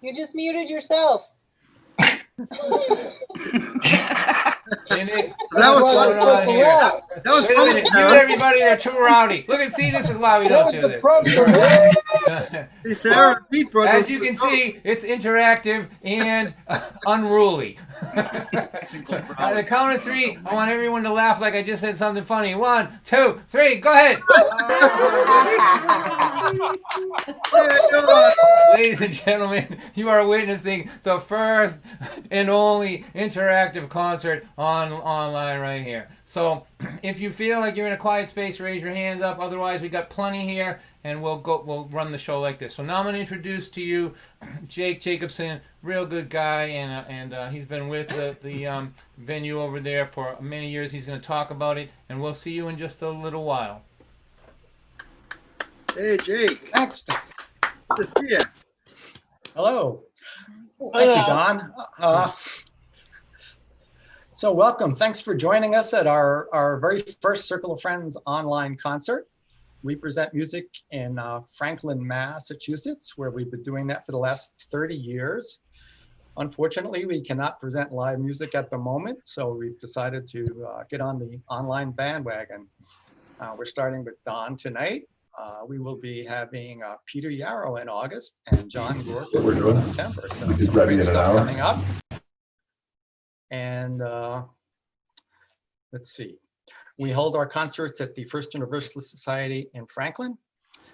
You just muted yourself. That was funny. Mute everybody, they're too rowdy. Look and see, this is why we don't do this. As you can see, it's interactive and unruly. At the count of three, I want everyone to laugh like I just said something funny. 1, 2, 3, go ahead. Ladies and gentlemen, you are witnessing the first and only interactive concert online right here. So if you feel like you're in a quiet space, raise your hands up. Otherwise, we got plenty here, and we'll run the show like this. So now I'm going to introduce to you Jake Jacobson, real good guy, and he's been with the venue over there for many years. He's going to talk about it, and we'll see you in just a little while. Hey, Jake. Next. Good to see you. Hello. Thank you, Don. So welcome. Thanks for joining us at our very first Circle of Friends online concert. We present music in Franklin, Massachusetts, where we've been doing that for the last 30 years. Unfortunately, we cannot present live music at the moment, so we've decided to get on the online bandwagon. We're starting with Don tonight. We will be having Peter Yarrow in August and John Gork in September. So some great stuff coming up. And let's see. We hold our concerts at the First Universalist Society in Franklin,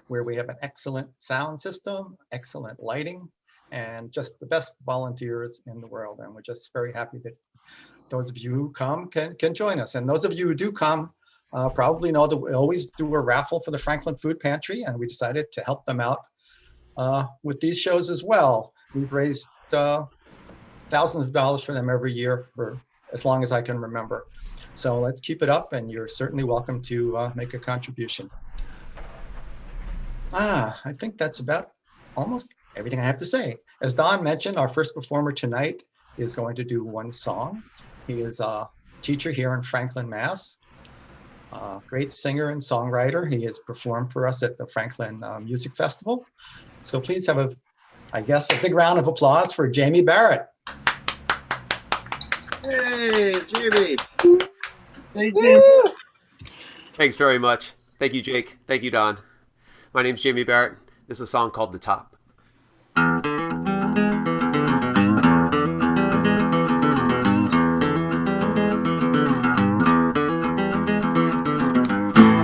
where we have an excellent sound system, excellent lighting, and just the best volunteers in the world. And we're just very happy that those of you who come can join us. And those of you who do come probably know that we always do a raffle for the Franklin Food Pantry, and we decided to help them out with these shows as well. We've raised thousands of dollars for them every year for as long as I can remember. So let's keep it up, and you're certainly welcome to make a contribution. I think that's about almost everything I have to say. As Don mentioned, our first performer tonight is going to do one song. He is a teacher here in Franklin, Mass. Great singer and songwriter. He has performed for us at the Franklin Music Festival. So please have a big round of applause for Jamie Barrett. Hey, Jamie. Thanks very much. Thank you, Jake. Thank you, Don. My name's Jamie Barrett. This is a song called The Top.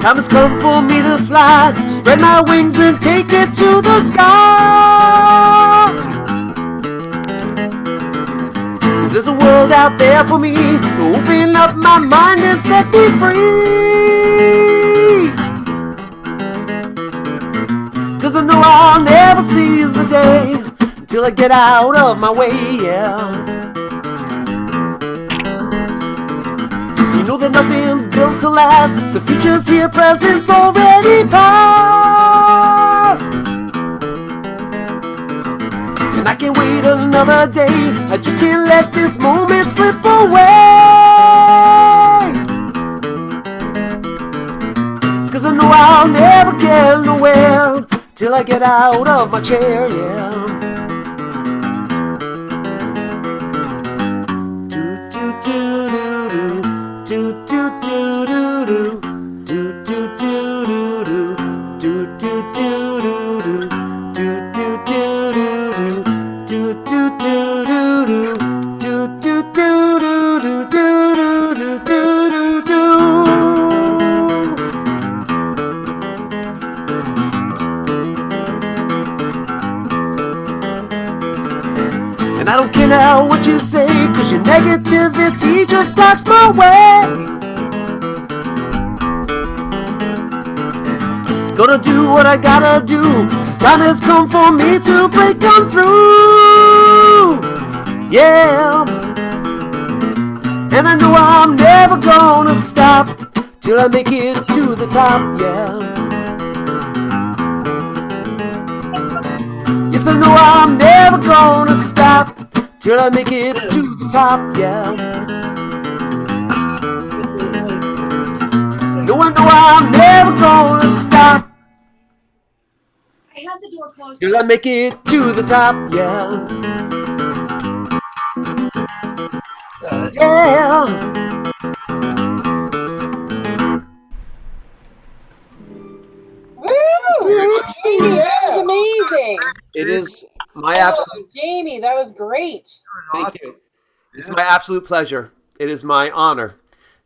Time has come for me to fly, spread my wings and take it to the sky. 'Cause there's a world out there for me, open up my mind and set me free. 'Cause I know I'll never seize the day till I get out of my way, yeah. You know that nothing's built to last. The future's here, present's already past. And I can't wait another day. I just can't let this moment slip away. 'Cause I know I'll never get nowhere till I get out of my chair, yeah. And I don't care now what you say, 'cause your negativity just blocks my way. Gonna do what I gotta do. This time has come for me to break on through. Yeah. And I know I'm never gonna stop till I make it to the top, yeah. Yes, I know I'm never gonna stop till I make it to the top, yeah. No, I know I'm never gonna stop. I had the door Gonna make it to the top, yeah. Yeah. Woo! Jamie, that was amazing. It is my Oh, absolute. Jamie, that was great. Thank you. It's my absolute pleasure. It is my honor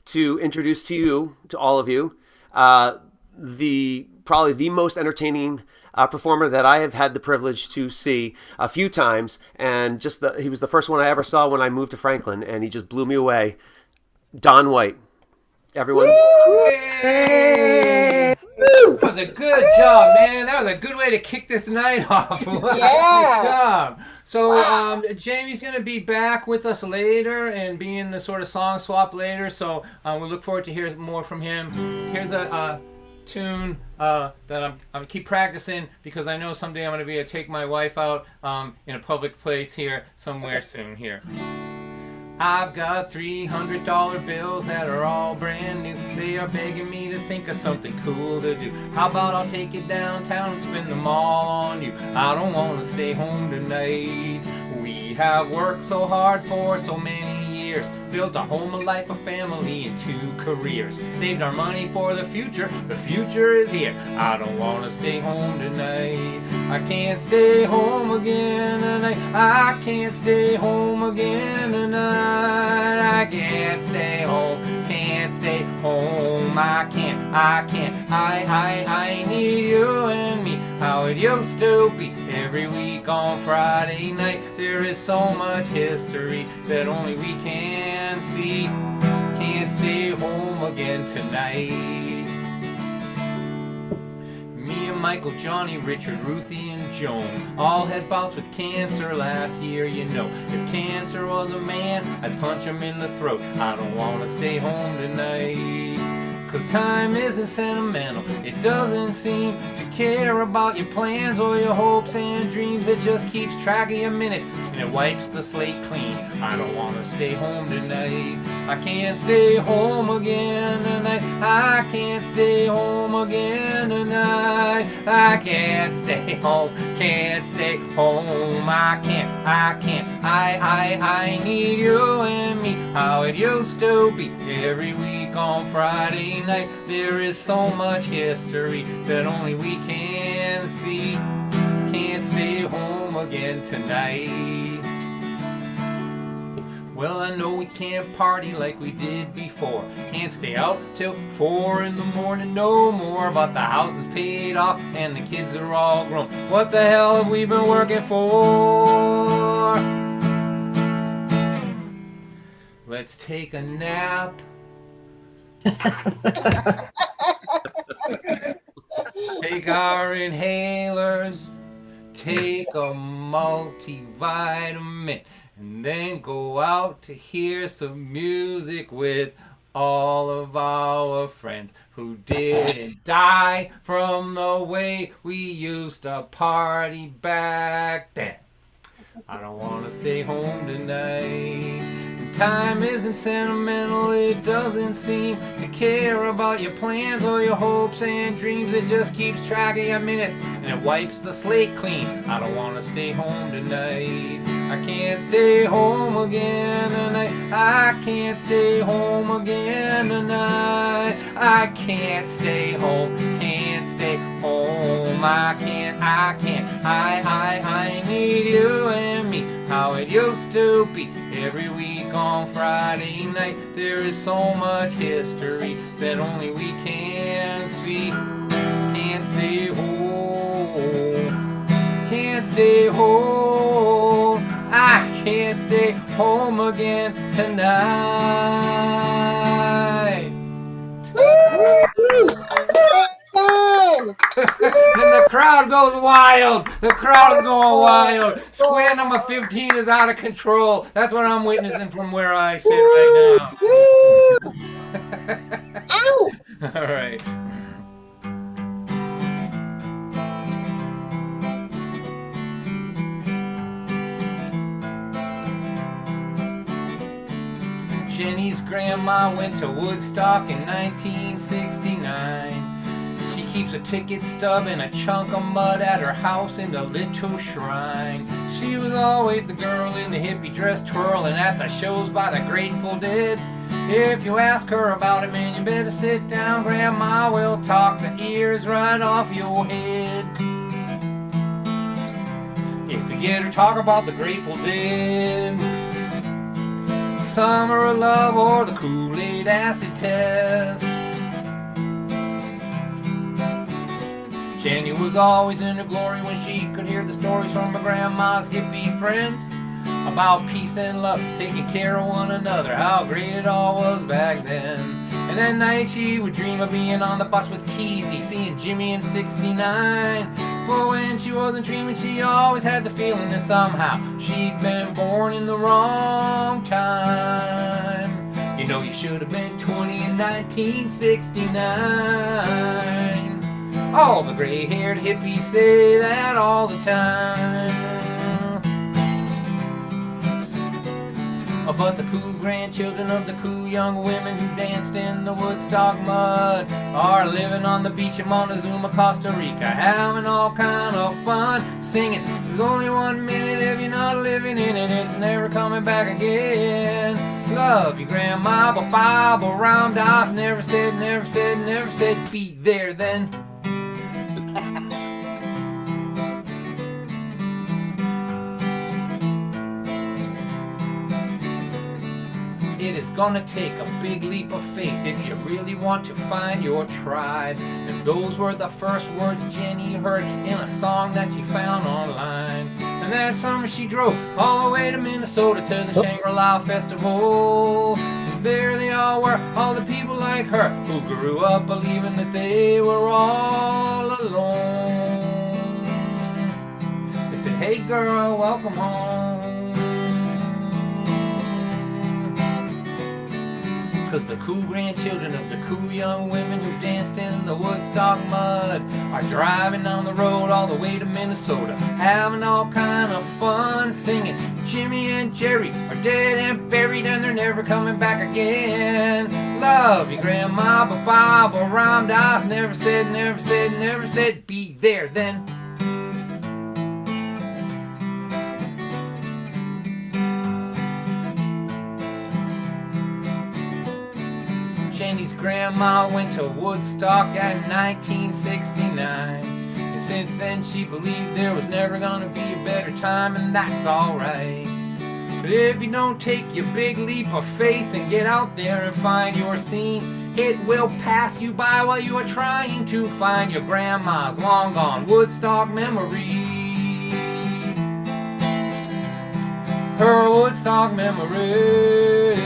to introduce to you, to all of you, probably the most entertaining performer that I have had the privilege to see a few times, and he was the first one I ever saw when I moved to Franklin, and he just blew me away. Don White, everyone. Yay! That was a good job, man. That was a good way to kick this night off. Yeah. Good job. So Jamie's going to be back with us later and be in the sort of song swap later. So we look forward to hearing more from him. Here's a tune that I'm keep practicing because I know someday I'm going to be able to take my wife out in a public place here somewhere soon here. I've got $300 bills that are all brand new. They are begging me to think of something cool to do. How about I'll take you downtown and spend them all on you? I don't want to stay home tonight. We have worked so hard for so many years. Built a home, a life, a family, and 2 careers. Saved our money for the future. The future is here. I don't want to stay home tonight. I can't stay home again tonight. I can't stay home again tonight. I can't stay home. Can't stay home. I need you and me. How it used to be every week on Friday night. There is so much history that only we can see. Can't stay home again tonight. Me and Michael, Johnny, Richard, Ruthie, and Joan all had bouts with cancer last year, you know. If cancer was a man, I'd punch him in the throat. I don't want to stay home tonight. 'Cause time isn't sentimental. It doesn't seem to care about your plans or your hopes and dreams. It just keeps track of your minutes and it wipes the slate clean. I don't want to stay home tonight. I can't stay home again tonight. I can't stay home again tonight. I can't stay home. Can't stay home. I need you and me. How it used to be every week on Friday night. There is so much history that only we can see. Can't stay home again tonight. Well, I know we can't party like we did before. Can't stay out till 4 in the morning no more. But the house is paid off and the kids are all grown. What the hell have we been working for? Let's take a nap. Take our inhalers, take a multivitamin, and then go out to hear some music with all of our friends who didn't die from the way we used to party back then. I don't want to stay home tonight. Time isn't sentimental, it doesn't seem to care about your plans or your hopes and dreams. It just keeps track of your minutes and it wipes the slate clean. I don't want to stay home tonight. I can't stay home again tonight. I can't stay home again tonight. I can't stay home. Can't stay home. I need you and me. How it used to be every week on Friday night. There is so much history that only we can see. Can't stay home. Can't stay home. I can't stay home again tonight. Fun. And the crowd goes wild. The crowd is going wild. Square number 15 is out of control. That's what I'm witnessing from where I sit right now. Ow! All right. Jenny's grandma went to Woodstock in 1969. She keeps a ticket stub and a chunk of mud at her house in the little shrine. She was always the girl in the hippie dress twirling at the shows by the Grateful Dead. If you ask her about it, man, you better sit down. Grandma will talk the ears right off your head. If you get her talk about the Grateful Dead, Summer of Love, or the Kool-Aid acid test. Jenny was always in her glory when she could hear the stories from her grandma's hippie friends about peace and love, taking care of one another, how great it all was back then. And at night she would dream of being on the bus with Kesey, seeing Jimmy in 69. But when she wasn't dreaming, she always had the feeling that somehow she'd been born in the wrong time. You know, you should have been 20 in 1969. All the gray-haired hippies say that all the time. But the cool grandchildren of the cool young women who danced in the Woodstock mud are living on the beach in Montezuma, Costa Rica, having all kind of fun, singing, there's only 1 minute, if you're not living in it, it's never coming back again. Love your grandma, but Bob or Ram Dass never said, be there then. It is gonna take a big leap of faith if you really want to find your tribe. And those were the first words Jenny heard in a song that she found online. And that summer she drove all the way to Minnesota to the Shangri-La Festival. And there they all were, all the people like her who grew up believing that they were all alone. They said, hey girl, welcome home. 'Cause the cool grandchildren of the cool young women who danced in the Woodstock mud are driving down the road all the way to Minnesota, having all kind of fun, singing Jimmy and Jerry are dead and buried and they're never coming back again. Love your grandma, but Bob or Ram Dass never said, be there then. Jenny's grandma went to Woodstock at 1969. And since then she believed there was never gonna be a better time, and that's alright. But if you don't take your big leap of faith and get out there and find your scene, it will pass you by while you are trying to find your grandma's long gone Woodstock memories. Her Woodstock memories.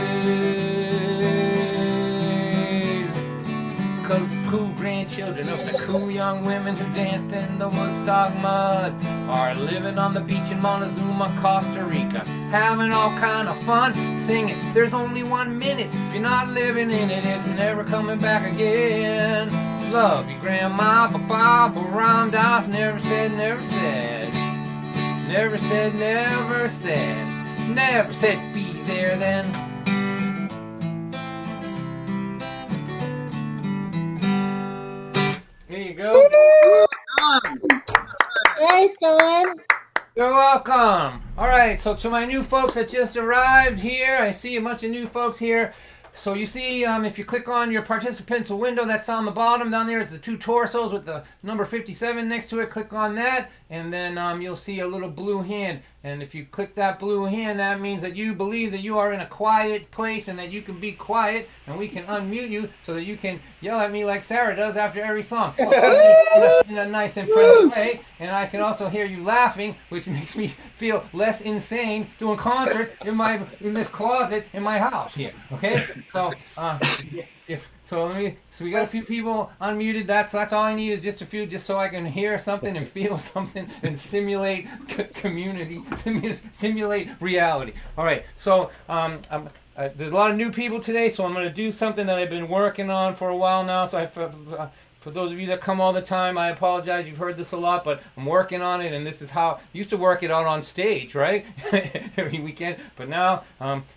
'Cause the cool grandchildren of the cool young women who danced in the Woodstock mud are living on the beach in Montezuma, Costa Rica, having all kind of fun, singing, there's only 1 minute, if you're not living in it, it's never coming back again. Love your grandma, but Bob or Ram Dass never said, be there then. There you go. Nice, Don. You're welcome. All right, so to my new folks that just arrived here, I see a bunch of new folks here. So you see, if you click on your participants window that's on the bottom down there, it's the 2 torsos with the number 57 next to it. Click on that, and then you'll see a little blue hand. And if you click that blue hand, that means that you believe that you are in a quiet place and that you can be quiet, and we can unmute you so that you can yell at me like Sarah does after every song in a nice and friendly way. And I can also hear you laughing, which makes me feel less insane doing concerts in this closet in my house here. Okay, so we got a few people unmuted. That's all I need is just a few, just so I can hear something and feel something and stimulate community, simulate reality. All right, so there's a lot of new people today, so I'm going to do something that I've been working on for a while now. So for those of you that come all the time, I apologize. You've heard this a lot, but I'm working on it, and this is how I used to work it out on stage, right? Every weekend. But now,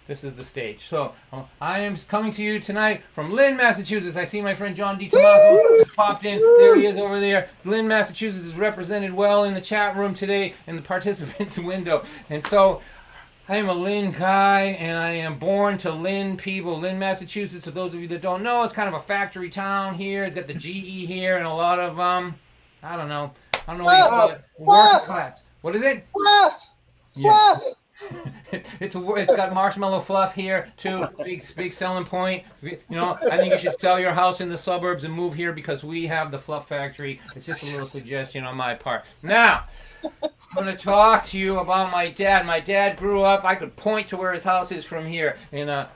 this is the stage. So I am coming to you tonight from Lynn, Massachusetts. I see my friend John D. Tomaso has popped in. There he is over there. Lynn, Massachusetts is represented well in the chat room today in the participants window. And so I am a Lynn guy, and I am born to Lynn people. Lynn, Massachusetts, to those of you that don't know, it's kind of a factory town here. It's got the GE here and a lot of, I don't know what you call it. Working class. What is it? Fluff. Yeah. Fluff. It's got marshmallow fluff here too. Big selling point. You know, I think you should sell your house in the suburbs and move here because we have the fluff factory. It's just a little suggestion on my part. Now, I'm going to talk to you about my dad. My dad grew up, I could point to where his house is from here,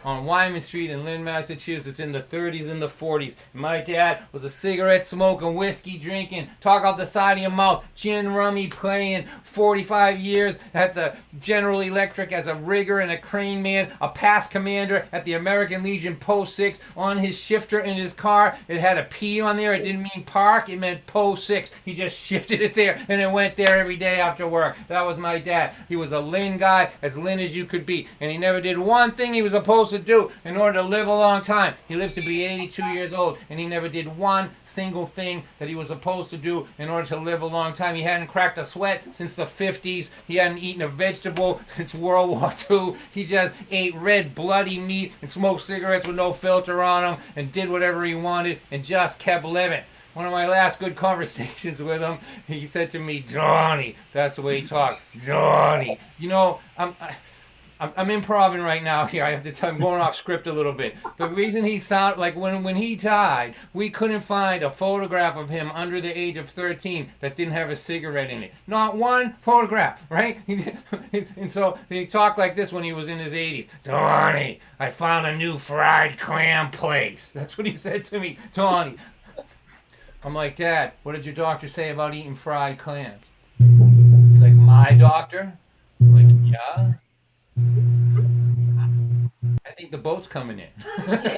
on Wyman Street in Lynn, Massachusetts, in the 30s and the 40s. My dad was a cigarette smoking, whiskey drinking, talk out the side of your mouth, gin rummy playing, 45 years at the General Electric as a rigger and a crane man, a past commander at the American Legion Post 6. On his shifter in his car, it had a P on there. It didn't mean park, it meant Post 6. He just shifted it there, and it went there every day after work. That was my dad. He was a Lynn guy, as Lynn as you could be, and he never did one thing he was supposed to do in order to live a long time. He lived to be 82 years old, and he never did one single thing that he was supposed to do in order to live a long time. He hadn't cracked a sweat since the 50s. He hadn't eaten a vegetable since World War II. He just ate red bloody meat and smoked cigarettes with no filter on them and did whatever he wanted and just kept living. One of my last good conversations with him, he said to me, "Johnny," that's the way he talked, "Johnny, you know, I'm improvising right now here. I have to tell I'm going off script a little bit. The reason he sounded like when he died, we couldn't find a photograph of him under the age of 13 that didn't have a cigarette in it. Not one photograph, right? And so he talked like this when he was in his 80s. "Johnny, I found a new fried clam place." That's what he said to me, "Johnny." I'm like, "Dad, what did your doctor say about eating fried clams?" He's like, "My doctor?" I'm like, "Yeah. I think the boat's coming in." That's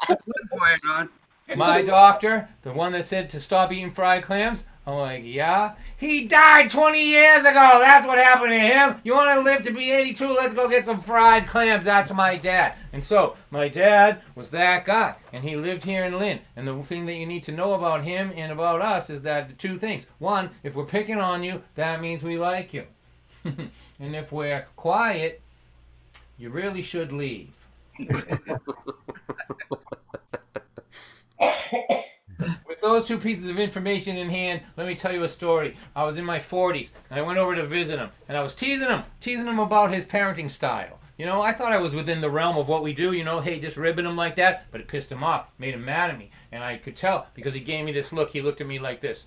good for you, Ron. "My doctor, the one that said to stop eating fried clams?" I'm like, "Yeah." "He died 20 years ago. That's what happened to him. You want to live to be 82? Let's go get some fried clams." That's my dad. And so my dad was that guy, and he lived here in Lynn. And the thing that you need to know about him and about us is that the two things. One, if we're picking on you, that means we like you. And if we're quiet, you really should leave. With those two pieces of information in hand, let me tell you a story. I was in my 40s, and I went over to visit him, and I was teasing him about his parenting style. You know, I thought I was within the realm of what we do, you know, hey, just ribbing him like that, but it pissed him off, made him mad at me, and I could tell because he gave me this look. He looked at me like this.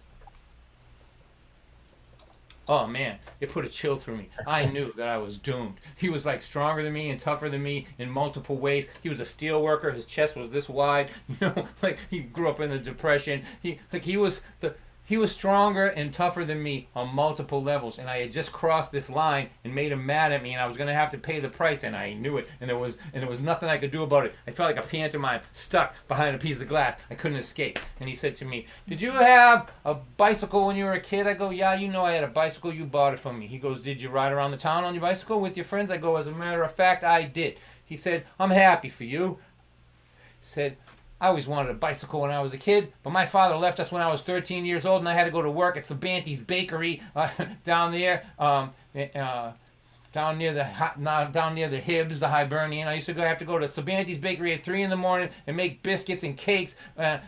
Oh man, it put a chill through me. I knew that I was doomed. He was like stronger than me and tougher than me in multiple ways. He was a steel worker. His chest was this wide. You know, like he grew up in the Depression. He was stronger and tougher than me on multiple levels, and I had just crossed this line and made him mad at me, and I was going to have to pay the price, and I knew it, and there was nothing I could do about it. I felt like a pantomime stuck behind a piece of glass. I couldn't escape. And he said to me, "Did you have a bicycle when you were a kid?" I go, "Yeah, you know I had a bicycle. You bought it for me." He goes, "Did you ride around the town on your bicycle with your friends?" I go, "As a matter of fact, I did." He said, "I'm happy for you." He said, "I always wanted a bicycle when I was a kid, but my father left us when I was 13 years old, and I had to go to work at Sabanti's Bakery down there, down near the Hibbs, the Hibernian. I used to have to go to Sabanti's Bakery at 3 in the morning and make biscuits and cakes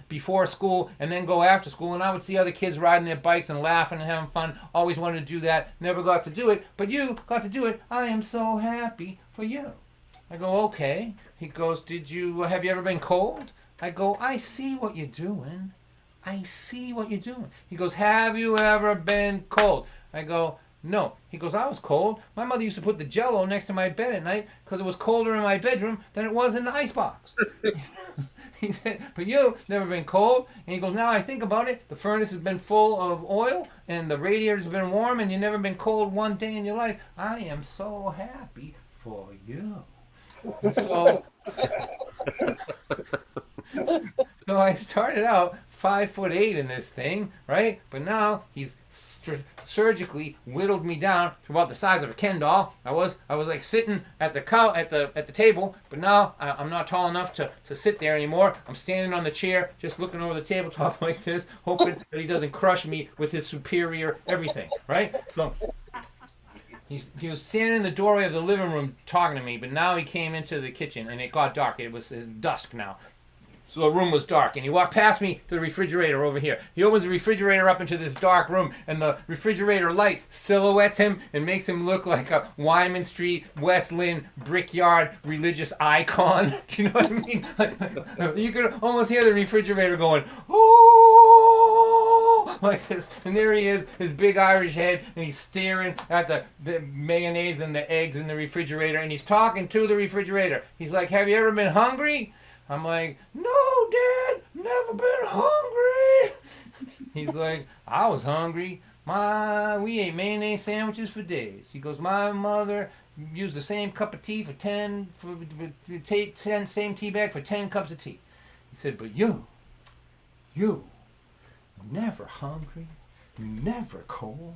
before school, and then go after school. And I would see other kids riding their bikes and laughing and having fun. Always wanted to do that. Never got to do it, but you got to do it. I am so happy for you." I go, "Okay." He goes, "Have you ever been cold?" I go, "I see what you're doing. I see what you're doing." He goes, "Have you ever been cold?" I go, "No." He goes, "I was cold. My mother used to put the Jell-O next to my bed at night because it was colder in my bedroom than it was in the icebox." He said, "But you've never been cold." And he goes, "Now I think about it, the furnace has been full of oil and the radiator's been warm and you've never been cold one day in your life. I am so happy for you." And so So I started out 5'8" in this thing, right? But now he's surgically whittled me down to about the size of a Ken doll. I was like sitting at the table, but now I'm not tall enough to sit there anymore. I'm standing on the chair, just looking over the tabletop like this, hoping that he doesn't crush me with his superior everything, right? So he was standing in the doorway of the living room talking to me, but now he came into the kitchen and it got dark. It was dusk now. So the room was dark, and he walked past me to the refrigerator over here. He opens the refrigerator up into this dark room, and the refrigerator light silhouettes him and makes him look like a Wyman Street, West Lynn, brickyard religious icon. Do you know what I mean? You could almost hear the refrigerator going, oh, like this. And there he is, his big Irish head, and he's staring at the mayonnaise and the eggs in the refrigerator, and he's talking to the refrigerator. He's like, have you ever been hungry? I'm like, no, Dad, never been hungry. He's like, I was hungry. We ate mayonnaise sandwiches for days. He goes, my mother used the same cup of tea same tea bag for 10 cups of tea. He said, but you, never hungry, never cold,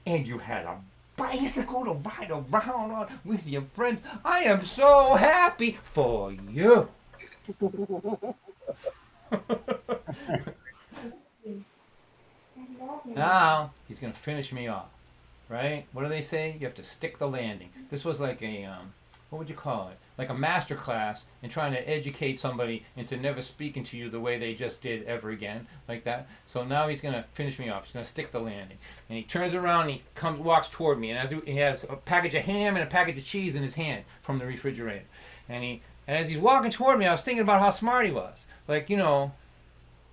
and you had a bicycle to ride around on with your friends. I am so happy for you. Now he's gonna finish me off, right? What do they say? You have to stick the landing. This was like a what would you call it? Like a master class in trying to educate somebody into never speaking to you the way they just did ever again, like that. So now he's gonna finish me off. He's gonna stick the landing, and he turns around and he walks toward me, and as he has a package of ham and a package of cheese in his hand from the refrigerator, and as he's walking toward me, I was thinking about how smart he was. Like, you know,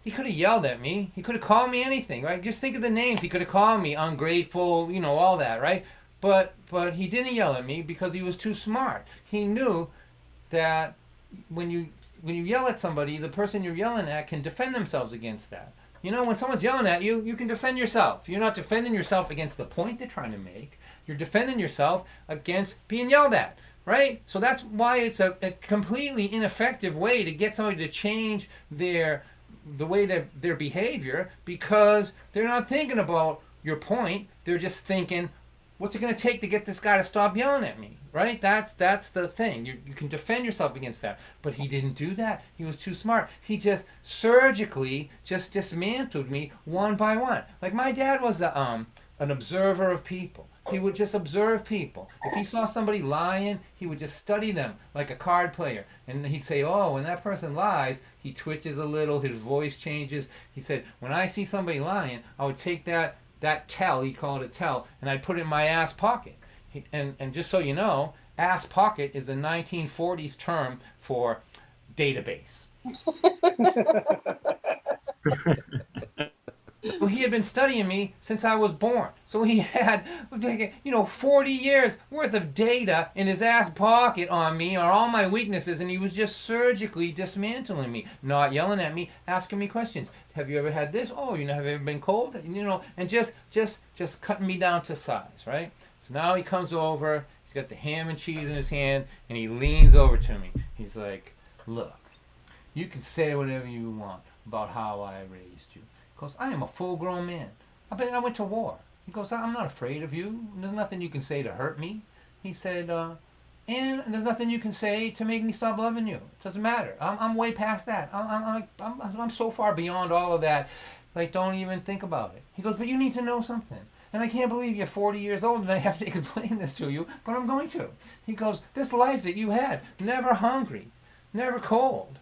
he could have yelled at me. He could have called me anything, right? Just think of the names. He could have called me ungrateful, you know, all that, right? But he didn't yell at me because he was too smart. He knew that when you yell at somebody, the person you're yelling at can defend themselves against that. You know, when someone's yelling at you, you can defend yourself. You're not defending yourself against the point they're trying to make. You're defending yourself against being yelled at. Right? So that's why it's a completely ineffective way to get somebody to change their behavior, because they're not thinking about your point. They're just thinking, what's it going to take to get this guy to stop yelling at me? Right? That's the thing. You can defend yourself against that. But he didn't do that. He was too smart. He just surgically just dismantled me one by one. Like my dad was an observer of people. He would just observe people. If he saw somebody lying, he would just study them like a card player. And he'd say, oh, when that person lies, he twitches a little, his voice changes. He said, when I see somebody lying, I would take that tell, he called it tell, and I'd put it in my ass pocket. And just so you know, ass pocket is a 1940s term for database. Well, he had been studying me since I was born. So he had, 40 years worth of data in his ass pocket on me, on all my weaknesses, and he was just surgically dismantling me, not yelling at me, asking me questions. Have you ever had this? Oh, have you ever been cold? And just cutting me down to size, right? So now he comes over, he's got the ham and cheese in his hand, and he leans over to me. He's like, look, you can say whatever you want about how I raised you. Because I am a full-grown man. I went to war. He goes, I'm not afraid of you. There's nothing you can say to hurt me. He said, and there's nothing you can say to make me stop loving you. It doesn't matter. I'm way past that. I'm so far beyond all of that. Like, don't even think about it. He goes, but you need to know something. And I can't believe you're 40 years old and I have to explain this to you, but I'm going to. He goes, this life that you had, never hungry, never cold,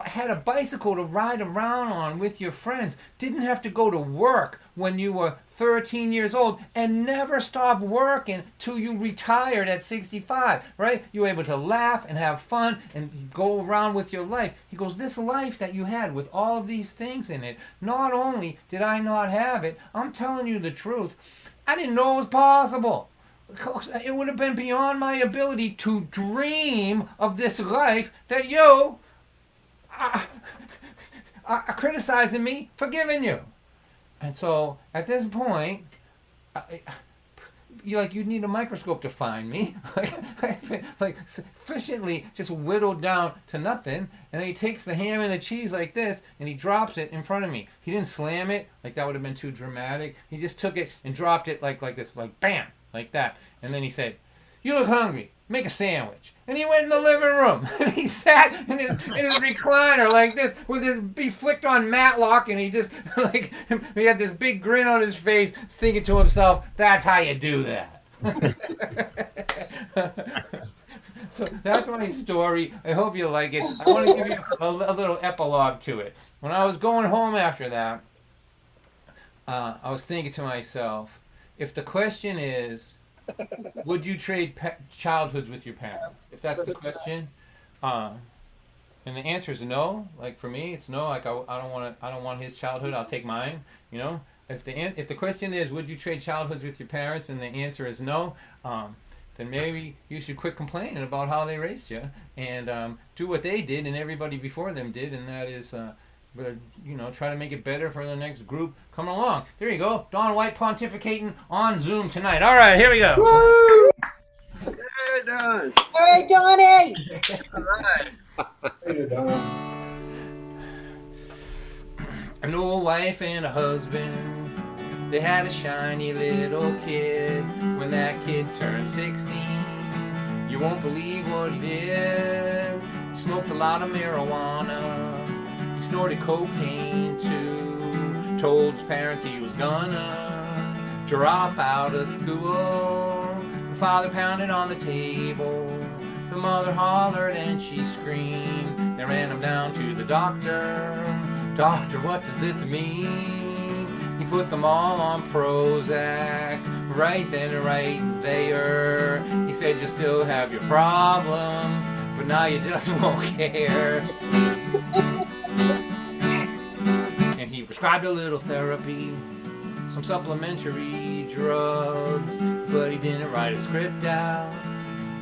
had a bicycle to ride around on with your friends, didn't have to go to work when you were 13 years old, and never stopped working till you retired at 65, right? You were able to laugh and have fun and go around with your life. He goes, this life that you had with all of these things in it, not only did I not have it, I'm telling you the truth, I didn't know it was possible. It would have been beyond my ability to dream of this life that you are criticizing me for giving you. And so at this point, you'd need a microscope to find me. like sufficiently just whittled down to nothing. And then he takes the ham and the cheese like this, and he drops it in front of me. He didn't slam it, like that would have been too dramatic. He just took it and dropped it like this, like bam, like that. And then he said, "You look hungry. Make a sandwich." And he went in the living room and he sat in his recliner like this with his be flicked on Matlock, and he just like he had this big grin on his face, thinking to himself, "That's how you do that." So that's my story. I hope you like it. I want to give you a little epilogue to it. When I was going home after that, I was thinking to myself, if the question is, would you trade childhoods with your parents? If that's the question, and the answer is no. Like for me, it's no. Like I don't want his childhood. I'll take mine. You know. If the question is, would you trade childhoods with your parents, and the answer is no, then maybe you should quit complaining about how they raised you and do what they did and everybody before them did, and that is. Try to make it better for the next group coming along. There you go. Don White pontificating on Zoom tonight. All right, here we go. Woo! Hey, Don. All right, Donnie. All right. An old wife and a husband. They had a shiny little kid. When that kid turned 16, you won't believe what he did. He smoked a lot of marijuana. He snorted cocaine too. Told his parents he was gonna drop out of school. The father pounded on the table. The mother hollered and she screamed. They ran him down to the doctor. "Doctor, what does this mean?" He put them all on Prozac. Right then and right there. He said, "You still have your problems, but now you just won't care." And he prescribed a little therapy, some supplementary drugs, but he didn't write a script out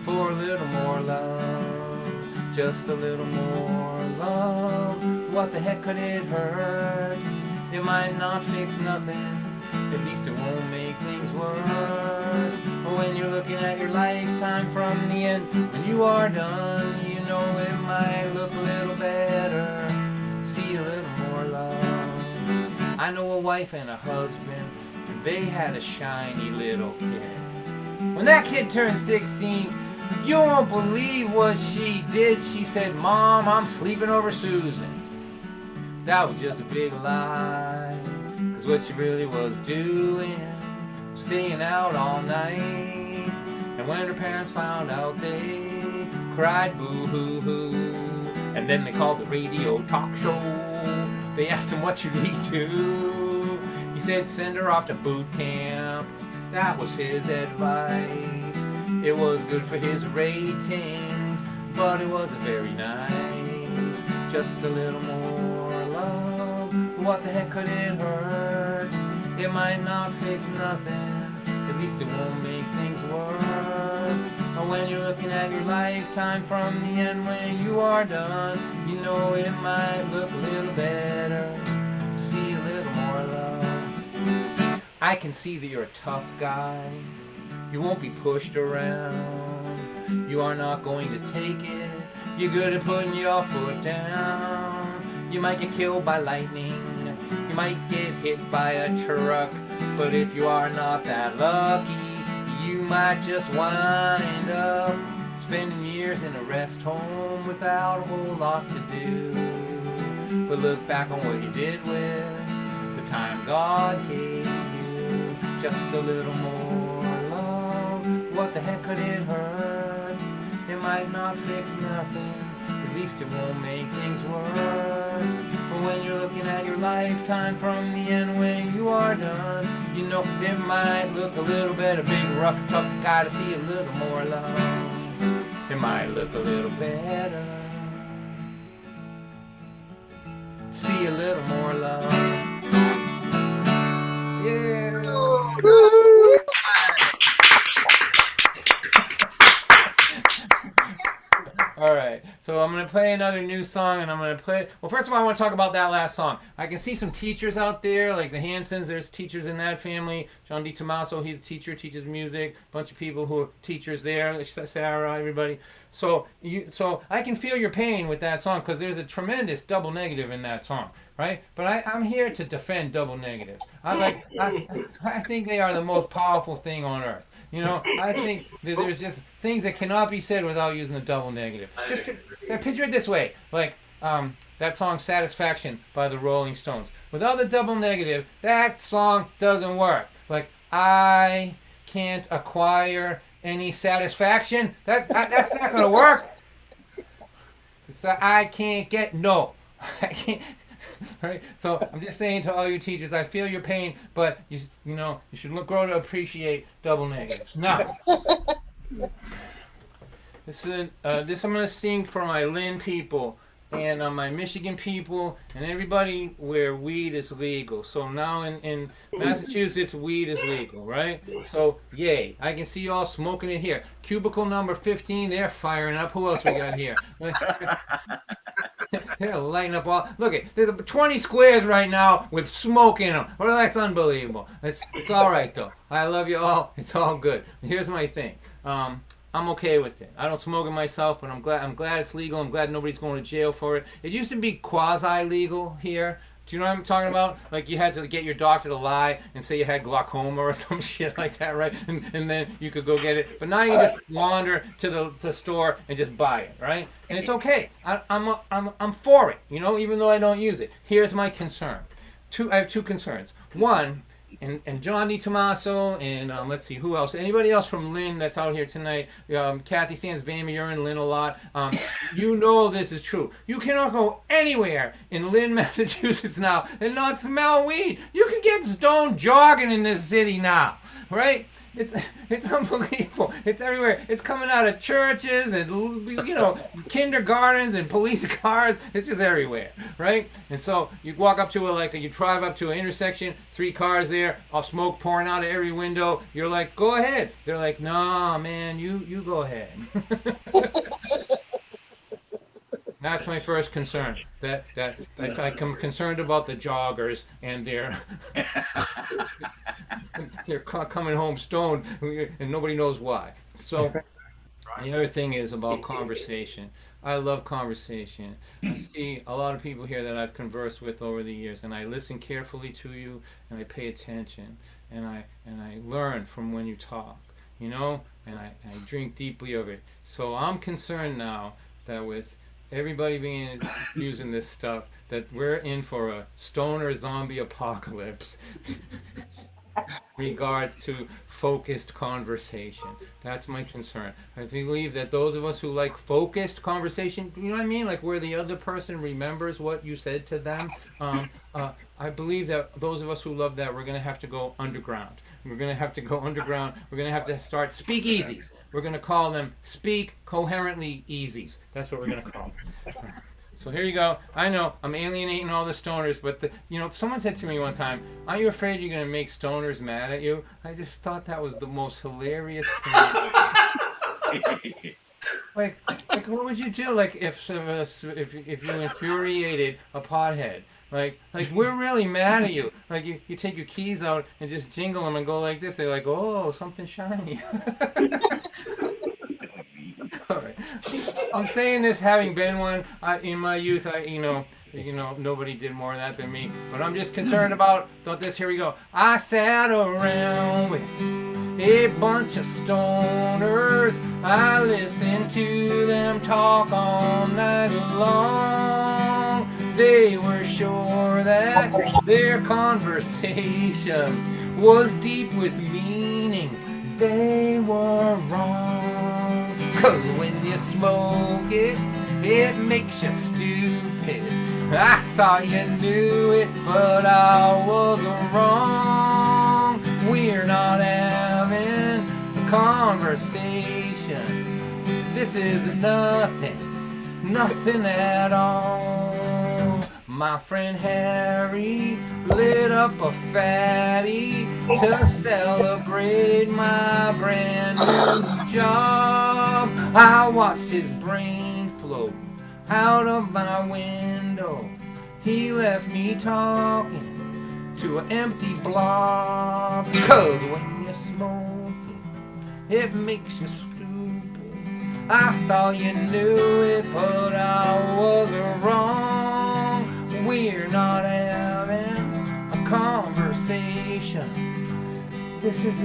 for a little more love, just a little more love. What the heck could it hurt? It might not fix nothing, at least it won't make things worse. But when you're looking at your lifetime from the end, when you are done, you know it might look a little better. See a little more love. I know a wife and a husband, and they had a shiny little kid. When that kid turned 16, you won't believe what she did. She said, "Mom, I'm sleeping over Susan's." That was just a big lie, 'cause what she really was doing was staying out all night. And when her parents found out, they cried boo-hoo-hoo. And then they called the radio talk show. They asked him, "What should he do?" He said, "Send her off to boot camp." That was his advice. It was good for his ratings, but it wasn't very nice. Just a little more love. What the heck could it hurt? It might not fix nothing, at least it won't make things worse. But when you're looking at your lifetime from the end, when you are done, you know it might look a little better. See a little more love. I can see that you're a tough guy. You won't be pushed around. You are not going to take it. You're good at putting your foot down. You might get killed by lightning. You might get hit by a truck. But if you are not that lucky, you might just wind up spending years in a rest home without a whole lot to do. But look back on what you did with the time God gave you. Just a little more love. What the heck could it hurt? It might not fix nothing, at least it won't make things worse. But when you're looking at your lifetime from the end, when you are done, you know it might look a little better. Big, rough, tough guy to see a little more love. It might look a little better. See a little more love. Yeah. All All right, so I'm gonna play another new song, and I'm gonna play. Well, first of all, I want to talk about that last song. I can see some teachers out there, like the Hansons. There's teachers in that family. John DiTomaso, he's a teacher, teaches music. A bunch of people who are teachers there. Sarah, everybody. So I can feel your pain with that song because there's a tremendous double negative in that song, right? But I'm here to defend double negatives. I think they are the most powerful thing on earth. You know, I think that there's just things that cannot be said without using the double negative. Just picture it this way, like that song "Satisfaction" by the Rolling Stones. Without the double negative, that song doesn't work. Like, I can't acquire any satisfaction. That's not gonna work. So I can't get no. I can't. Right? So I'm just saying to all you teachers, I feel your pain, but you should grow to appreciate double negatives. Now, this I'm gonna sing for my Lynn people and my Michigan people and everybody where weed is legal. So now in Massachusetts, weed is legal, right? So yay! I can see you all smoking it here. Cubicle number 15, they're firing up. Who else we got here? They're lighting up all. Look it. There's 20 squares right now with smoke in them. Well, that's unbelievable. It's all right though. I love you all. It's all good. Here's my thing. I'm okay with it. I don't smoke it myself, but I'm glad it's legal. I'm glad nobody's going to jail for it. It used to be quasi-legal here. Do you know what I'm talking about? Like you had to get your doctor to lie and say you had glaucoma or some shit like that, right? And then you could go get it. But now you just wander to the store and just buy it, right? And it's okay. I'm for it, you know, even though I don't use it. Here's my concern. I have two concerns. One, and John DiTomaso and let's see who else. Anybody else from Lynn that's out here tonight? Kathy Sands, Bama, you're in Lynn a lot. You know this is true. You cannot go anywhere in Lynn, Massachusetts now and not smell weed. You can get stoned jogging in this city now, right? It's unbelievable. It's everywhere. It's coming out of churches and kindergartens and police cars. It's just everywhere, right? And so you walk up to you drive up to an intersection, 3 cars there, all smoke pouring out of every window. You're like, go ahead. They're like, nah, man, you go ahead. That's my first concern. That I'm concerned about the joggers and they're coming home stoned and nobody knows why. So the other thing is about conversation. I love conversation. I see a lot of people here that I've conversed with over the years, and I listen carefully to you, and I pay attention, and I learn from when you talk, you know, and I drink deeply of it. So I'm concerned now that with everybody using this stuff, that we're in for a stoner zombie apocalypse regards to focused conversation. That's my concern. I believe that those of us who like focused conversation, you know what I mean, like where the other person remembers what you said to them, I believe that those of us who love that, we're going to have to go underground. We're going to have to go underground. We're going to have to start speakeasies. We're going to call them speak coherently easies. That's what we're going to call them. So here you go. I know I'm alienating all the stoners, but someone said to me one time, "Aren't you afraid you're going to make stoners mad at you?" I just thought that was the most hilarious thing. like what would you do? Like if you infuriated a pothead? Like we're really mad at you. Like you take your keys out and just jingle them and go like this. They're like, "Oh, something shiny." All right. I'm saying this having been one. In my youth, nobody did more of that than me. But I'm just concerned about this. Here we go. I sat around with a bunch of stoners. I listened to them talk all night long. They were sure that their conversation was deep with meaning. They were wrong. 'Cause when you smoke it, it makes you stupid. I thought you knew it, but I was wrong. We're not having a conversation. This is nothing at all. My friend Harry lit up a fatty to celebrate my brand new job. I watched his brain out of my window. He left me talking to an empty block. 'Cause when you're smoking, it makes you stupid. I thought you knew it, but I was wrong. We're not having a conversation. This is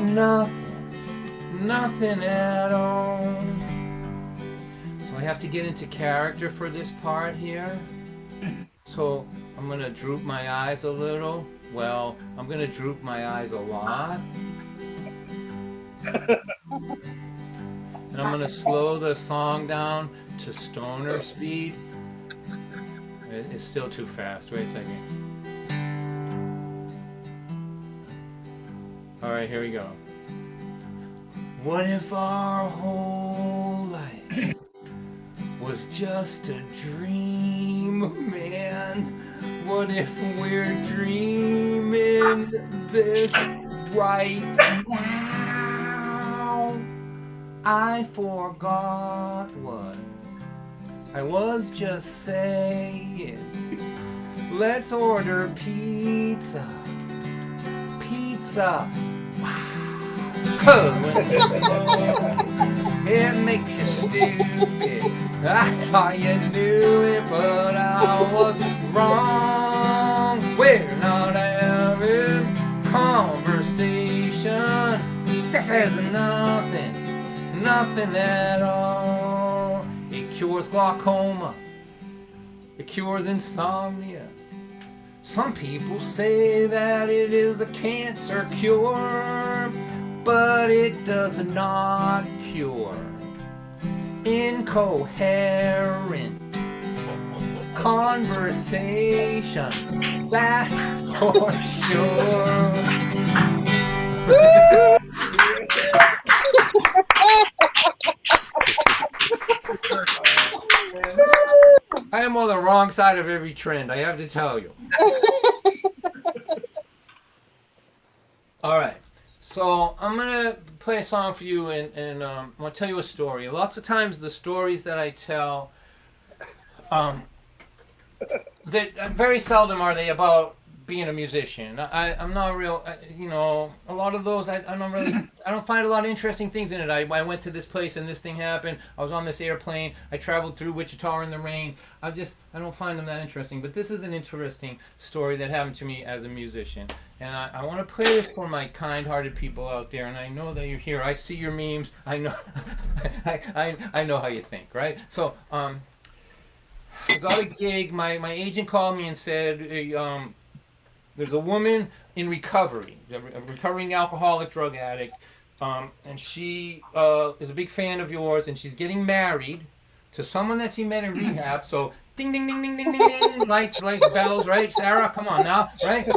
nothing at all. So I have to get into character for this part here. So I'm gonna droop my eyes a little. Well, I'm gonna droop my eyes a lot. And I'm gonna slow the song down to stoner speed. It's still too fast. Wait a second. All right, here we go. What if our whole life was just a dream, man? What if we're dreaming this right now? I forgot what I was just saying. Let's order pizza. Pizza. Wow. 'Cause when you smoke, it makes you stupid. I thought you knew it, but I was wrong. We're not having conversation. This is nothing at all. It cures glaucoma. It cures insomnia. Some people say that it is a cancer cure, but it does not cure incoherent conversation. That's for sure. I am on the wrong side of every trend, I have to tell you. All right, so I'm gonna play a song for you, and I'm gonna tell you a story. Lots of times, the stories that I tell, that very seldom are they about being a musician. I'm not real, you know, a lot of those, I don't find a lot of interesting things in it. I went to this place and this thing happened. I was on this airplane. I traveled through Wichita in the rain. I don't find them that interesting. But this is an interesting story that happened to me as a musician. And I want to play this for my kind-hearted people out there. And I know that you're here. I see your memes. I know, I know how you think, right? So, I got a gig. My agent called me and said, there's a woman in recovery, a recovering alcoholic drug addict, and she is a big fan of yours, and she's getting married to someone that she met in rehab. So ding, ding, ding, ding, ding, ding, ding, lights, bells, right? Sarah, come on now, right?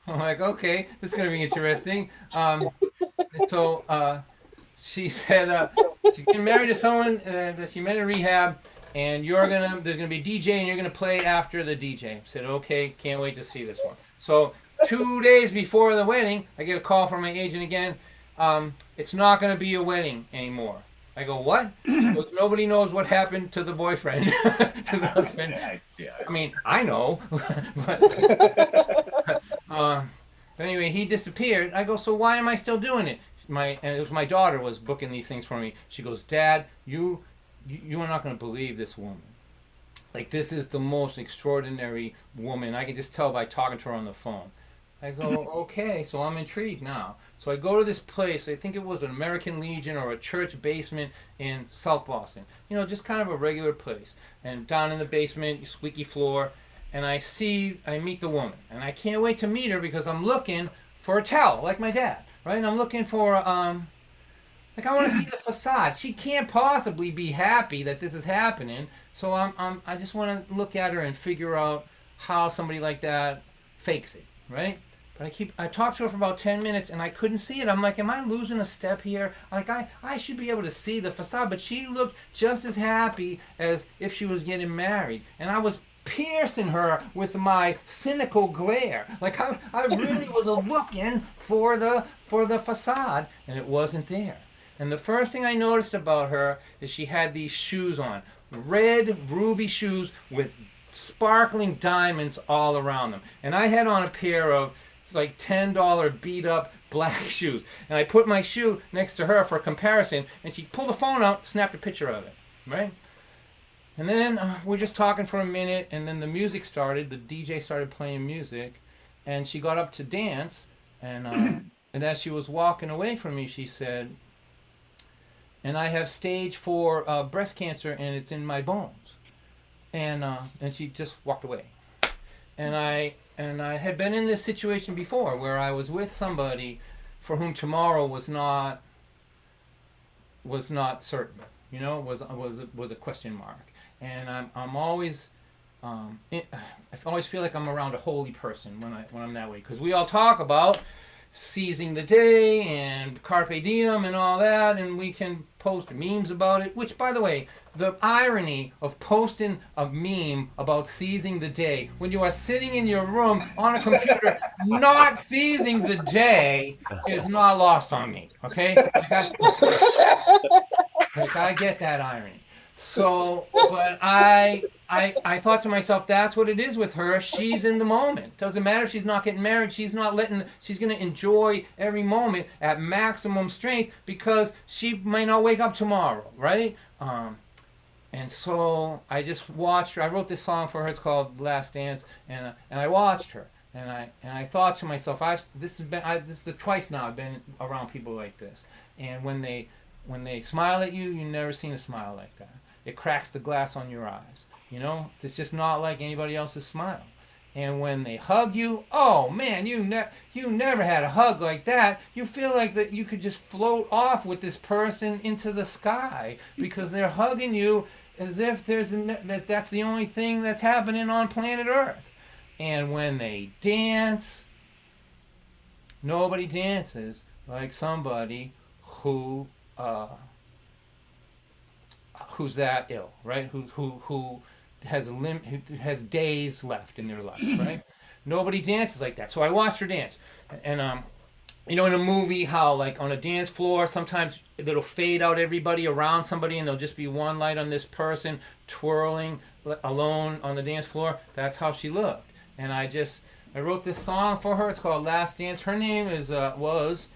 I'm like, okay, this is going to be interesting. So she said she's getting married to someone that she met in rehab, and there's gonna be a DJ, and you're gonna play after the DJ. I said, okay, can't wait to see this one. So 2 days before the wedding, I get a call from my agent again. It's not gonna be a wedding anymore. I go, what? She goes, nobody knows what happened to the boyfriend, to the husband. I mean, I know, but anyway, he disappeared. I go, so why am I still doing it? And it was my daughter was booking these things for me. She goes, Dad, you are not going to believe this woman. Like, this is the most extraordinary woman. I can just tell by talking to her on the phone. I go, okay, so I'm intrigued now. So I go to this place. I think it was an American Legion or a church basement in South Boston. You know, just kind of a regular place. And down in the basement, squeaky floor. And I meet the woman. And I can't wait to meet her because I'm looking for a towel, like my dad. Right? And I'm looking for, I want to see the facade. She can't possibly be happy that this is happening. So I just want to look at her and figure out how somebody like that fakes it, right? But I talked to her for about 10 minutes and I couldn't see it. I'm like, am I losing a step here? Like, I should be able to see the facade, but she looked just as happy as if she was getting married. And I was piercing her with my cynical glare. Like, I really was looking for the facade, and it wasn't there. And the first thing I noticed about her is she had these shoes on, red ruby shoes with sparkling diamonds all around them. And I had on a pair of like $10 beat up black shoes. And I put my shoe next to her for comparison, and she pulled the phone out, snapped a picture of it, right? And then we're just talking for a minute, and then the music started. The DJ started playing music, and she got up to dance, and as she was walking away from me, she said, "And I have stage 4 breast cancer, and it's in my bones." And she just walked away. And I had been in this situation before, where I was with somebody for whom tomorrow was not certain, you know, was a question mark. And I'm always I always feel like I'm around a holy person when I'm that way, because we all talk about seizing the day and carpe diem and all that, and we can post memes about it, which, by the way, the irony of posting a meme about seizing the day when you are sitting in your room on a computer not seizing the day is not lost on me, okay? Like I get that irony. So, but I thought to myself, that's what it is with her. She's in the moment. Doesn't matter if she's not getting married. She's going to enjoy every moment at maximum strength, because she may not wake up tomorrow, right? And so I just watched her. I wrote this song for her. It's called Last Dance, and I watched her, and I thought to myself, this is the twice now I've been around people like this, and when they smile at you, you've never seen a smile like that. It cracks the glass on your eyes. You know, it's just not like anybody else's smile. And when they hug you, oh man, you never had a hug like that. You feel like that you could just float off with this person into the sky, because they're hugging you as if that's the only thing that's happening on planet Earth. And when they dance, nobody dances like somebody who's that ill, right? Who has days left in their life, right? Nobody dances like that. So I watched her dance, and you know, in a movie, how like on a dance floor, sometimes it'll fade out everybody around somebody, and there'll just be one light on this person twirling alone on the dance floor. That's how she looked. And I wrote this song for her. It's called Last Dance. Her name was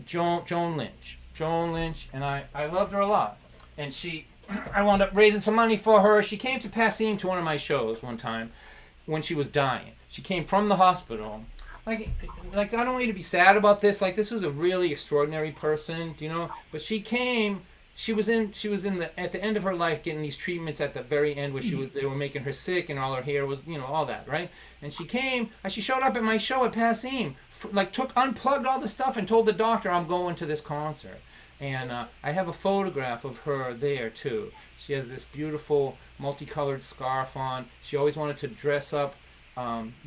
Joan Lynch. Joan Lynch, and I loved her a lot. And I wound up raising some money for her. She came to Passim to one of my shows one time when she was dying. She came from the hospital. Like I don't want you to be sad about this. Like, this was a really extraordinary person, you know. But she came. She was at the end of her life, getting these treatments at the very end, where they were making her sick, and all her hair was, you know, all that, right? And she showed up at my show at Passim, unplugged all the stuff and told the doctor, I'm going to this concert. And I have a photograph of her there too. She has this beautiful multicolored scarf on. She always wanted to dress up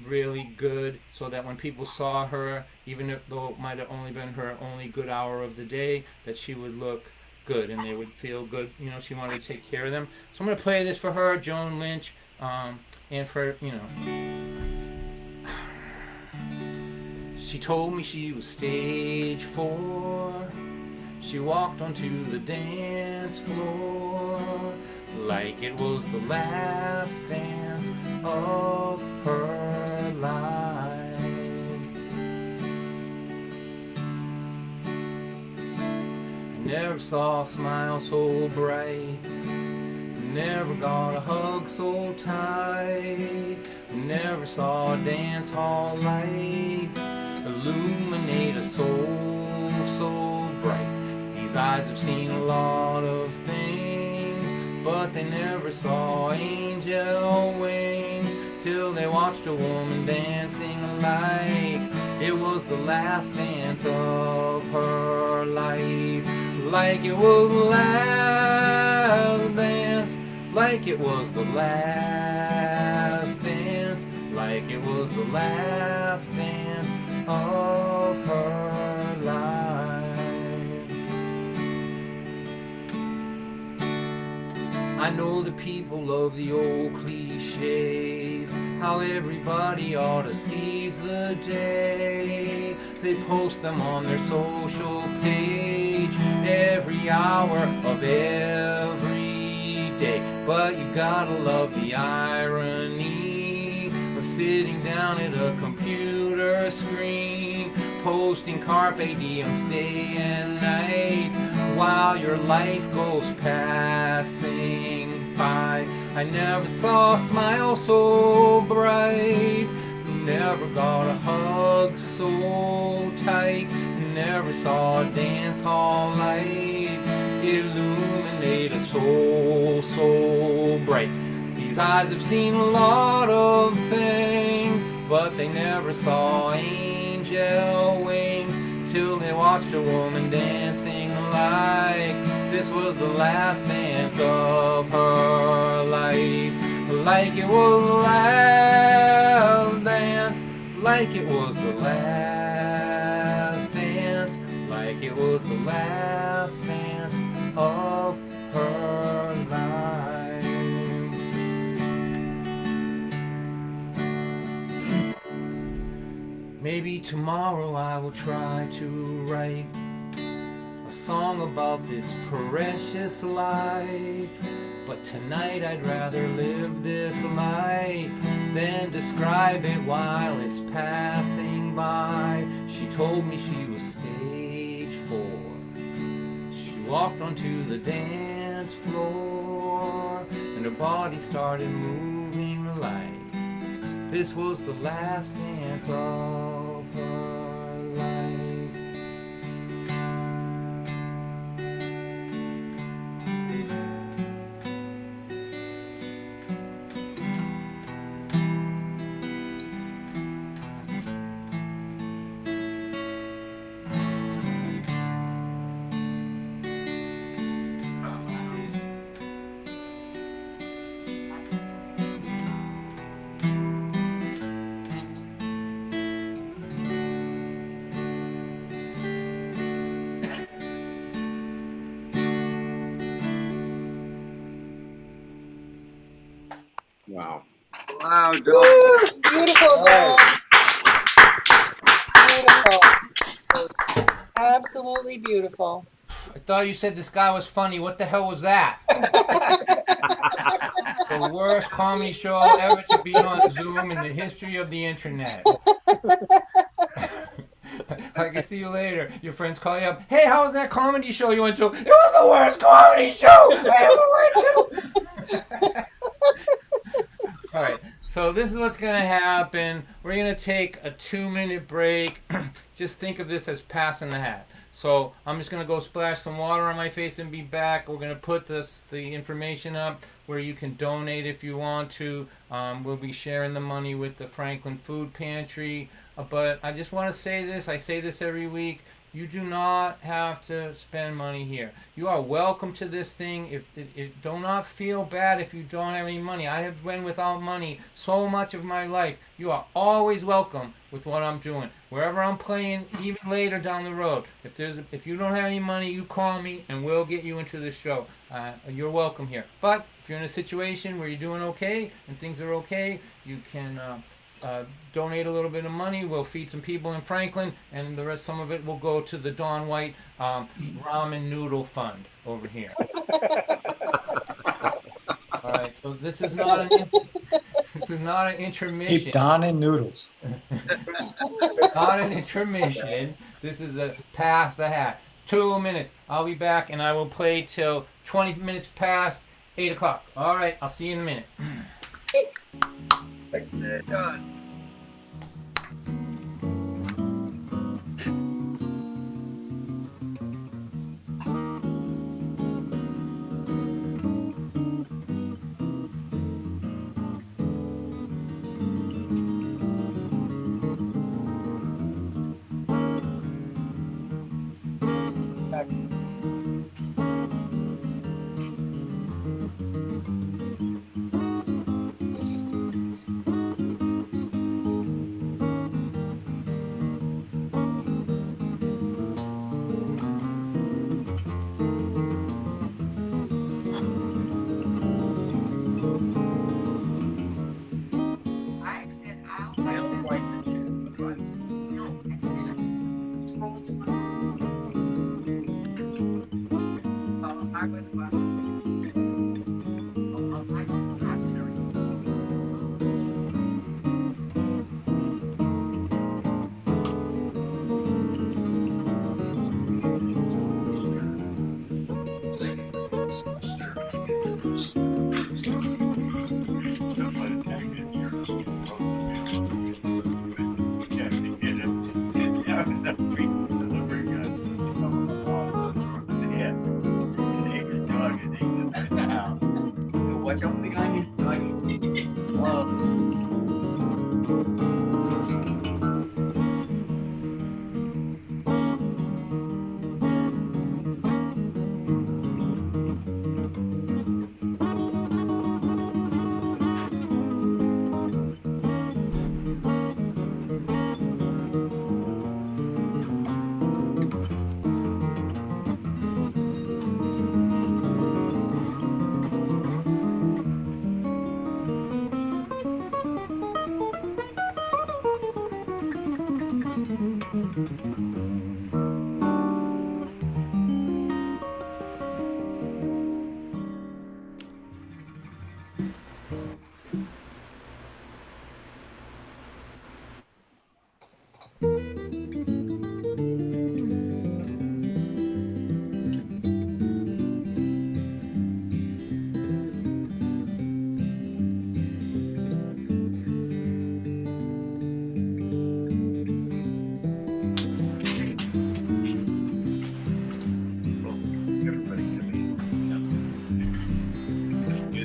really good, so that when people saw her, even though it might have only been her only good hour of the day, that she would look good and they would feel good. You know, she wanted to take care of them. So I'm going to play this for her, Joan Lynch, and for, you know. She told me she was stage 4. She walked onto the dance floor like it was the last dance of her life. I never saw a smile so bright, never got a hug so tight, never saw a dance hall light illuminate a soul so bright. These eyes have seen a lot of things, but they never saw angel wings till they watched a woman dancing like it was the last dance of her life. Like it was the last dance, like it was the last dance, like it was the last dance of her life. I know the people love the old cliches, how everybody ought to seize the day. They post them on their social page every hour of every day. But you gotta love the irony of sitting down at a computer screen, posting carpe diems day and night, while your life goes passing by. I never saw a smile so bright, never got a hug so tight, never saw a dance hall light illuminate a soul so bright. These eyes have seen a lot of things, but they never saw angel wings till they watched a woman dancing like this was the last dance of her life. Like it was the last dance, like it was the last dance, like it was the last dance of her life. Maybe tomorrow I will try to write a song about this precious life, but tonight I'd rather live this life than describe it while it's passing by. She told me she was stage 4. She walked onto the dance floor and her body started moving like this was the last dance of her life. Wow. Wow, Don. Woo! Beautiful, Don. Beautiful. Absolutely beautiful. I thought you said this guy was funny. What the hell was that? The worst comedy show ever to be on Zoom in the history of the internet. I can see you later. Your friends call you up. Hey, how was that comedy show you went to? It was the worst comedy show I ever went to. All right. So this is what's going to happen. We're going to take a 2-minute break. Just think of this as passing the hat. So I'm just going to go splash some water on my face and be back. We're going to put the information up where you can donate if you want to. We'll be sharing the money with the Franklin Food Pantry. But I just want to say this. I say this every week. You do not have to spend money here. You are welcome to this thing. Do not feel bad if you don't have any money. I have been without money so much of my life. You are always welcome with what I'm doing. Wherever I'm playing, even later down the road. If you don't have any money, you call me and we'll get you into the show. You're welcome here. But if you're in a situation where you're doing okay and things are okay, you can donate a little bit of money. We'll feed some people in Franklin, and the rest, some of it will go to the Dawn White Ramen Noodle Fund over here. All right, so this is not an intermission. Keep Don in noodles. Not an intermission. This is a pass the hat. 2 minutes. I'll be back, and I will play till 20 minutes past 8 o'clock. All right, I'll see you in a minute. Done.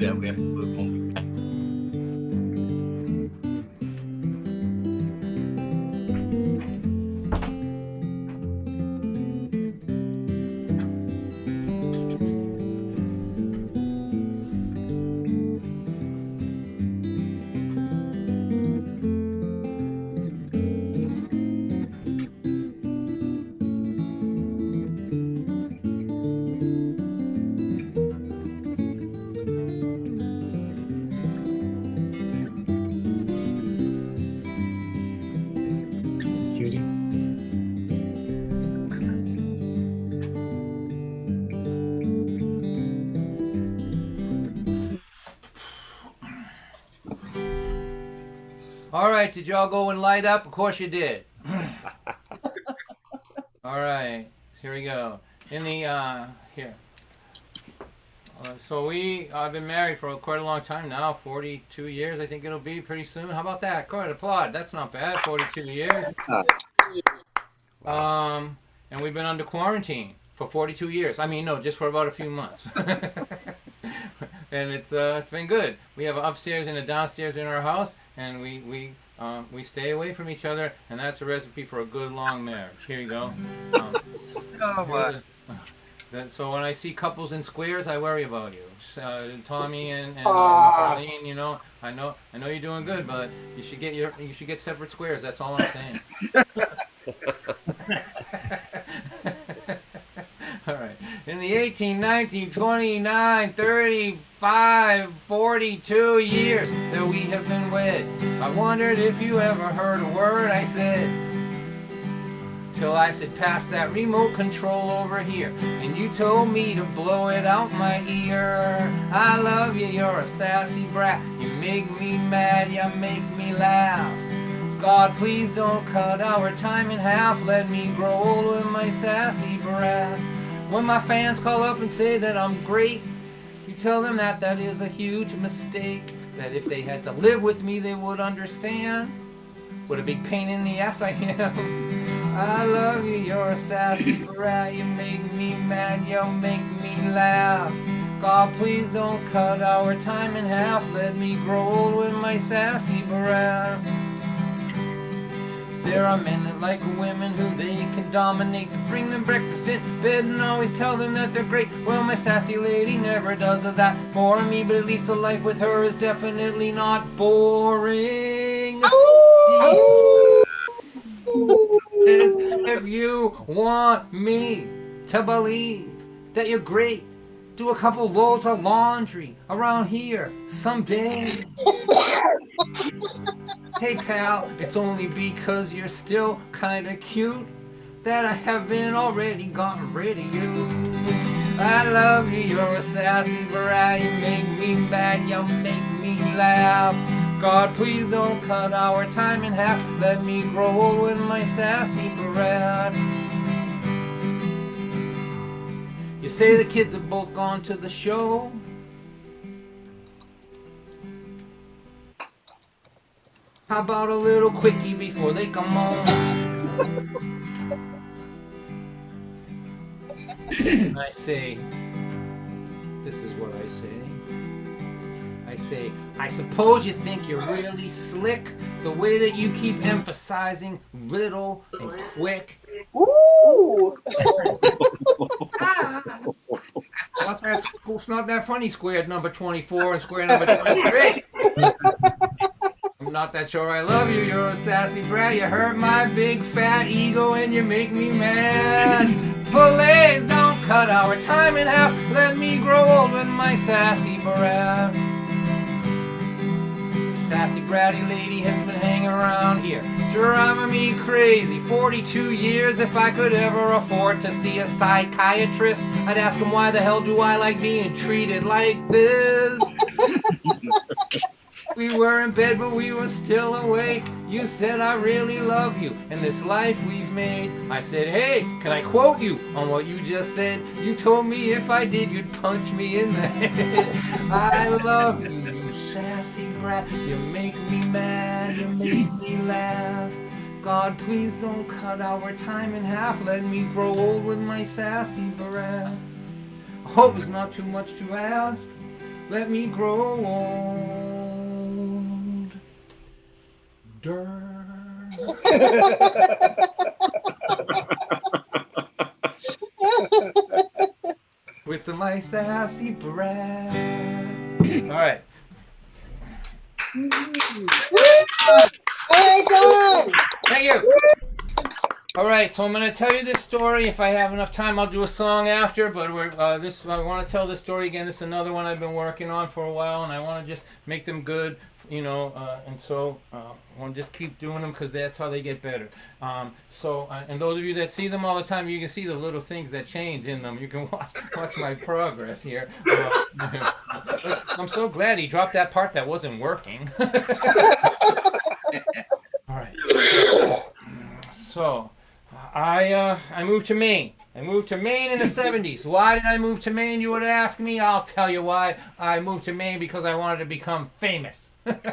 that. We have to do it when we can. Judy. All right, did y'all go and light up? Of course you did. All right, here we go. In the here. So I've been married for quite a long time now, 42 years. I think it'll be pretty soon. How about that? Go ahead, applaud. That's not bad. 42 years. And we've been under quarantine for 42 years. I mean, no, just for about a few months. And it's been good. We have an upstairs and a downstairs in our house, and we stay away from each other, and that's a recipe for a good long marriage. Here you go. Oh, my. So when I see couples in squares, I worry about you, Tommy and Marlene. You know, I know you're doing good, but you should get separate squares. That's all I'm saying. All right. In the 18, 19, 29, 35, 42 years that we have been wed, I wondered if you ever heard a word I said. Till I said, pass that remote control over here, and you told me to blow it out my ear. I love you, you're a sassy brat. You make me mad, you make me laugh. God, please don't cut our time in half. Let me grow old with my sassy brat. When my fans call up and say that I'm great, you tell them that that is a huge mistake. That if they had to live with me, they would understand what a big pain in the ass I am. I love you, you're a sassy brat. You make me mad, you make me laugh. God, please don't cut our time in half. Let me grow old with my sassy brat. There are men that like women who they can dominate, to bring them breakfast in bed and always tell them that they're great. Well, my sassy lady never does that for me, but at least a life with her is definitely not boring. If you want me to believe that you're great, do a couple loads of laundry around here someday. Hey pal, it's only because you're still kinda cute that I haven't already gotten rid of you. I love you, you're a sassy brat. You make me mad, you make me laugh. God, please don't cut our time in half. Let me grow old with my sassy brat. You say the kids have both gone to the show. How about a little quickie before they come home? I say, this is what I say. I say, I suppose you think you're really slick, the way that you keep emphasizing little and quick. Ooh. It's not that funny, squared number 24 and square number 23. I'm not that sure I love you, you're a sassy brat. You hurt my big fat ego and you make me mad. Please don't cut our time in half. Let me grow old with my sassy brat. Sassy bratty lady has been hanging around here, driving me crazy. 42 years. If I could ever afford to see a psychiatrist, I'd ask him, why the hell do I like being treated like this? We were in bed, but we were still awake. You said, I really love you and this life we've made. I said, hey, can I quote you on what you just said? You told me if I did, you'd punch me in the head. I love you, you sassy brat. You make me mad, you make me laugh. God, please don't cut our time in half. Let me grow old with my sassy brat. I hope it's not too much to ask. let me grow older. With my sassy breath. All right. All right, Don. Thank you. All right, so I'm going to tell you this story. If I have enough time, I'll do a song after. But I want to tell this story again. This is another one I've been working on for a while, and I want to just make them good, you know. And so I want to just keep doing them because that's how they get better. And those of you that see them all the time, you can see the little things that change in them. You can watch my progress here. I'm so glad he dropped that part that wasn't working. All right. So, I moved to Maine. I moved to Maine in the 70s. Why did I move to Maine, you would ask me? I'll tell you why. I moved to Maine because I wanted to become famous. That's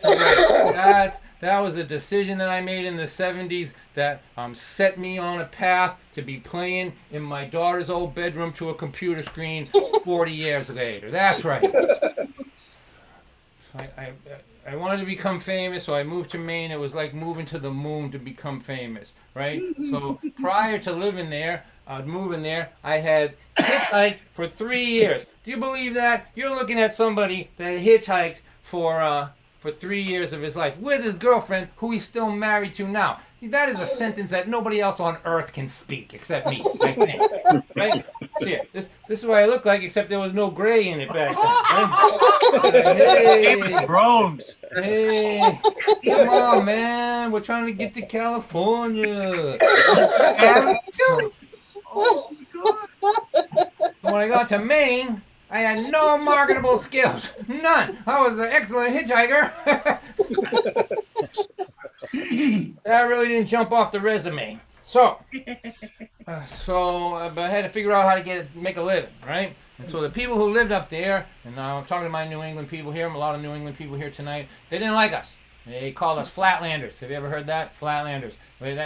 right. That was a decision that I made in the 70s that set me on a path to be playing in my daughter's old bedroom to a computer screen 40 years later. That's right. I wanted to become famous, so I moved to Maine. It was like moving to the moon to become famous, right? So prior to moving there, I had hitchhiked for 3 years. Do you believe that? You're looking at somebody that hitchhiked for 3 years of his life with his girlfriend, who he's still married to now. That is a sentence that nobody else on earth can speak except me, I think. Right? So yeah, this is what I look like, except there was no gray in it back then. Hey, Groans. hey, come on, man. We're trying to get to California. Oh, God. When I got to Maine, I had no marketable skills. None. I was an excellent hitchhiker. That really didn't jump off the resume. So I had to figure out how to make a living, right? And so the people who lived up there, and now I'm talking to my New England people here, a lot of New England people here tonight, they didn't like us. They called us Flatlanders. Have you ever heard that? Flatlanders.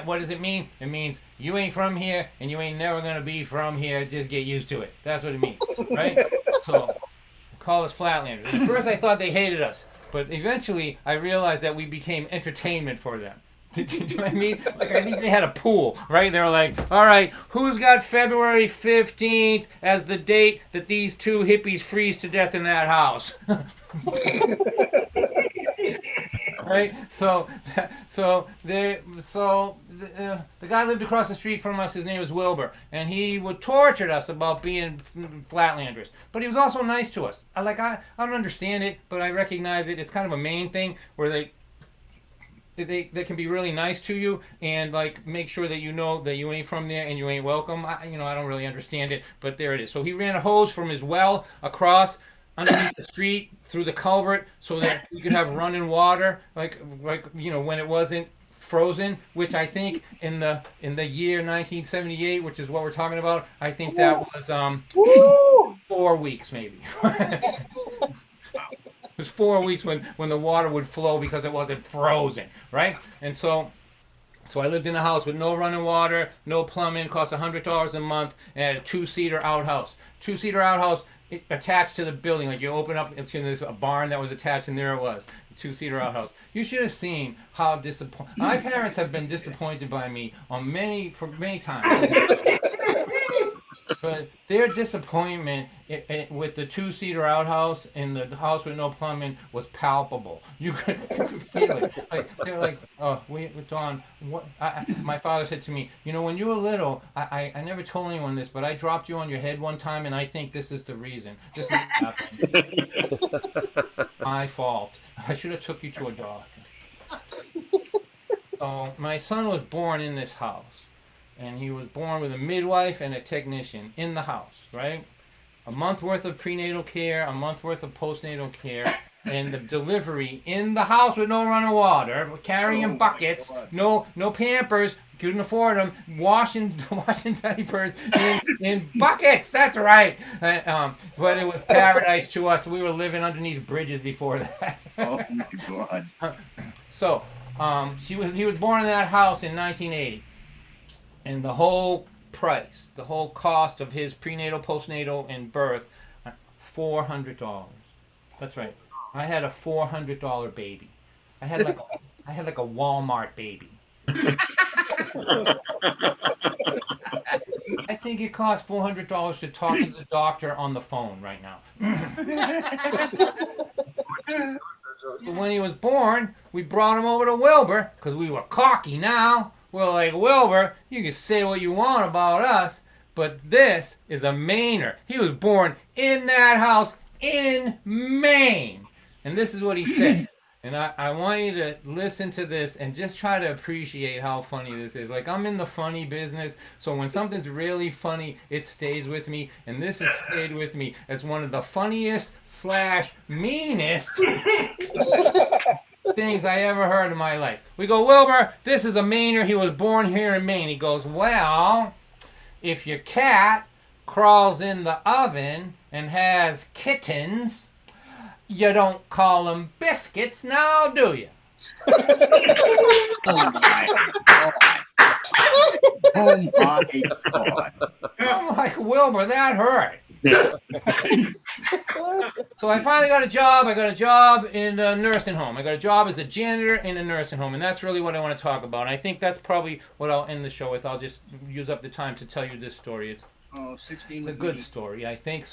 What does it mean? It means you ain't from here, and you ain't never going to be from here. Just get used to it. That's what it means, right? So they call us Flatlanders. And at first I thought they hated us, but eventually I realized that we became entertainment for them. Do you know what I mean? Like, I think they had a pool, right? They were like, all right, who's got February 15th as the date that these two hippies freeze to death in that house? Right? So the guy lived across the street from us. His name was Wilbur, and he would torture us about being Flatlanders. But he was also nice to us. I don't understand it, but I recognize it. It's kind of a Maine thing where they can be really nice to you and like make sure that you know that you ain't from there and you ain't welcome. I don't really understand it, but there it is. So he ran a hose from his well across underneath the street through the culvert so that we could have running water, like when it wasn't frozen. Which I think in the year 1978, which is what we're talking about, I think that was 4 weeks maybe. It was 4 weeks when the water would flow because it wasn't frozen, right? And so I lived in a house with no running water, no plumbing, cost $100 a month, and had a two-seater outhouse. Two-seater outhouse attached to the building. Like you open up into this a barn that was attached, and there it was, a two-seater outhouse. You should have seen how disappointed. My parents have been disappointed by me for many times. But their disappointment with the two-seater outhouse and the house with no plumbing was palpable. You could feel it. Like they're like, "Oh, Don, what?" My father said to me, "When you were little, I never told anyone this, but I dropped you on your head one time, and I think this is the reason. This is what happened. My fault. I should have took you to a doctor." So my son was born in this house. And he was born with a midwife and a technician in the house, right? A month worth of prenatal care, a month worth of postnatal care, and the delivery in the house with no running water, carrying buckets, no Pampers, couldn't afford them, washing diapers in buckets. That's right. But it was paradise to us. We were living underneath bridges before that. Oh my God. So he was born in that house in 1980. And the whole price, the whole cost of his prenatal, postnatal, and birth, $400. That's right. I had a $400 baby. I had like a Walmart baby. I think it costs $400 to talk to the doctor on the phone right now. When he was born, we brought him over to Wilbur because we were cocky now. We're like, Wilbur, you can say what you want about us, but this is a Mainer. He was born in that house in Maine. And this is what he said. And I want you to listen to this and just try to appreciate how funny this is. Like, I'm in the funny business, so when something's really funny, it stays with me. And this has stayed with me as one of the funniest / meanest things I ever heard in my life. We go, Wilbur, this is a Mainer. He was born here in Maine. He goes, well, if your cat crawls in the oven and has kittens, you don't call them biscuits, now do you? Oh my God. Oh my God. I'm like, Wilbur, that hurt. So I finally got a job. I got a job in a nursing home. I got a job as a janitor in a nursing home, and that's really what I want to talk about. And I think that's probably what I'll end the show with. I'll just use up the time to tell you this story. It's 16 it's a good story, I think.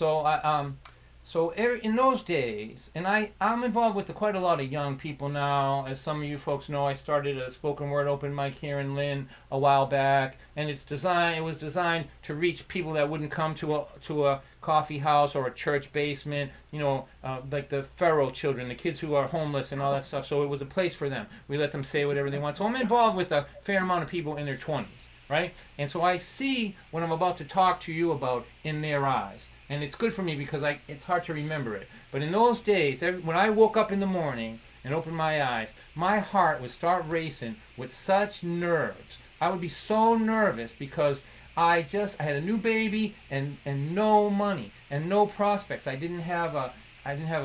So in those days, and I'm involved with quite a lot of young people now. As some of you folks know, I started a spoken word open mic here in Lynn a while back, and it was designed to reach people that wouldn't come to a coffee house or a church basement, like the feral children, the kids who are homeless and all that stuff. So it was a place for them. We let them say whatever they want. So I'm involved with a fair amount of people in their 20s, right? And so I see what I'm about to talk to you about in their eyes. And it's good for me because it's hard to remember it. But in those days, when I woke up in the morning and opened my eyes, my heart would start racing with such nerves. I would be so nervous because I had a new baby and no money and no prospects. I didn't have a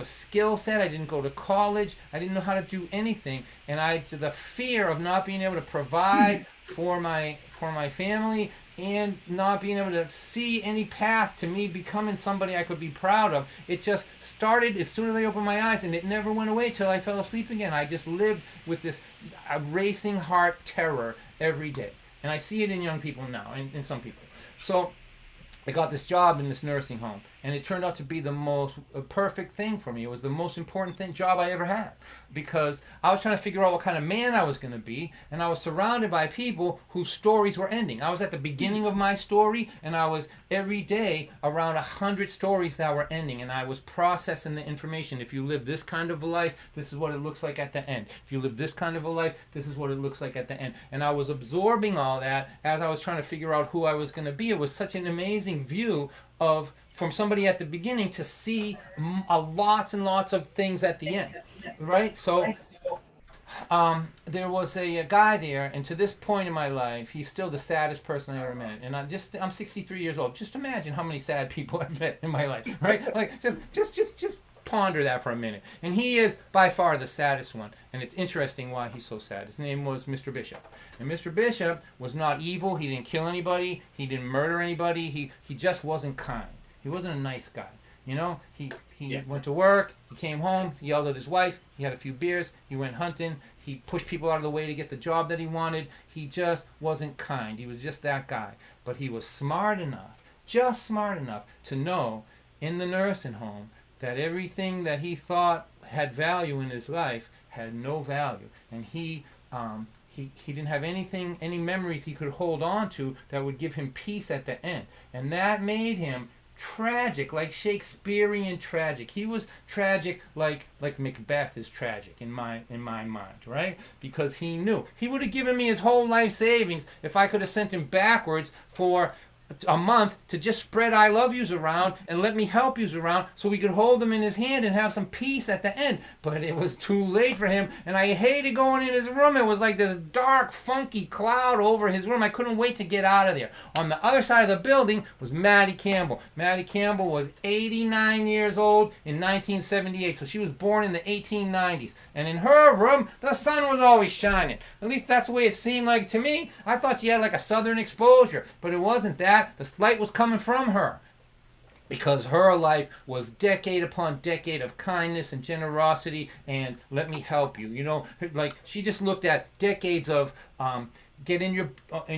skill set. I didn't go to college. I didn't know how to do anything. And the fear of not being able to provide for my family and not being able to see any path to me becoming somebody I could be proud of. It just started as soon as I opened my eyes, and it never went away till I fell asleep again. I just lived with this racing heart terror every day. And I see it in young people now, and in some people. So I got this job in this nursing home, and it turned out to be the most perfect thing for me. It was the most important job I ever had, because I was trying to figure out what kind of man I was going to be, and I was surrounded by people whose stories were ending. I was at the beginning of my story, and I was every day around 100 stories that were ending, and I was processing the information. If you live this kind of a life, this is what it looks like at the end. If you live this kind of a life, this is what it looks like at the end. And I was absorbing all that as I was trying to figure out who I was going to be. It was such an amazing view from somebody at the beginning to see lots and lots of things at the end, right? So there was a guy there, and to this point in my life, he's still the saddest person I ever met. And I'm 63 years old. Just imagine how many sad people I've met in my life, right? Like just ponder that for a minute. And he is by far the saddest one. And it's interesting why he's so sad. His name was Mr. Bishop. And Mr. Bishop was not evil. He didn't kill anybody. He didn't murder anybody. He just wasn't kind. He wasn't a nice guy. He went to work. He came home. He yelled at his wife. He had a few beers. He went hunting. He pushed people out of the way to get the job that he wanted. He just wasn't kind. He was just that guy. But he was smart enough, just smart enough to know in the nursing home that everything that he thought had value in his life had no value. And he didn't have any memories he could hold on to that would give him peace at the end. And that made him tragic, like Shakespearean tragic. He was tragic like Macbeth is tragic in my mind, right? Because he knew. He would have given me his whole life savings if I could have sent him backwards for a month to just spread I love yous around and let me help yous around so we could hold them in his hand and have some peace at the end. But it was too late for him, and I hated going in his room. It was like this dark, funky cloud over his room. I couldn't wait to get out of there. On the other side of the building was Maddie Campbell. Maddie Campbell was 89 years old in 1978, so she was born in the 1890s. And in her room, the sun was always shining. At least that's the way it seemed like to me. I thought she had like a southern exposure, but it wasn't that. The light was coming from her, because her life was decade upon decade of kindness and generosity and let me help you. You know, like she just looked at decades of get in your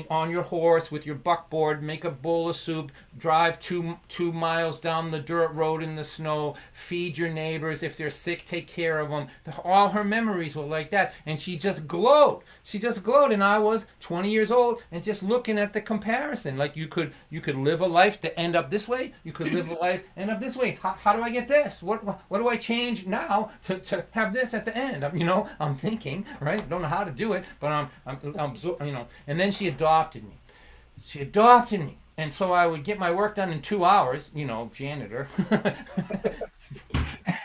on your horse with your buckboard, make a bowl of soup, drive two miles down the dirt road in the snow, feed your neighbors. If they're sick, take care of them. All her memories were like that, and she just glowed. She just glowed, and I was 20 years old and just looking at the comparison. Like you could live a life to end up this way. You could live a life end up this way. How do I get this? What do I change now to have this at the end? I'm thinking, right? Don't know how to do it, but I'm and then she adopted me. She adopted me. And so I would get my work done in 2 hours, janitor.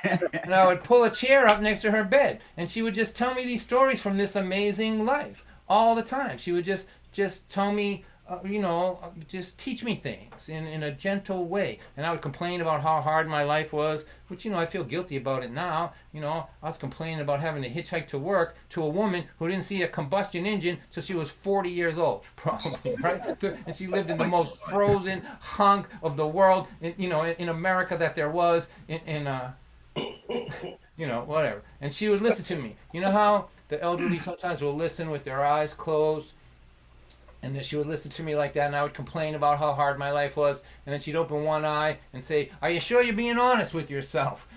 And I would pull a chair up next to her bed, and she would just tell me these stories from this amazing life all the time. She would just tell me, just teach me things in a gentle way. And I would complain about how hard my life was, which, I feel guilty about it now. I was complaining about having to hitchhike to work to a woman who didn't see a combustion engine till she was 40 years old, probably, right? And she lived in the most frozen hunk of the world, in America that there was, whatever. And she would listen to me. You know how the elderly sometimes will listen with their eyes closed? And then she would listen to me like that, and I would complain about how hard my life was. And then she'd open one eye and say, "Are you sure you're being honest with yourself?"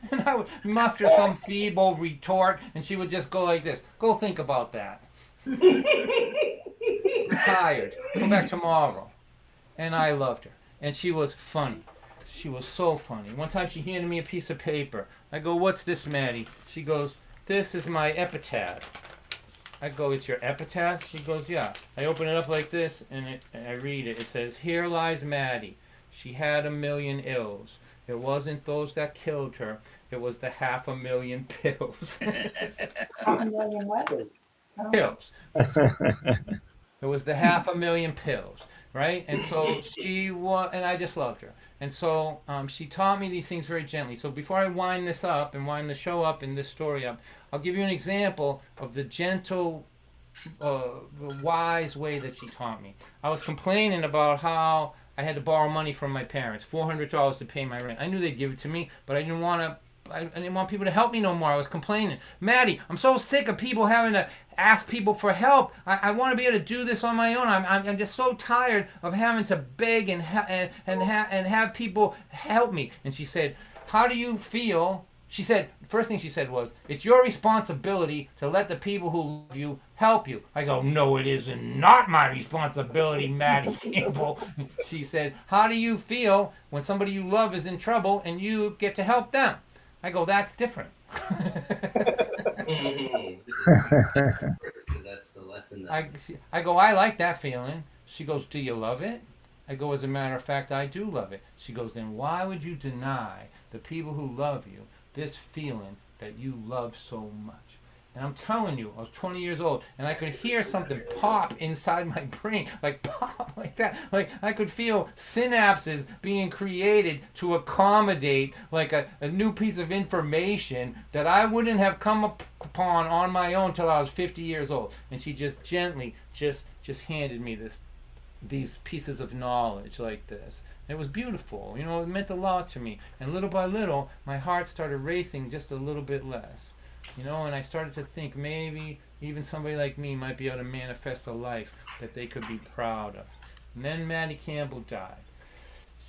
And I would muster some feeble retort, and she would just go like this, "Go think about that. I'm tired. Come back tomorrow." And I loved her. And she was funny. She was so funny. One time she handed me a piece of paper. I go, "What's this, Maddie?" She goes, "This is my epitaph." I go, "It's your epitaph?" She goes, "Yeah." I open it up like this, and I read it. It says, "Here lies Maddie. She had 1,000,000 ills. It wasn't those that killed her. It was the 500,000 pills." 500,000 what? Pills. It was the 500,000 pills, right? And so and I just loved her. And so she taught me these things very gently. So before I wind this up and wind the show up and this story up, I'll give you an example of the gentle, the wise way that she taught me. I was complaining about how I had to borrow money from my parents, $400 to pay my rent. I knew they'd give it to me, but I didn't want people to help me no more. I was complaining. "Maddie, I'm so sick of people having to ask people for help. I want to be able to do this on my own. I'm just so tired of having to beg and have people help me." And she said, "How do you feel?" She said, first thing she said was, "It's your responsibility to let the people who love you help you." I go, "No, it is not my responsibility, Maddie Campbell." She said, "How do you feel when somebody you love is in trouble and you get to help them?" I go, "That's different." That's the lesson. I go, "I like that feeling." She goes, "Do you love it?" I go, "As a matter of fact, I do love it." She goes, "Then why would you deny the people who love you this feeling that you love so much?" And I'm telling you, I was 20 years old, and I could hear something pop inside my brain, like pop, like that. Like I could feel synapses being created to accommodate like a new piece of information that I wouldn't have come upon on my own till I was 50 years old. And she just gently just handed me these pieces of knowledge like this. It was beautiful. It meant a lot to me. And little by little, my heart started racing just a little bit less. And I started to think maybe even somebody like me might be able to manifest a life that they could be proud of. And then Maddie Campbell died.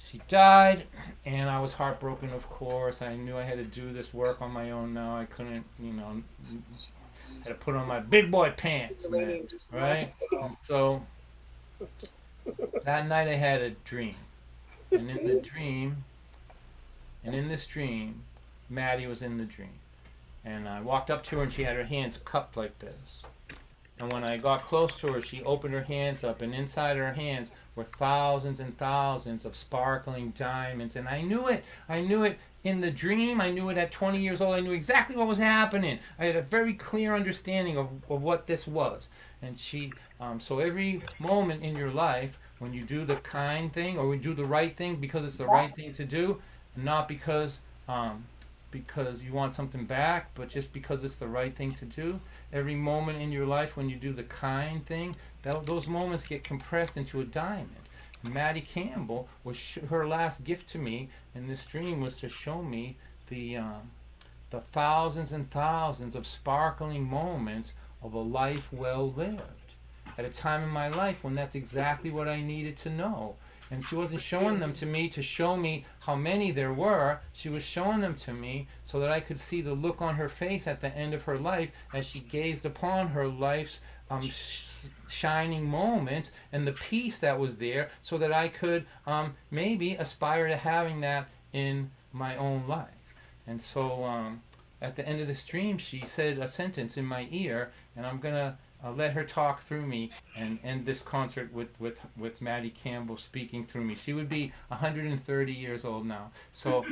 She died, and I was heartbroken, of course. I knew I had to do this work on my own now. I couldn't, had to put on my big boy pants, man, right? And so that night I had a dream. And in this dream, Maddie was in the dream. And I walked up to her, and she had her hands cupped like this. And when I got close to her, she opened her hands up, and inside her hands were thousands and thousands of sparkling diamonds. And I knew it. I knew it in the dream. I knew it at 20 years old. I knew exactly what was happening. I had a very clear understanding of what this was. And so every moment in your life, when you do the kind thing or we do the right thing because it's the right thing to do, not because you want something back, but just because it's the right thing to do. Every moment in your life when you do the kind thing, those moments get compressed into a diamond. Maddie Campbell was her last gift to me in this dream was to show me the thousands and thousands of sparkling moments of a life well lived at a time in my life when that's exactly what I needed to know. And she wasn't showing them to me to show me how many there were. She was showing them to me so that I could see the look on her face at the end of her life as she gazed upon her life's shining moments and the peace that was there, so that I could maybe aspire to having that in my own life. And so at the end of this dream, she said a sentence in my ear, and I'm going to let her talk through me and end this concert with Maddie Campbell speaking through me. She would be 130 years old now. So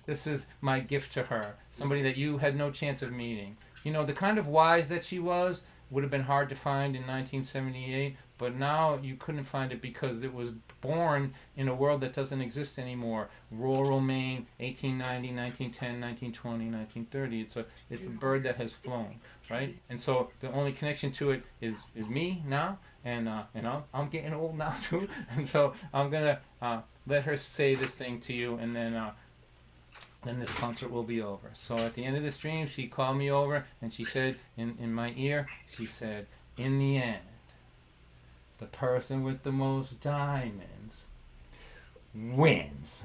this is my gift to her, somebody that you had no chance of meeting. You know, the kind of wise that she was would have been hard to find in 1978, but now you couldn't find it because it was born in a world that doesn't exist anymore. Rural Maine, 1890, 1910, 1920, 1930. It's a bird that has flown, right? And so the only connection to it is me now, and I'm getting old now too, and so I'm gonna let her say this thing to you, and then this concert will be over. So at the end of the stream, she called me over and she said in my ear, she said, in the end, the person with the most diamonds wins.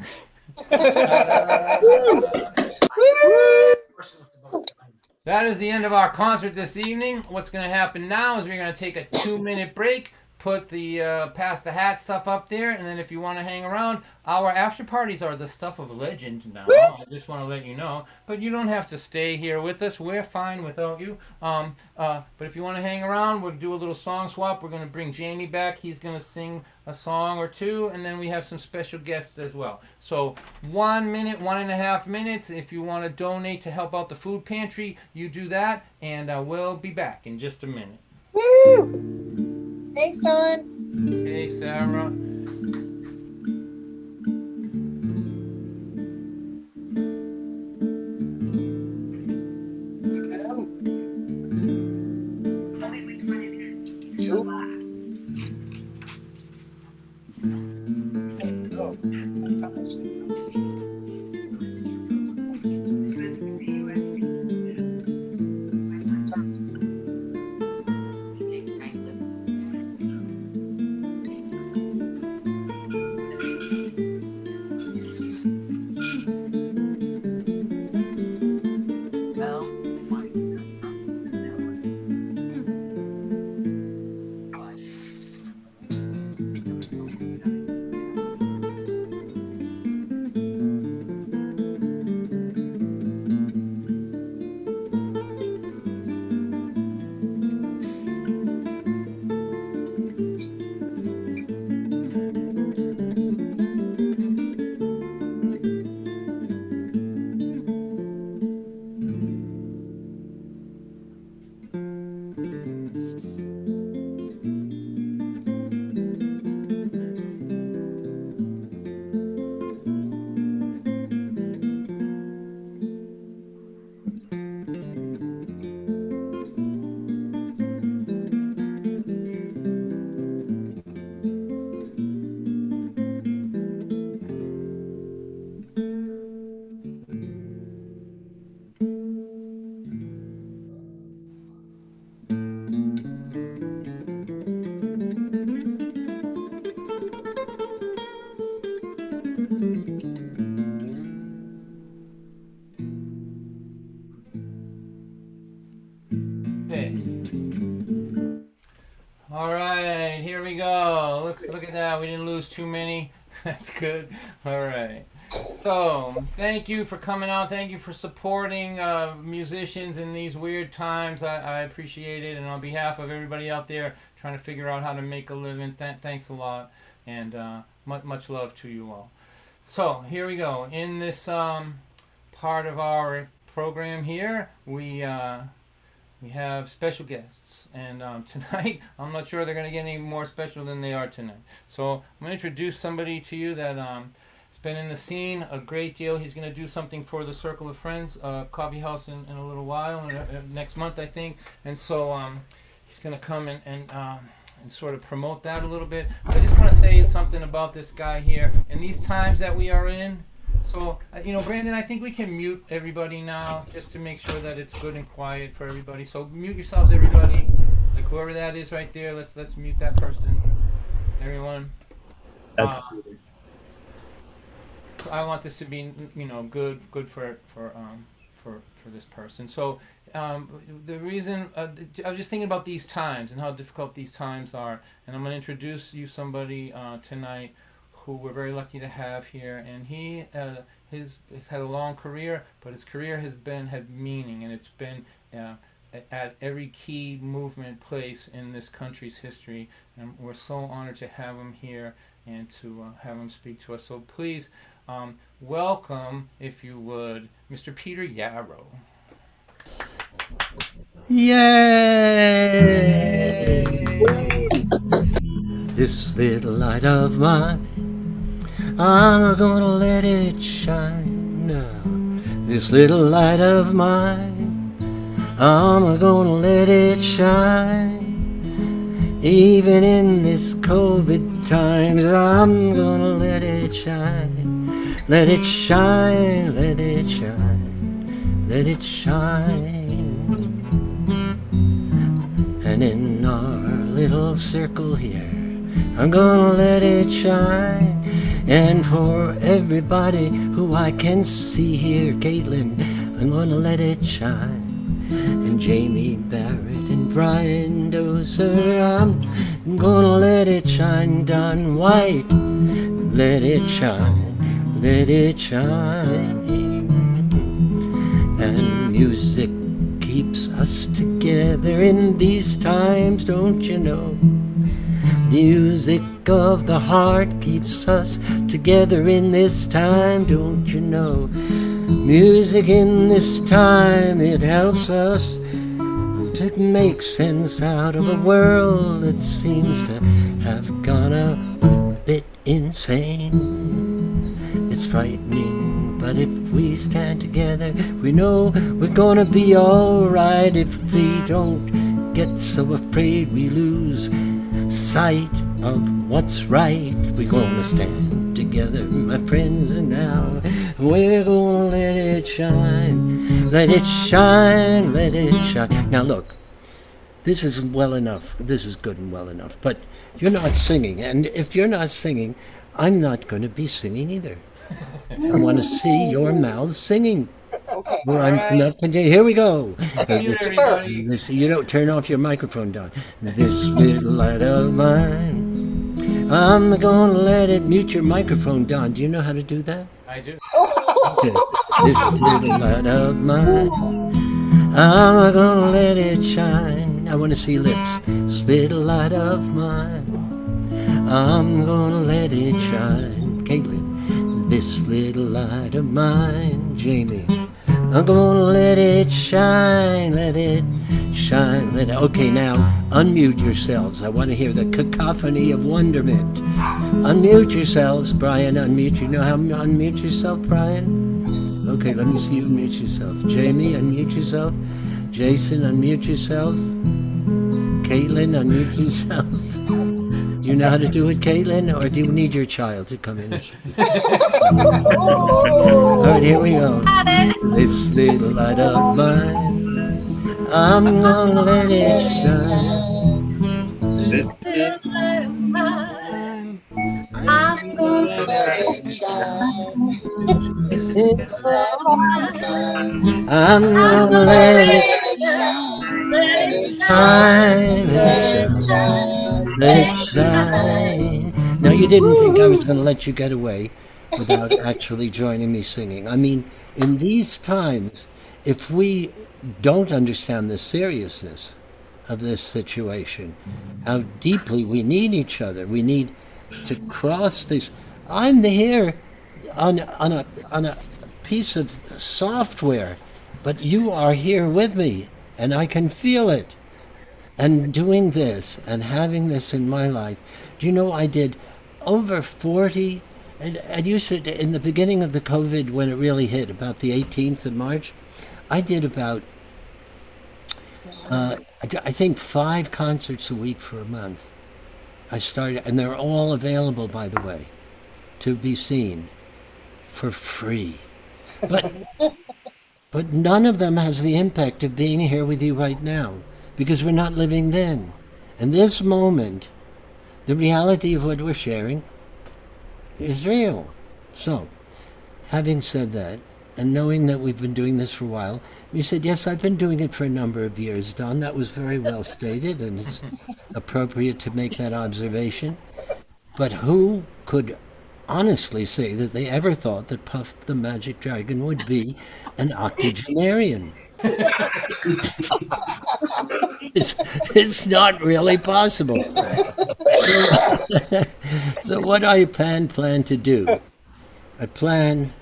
That is the end of our concert this evening. What's going to happen now is we're going to take a 2-minute break, put the pass the hat stuff up there, and then if you want to hang around, our after parties are the stuff of legend now. I just want to let you know, but you don't have to stay here with us. We're fine without you. But if you want to hang around, we'll do a little song swap. We're going to bring Jamie back. He's going to sing a song or two, and then we have some special guests as well. So 1 minute, 1.5 minutes. If you want to donate to help out the food pantry, you do that, and we'll be back in just a minute. Woo! Thanks, Don. Hey, Sarah. All right, here we go. Look at that. We didn't lose too many. That's good. All right. So, thank you for coming out. Thank you for supporting musicians in these weird times. I appreciate it. And on behalf of everybody out there trying to figure out how to make a living, thanks a lot. And much love to you all. So, here we go. In this part of our program here, we have special guests. And tonight, I'm not sure they're going to get any more special than they are tonight. So, I'm going to introduce somebody to you that been in the scene a great deal. He's going to do something for the Circle of Friends coffee house in a little while, next month I think. And so he's going to come and sort of promote that a little bit. But I just want to say something about this guy here. In these times that we are in, so Brandon, I think we can mute everybody now just to make sure that it's good and quiet for everybody. So mute yourselves, everybody. Like whoever that is right there, let's mute that person. Everyone. That's I want this to be, good for this person. So the reason I was just thinking about these times and how difficult these times are, and I'm going to introduce you somebody tonight who we're very lucky to have here. And he has had a long career, but his career had meaning, and it's been at every key movement place in this country's history. And we're so honored to have him here and to have him speak to us. So please. Welcome, if you would, Mr. Peter Yarrow. Yay! This little light of mine, I'm gonna let it shine now. This little light of mine, I'm gonna let it shine. Even in this COVID times, I'm gonna let it shine. Let it shine, let it shine, let it shine. And in our little circle here, I'm gonna let it shine. And for everybody who I can see here, Caitlin, I'm gonna let it shine. And Jamie, Barrett, and Brian Dozer, I'm gonna let it shine. Don White, let it shine. Let it shine. And music keeps us together in these times, don't you know? Music of the heart keeps us together in this time, don't you know? Music in this time, it helps us to make sense out of a world that seems to have gone a bit insane. It's frightening, but if we stand together, we know we're gonna be alright. If we don't get so afraid we lose sight of what's right, we're gonna stand together, my friends, and now we're gonna let it shine. Let it shine, let it shine. Now look, this is well enough, this is good and well enough, but you're not singing, and if you're not singing, I'm not going to be singing either. I want to see your mouths singing. Okay. Well, I'm not going to. Here we go. Everybody. You don't turn off your microphone, Don. This little light of mine, I'm going to let it mute your microphone, Don. Do you know how to do that? I do. Okay. This little light of mine, I'm going to let it shine. I want to see lips. This little light of mine, I'm going to let it shine. Caitlin. This little light of mine, Jamie, I'm gonna let it shine, let it shine, let it. Okay, now unmute yourselves. I want to hear the cacophony of wonderment. Unmute yourselves, Brian. Unmute. You know how to unmute yourself, Brian? Okay, let me see you unmute yourself. Jamie, unmute yourself. Jason, unmute yourself. Caitlin, unmute yourself. Do you know how to do it, Caitlin, or do you need your child to come in? All right, here we go. This little light of mine, I'm gonna let it shine. This little light of mine, I'm gonna let it shine. This little light of mine, I'm gonna let it shine. Let it shine, shine. Let it shine. let it shine. Now, you didn't think I was gonna let you get away. without actually joining me singing. I mean, in these times, if we don't understand the seriousness of this situation, how deeply we need each other, we need to cross this. I'm here on a piece of software, but you are here with me, and I can feel it. And doing this and having this in my life, do you know I did over 40, and I used to, in the beginning of the COVID, when it really hit, about the 18th of March, I did about, I think 5 concerts a week for a month. I started, and they're all available, by the way, to be seen for free. But but none of them has the impact of being here with you right now, because we're not living then. And this moment, the reality of what we're sharing is real. So, having said that, and knowing that we've been doing this for a while, you said, yes, I've been doing it for a number of years, Don. That was very well stated, and it's appropriate to make that observation. But who could honestly say that they ever thought that Puff the Magic Dragon would be an octogenarian? It's not really possible. So, so what I plan to do, I plan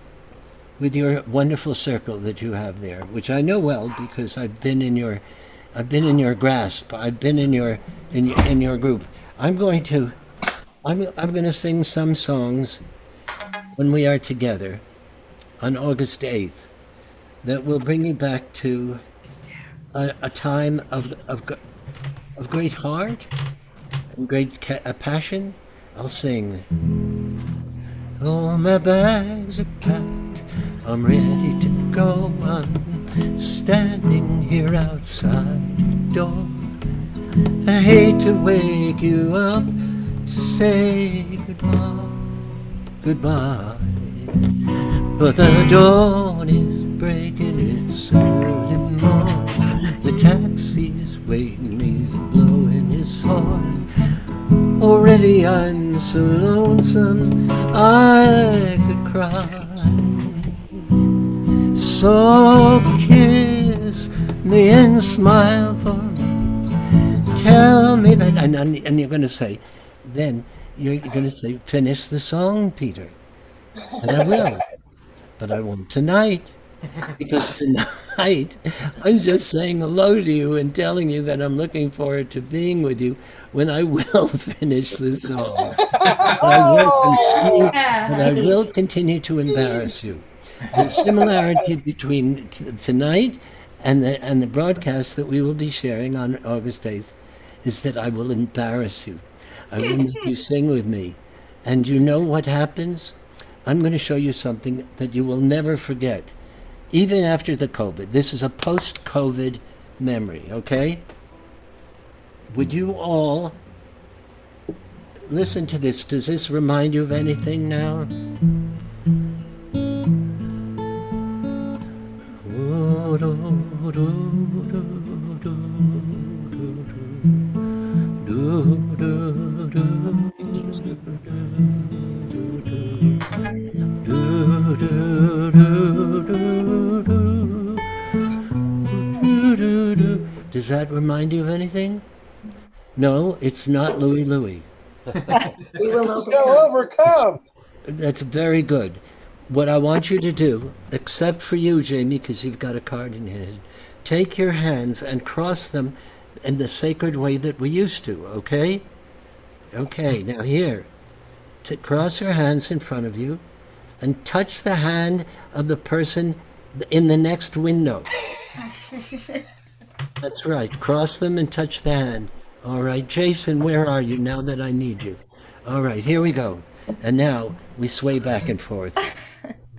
with your wonderful circle that you have there, which I know well because I've been in your grasp. I've been in your group. I'm going to sing some songs when we are together on August 8th that will bring you back to a time of great heart and great passion. I'll sing. Oh, my bags are packed, I'm ready to go. I'm standing here outside your door. I hate to wake you up to say goodbye. But the dawn is breaking, it's early morning. The taxi's waiting, he's blowing his horn. Already I'm so lonesome I could cry. So kiss me and smile for me. Tell me that, and you're going to say, then you're going to say, finish the song, Peter. And I will. But I won't tonight. Because tonight, I'm just saying hello to you and telling you that I'm looking forward to being with you when I will finish this song. But I will continue to embarrass you. The similarity between tonight and the broadcast that we will be sharing on August 8th is that I will embarrass you. I will make you sing with me. And you know what happens? I'm going to show you something that you will never forget. Even after the COVID. This is a post-COVID memory, okay? Would you all listen to this? Does this remind you of anything now? Does that remind you of anything? No, it's not Louie Louie. We will Shall overcome. overcome. That's very good. What I want you to do, except for you, Jamie, because you've got a card in your hand, take your hands and cross them in the sacred way that we used to, okay? Okay, now here, to cross your hands in front of you and touch the hand of the person in the next window. That's right. Cross them and touch the hand. All right. Jason, where are you now that I need you? All right. Here we go. And now we sway back and forth.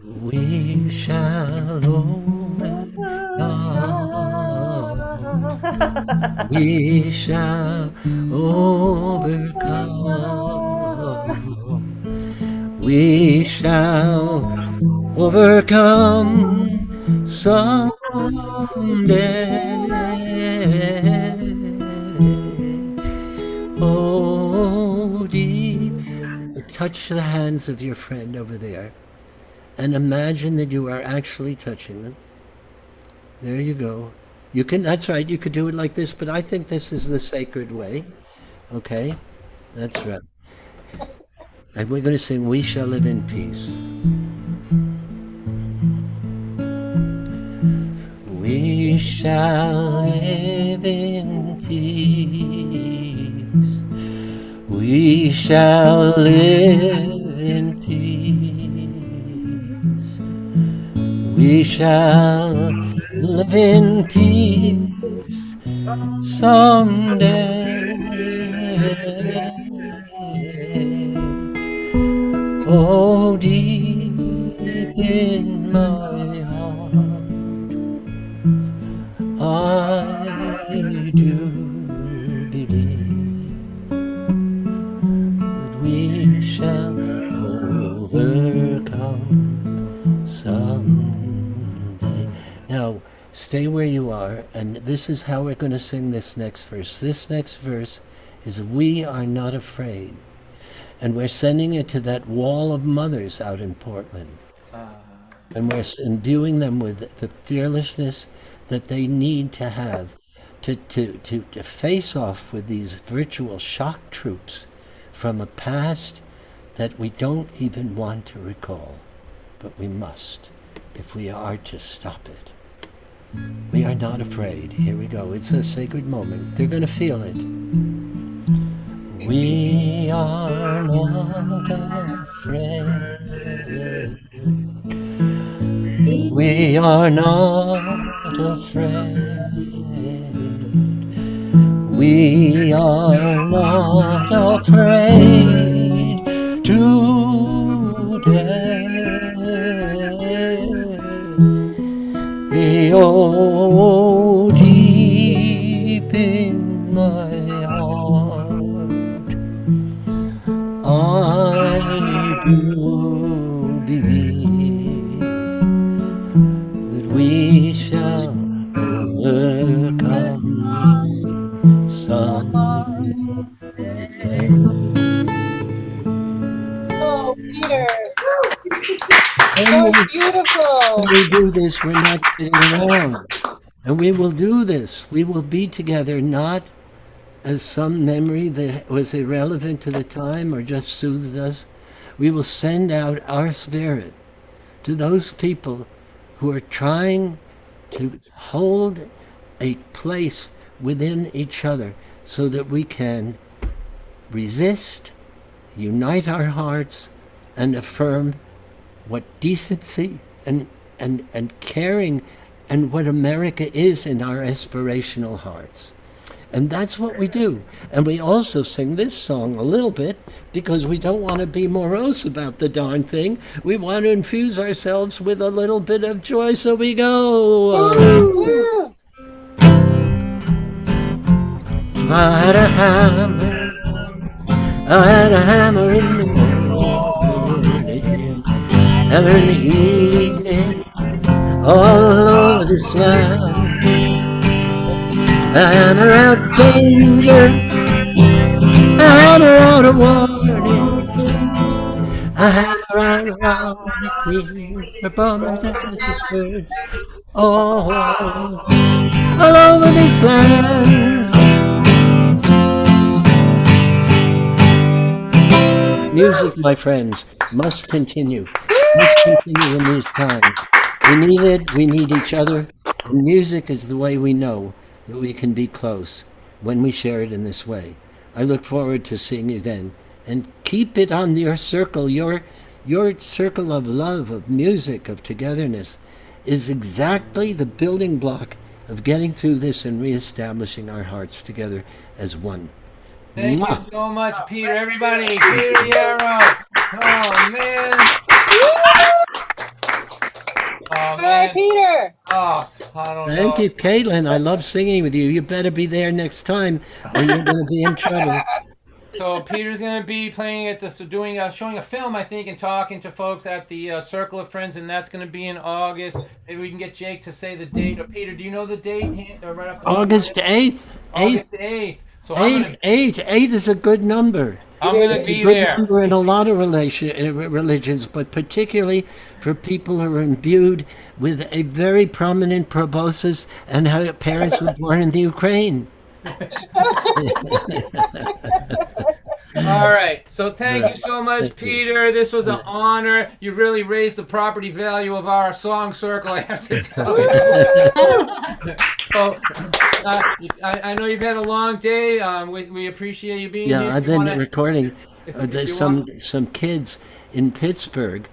We shall overcome. We shall overcome. We shall overcome someday. Oh, deep touch the hands of your friend over there and imagine that you are actually touching them. There you go. You can, that's right, you could do it like this, but I think this is the sacred way. Okay? That's right. And we're going to sing We Shall Live in Peace. We shall live in peace. We shall live in peace. We shall live in peace someday. Oh, deep in my heart, I do believe that we shall overcome someday. Now, stay where you are, and this is how we're going to sing this next verse. This next verse is We Are Not Afraid. And we're sending it to that wall of mothers out in Portland. And we're imbuing them with the fearlessness that they need to have to face off with these virtual shock troops from a past that we don't even want to recall. But we must, if we are to stop it. We are not afraid. Here we go. It's a sacred moment. They're going to feel it. We are not afraid. We are not afraid. We are not afraid today. Oh, deep in my heart, I do believe that we shall overcome someday. Oh, Peter. And So beautiful. when we do this, we're not sitting around. And we will do this. We will be together, not as some memory that was irrelevant to the time or just soothed us. We will send out our spirit to those people who are trying to hold a place within each other so that we can resist, unite our hearts, and affirm what decency and caring and what America is in our aspirational hearts. And that's what we do. And we also sing this song a little bit because we don't want to be morose about the darn thing. We want to infuse ourselves with a little bit of joy, so we go. I had a hammer. I had a hammer in the morning, hammer in the evening, all over this land. A hammer out danger, a hammer out a warning, a hammer out around the clear for bombers and sisters, all over this land. Music, my friends, must continue. Must continue in these times. We need it. We need each other. And music is the way we know that we can be close when we share it in this way. I look forward to seeing you then. And keep it on your circle. Your circle of love, of music, of togetherness is exactly the building block of getting through this and reestablishing our hearts together as one. Thank Mwah. you so much, Peter. Everybody, Peter Yarrow. Oh, man. Oh, All right, man. Peter. Oh, I don't know. Thank you, Caitlin. I love singing with you. You better be there next time or you're going to be in trouble. So Peter's going to be playing at this, showing a film, I think, and talking to folks at the Circle of Friends, and that's going to be in August. Maybe we can get Jake to say the date. Peter, do you know the date? Right off the top of August your head? 8th. August 8th. So I'm gonna, 8 is a good number. I'm gonna It's a be good there. number in a lot of religions, but particularly for people who are imbued with a very prominent proboscis and how parents were born in the Ukraine. All right. So thank you so much, Peter. This was an honor. You really raised the property value of our song circle, I have to tell you. So, I know you've had a long day. We appreciate you being here. Yeah, I've If you been wanna- recording. if There's you some kids in Pittsburgh,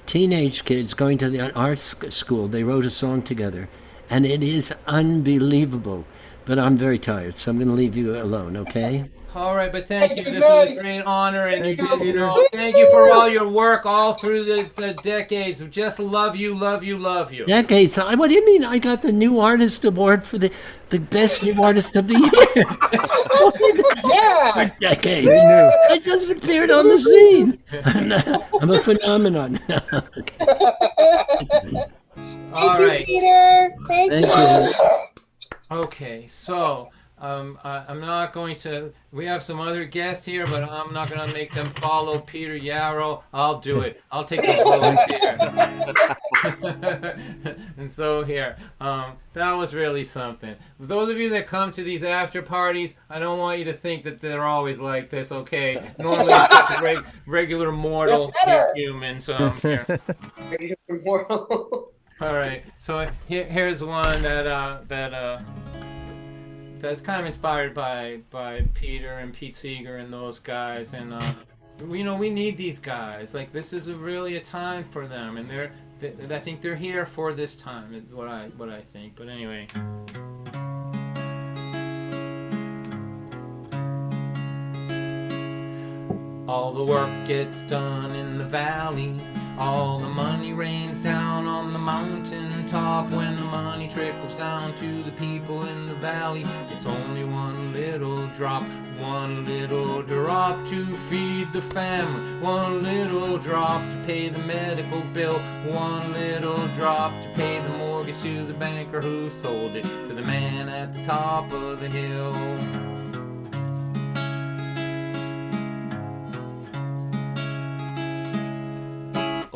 teenage kids going to the art school. They wrote a song together, and it is unbelievable. But I'm very tired, so I'm going to leave you alone. Okay? All right, but thank you. This was a great honor, and you did, thank you for all your work all through the decades. Just love you, love you, love you. Decades. What do you mean? I got the new artist award for the best new artist of the year. Yeah. Decades. I just appeared on the scene. I'm a phenomenon. All Thank you, right. Peter. Thank Thank you. you. Okay, so I'm not going to. We have some other guests here, but I'm not going to make them follow Peter Yarrow. I'll do it. I'll take the volunteer. And so here, that was really something. For those of you that come to these after parties, I don't want you to think that they're always like this. Okay, normally it's just a regular mortal human. So here. All right, so here's one that's kind of inspired by Peter and Pete Seeger and those guys, and we need these guys. Like, this is really a time for them, and I think they're here for this time. Is what I think. But anyway. All the work gets done in the valley. All the money rains down on the mountain top. When the money trickles down to the people in the valley, it's only one little drop to feed the family. One little drop to pay the medical bill. One little drop to pay the mortgage to the banker who sold it to the man at the top of the hill.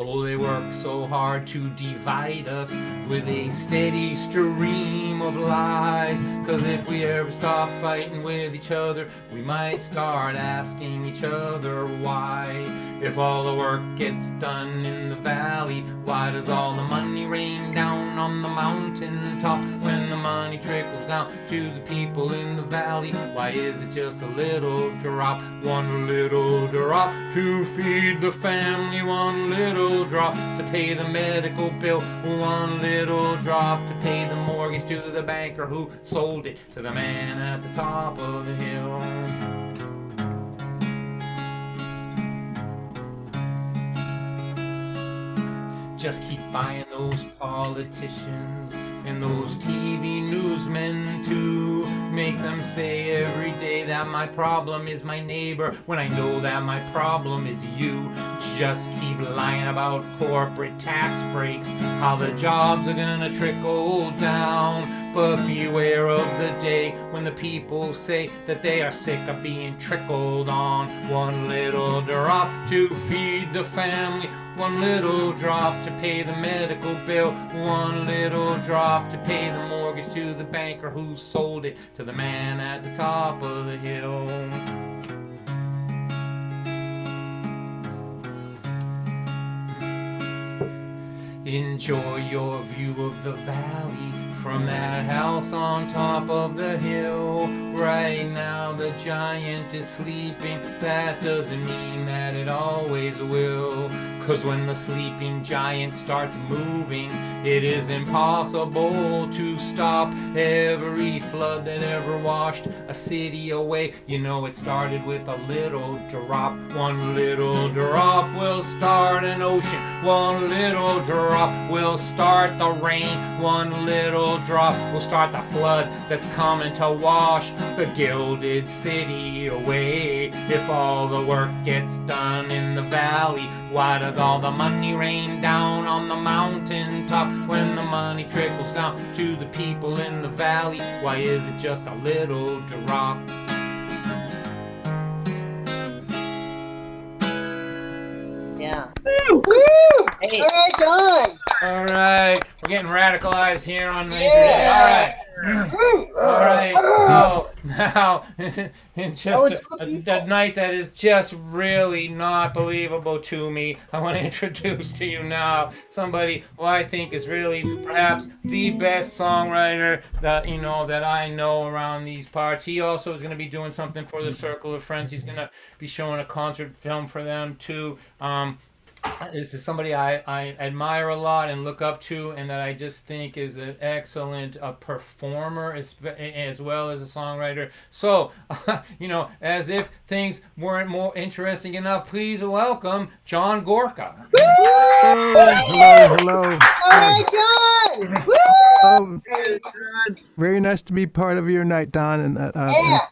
Oh, they work so hard to divide us with a steady stream of lies. 'Cause if we ever stop fighting with each other, we might start asking each other why. If all the work gets done in the valley, why does all the money rain down on the mountain top? When the money trickles down to the people in the valley, why is it just a little drop? One little drop to feed the family. One little drop to pay the medical bill. One little drop to pay the mortgage to the banker who sold it to the man at the top of the hill. Just keep buying those politicians and those TV newsmen too. Make them say every day that my problem is my neighbor, when I know that my problem is you. Just keep lying about corporate tax breaks, how the jobs are gonna trickle down. But beware of the day when the people say that they are sick of being trickled on. One little drop to feed the family. One little drop to pay the medical bill. One little drop to pay the mortgage to the banker who sold it to the man at the top of the hill. Enjoy your view of the valley from that house on top of the hill. Right now the giant is sleeping. That doesn't mean that it always will. 'Cause when the sleeping giant starts moving, it is impossible to stop. Every flood that ever washed a city away, you know it started with a little drop. One little drop will start an ocean. One little drop will start the rain. One little drop will start the flood that's coming to wash the gilded city away. If all the work gets done in the valley, why does all the money rain down on the mountain top? When the money trickles down to the people in the valley, why is it just a little drop? All right, John. All right, we're getting radicalized here on Major Day. All right. All right, so now, in just a night that is just really not believable to me, I want to introduce to you now somebody who I think is really perhaps the best songwriter that I know around these parts. He also is going to be doing something for the Circle of Friends. He's going to be showing a concert film for them too. This is somebody I admire a lot and look up to, and that I just think is an excellent performer as well as a songwriter. So, as if things weren't more interesting enough, please welcome John Gorka. Hello. All right, John. Woo! Very nice to be part of your night, Don, and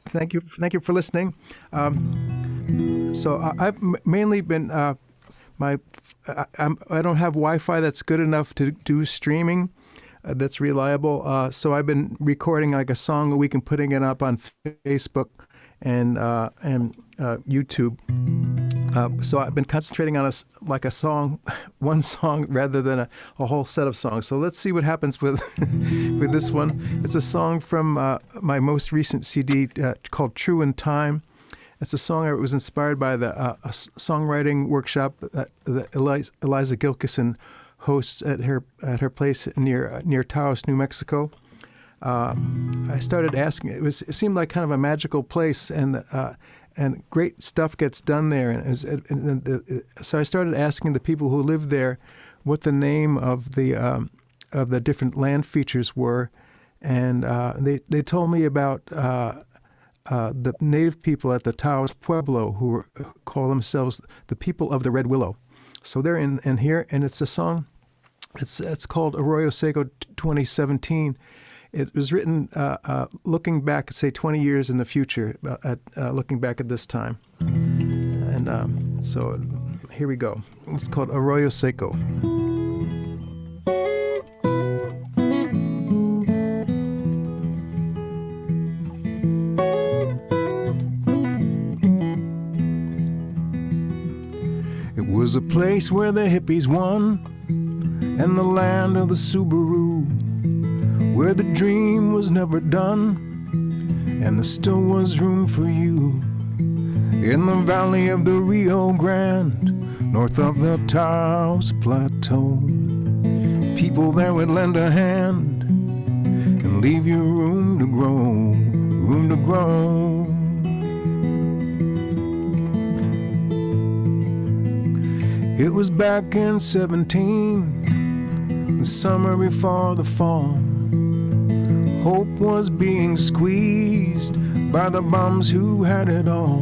thank you for listening. So I've mainly been I don't have Wi-Fi that's good enough to do streaming that's reliable. So I've been recording like a song a week and putting it up on Facebook and YouTube. So I've been concentrating on one song rather than a whole set of songs. So let's see what happens with with this one. It's a song from my most recent CD called True in Time. It's a song that was inspired by a songwriting workshop that Eliza Gilkison hosts at her place near Taos, New Mexico. I started asking. It seemed like kind of a magical place, and great stuff gets done there. So I started asking the people who lived there what the name of the different land features were, and they told me about the native people at the Taos Pueblo who call themselves the people of the Red Willow. So they're in here, and it's a song. It's called Arroyo Seco 2017. It was written looking back, say 20 years in the future, looking back at this time. And so here we go. It's called Arroyo Seco. It was a place where the hippies won, and the land of the Subaru, where the dream was never done, and there still was room for you. In the valley of the Rio Grande, north of the Taos Plateau, people there would lend a hand and leave you room to grow, room to grow. It was back in 17, the summer before the fall. Hope was being squeezed by the bums who had it all.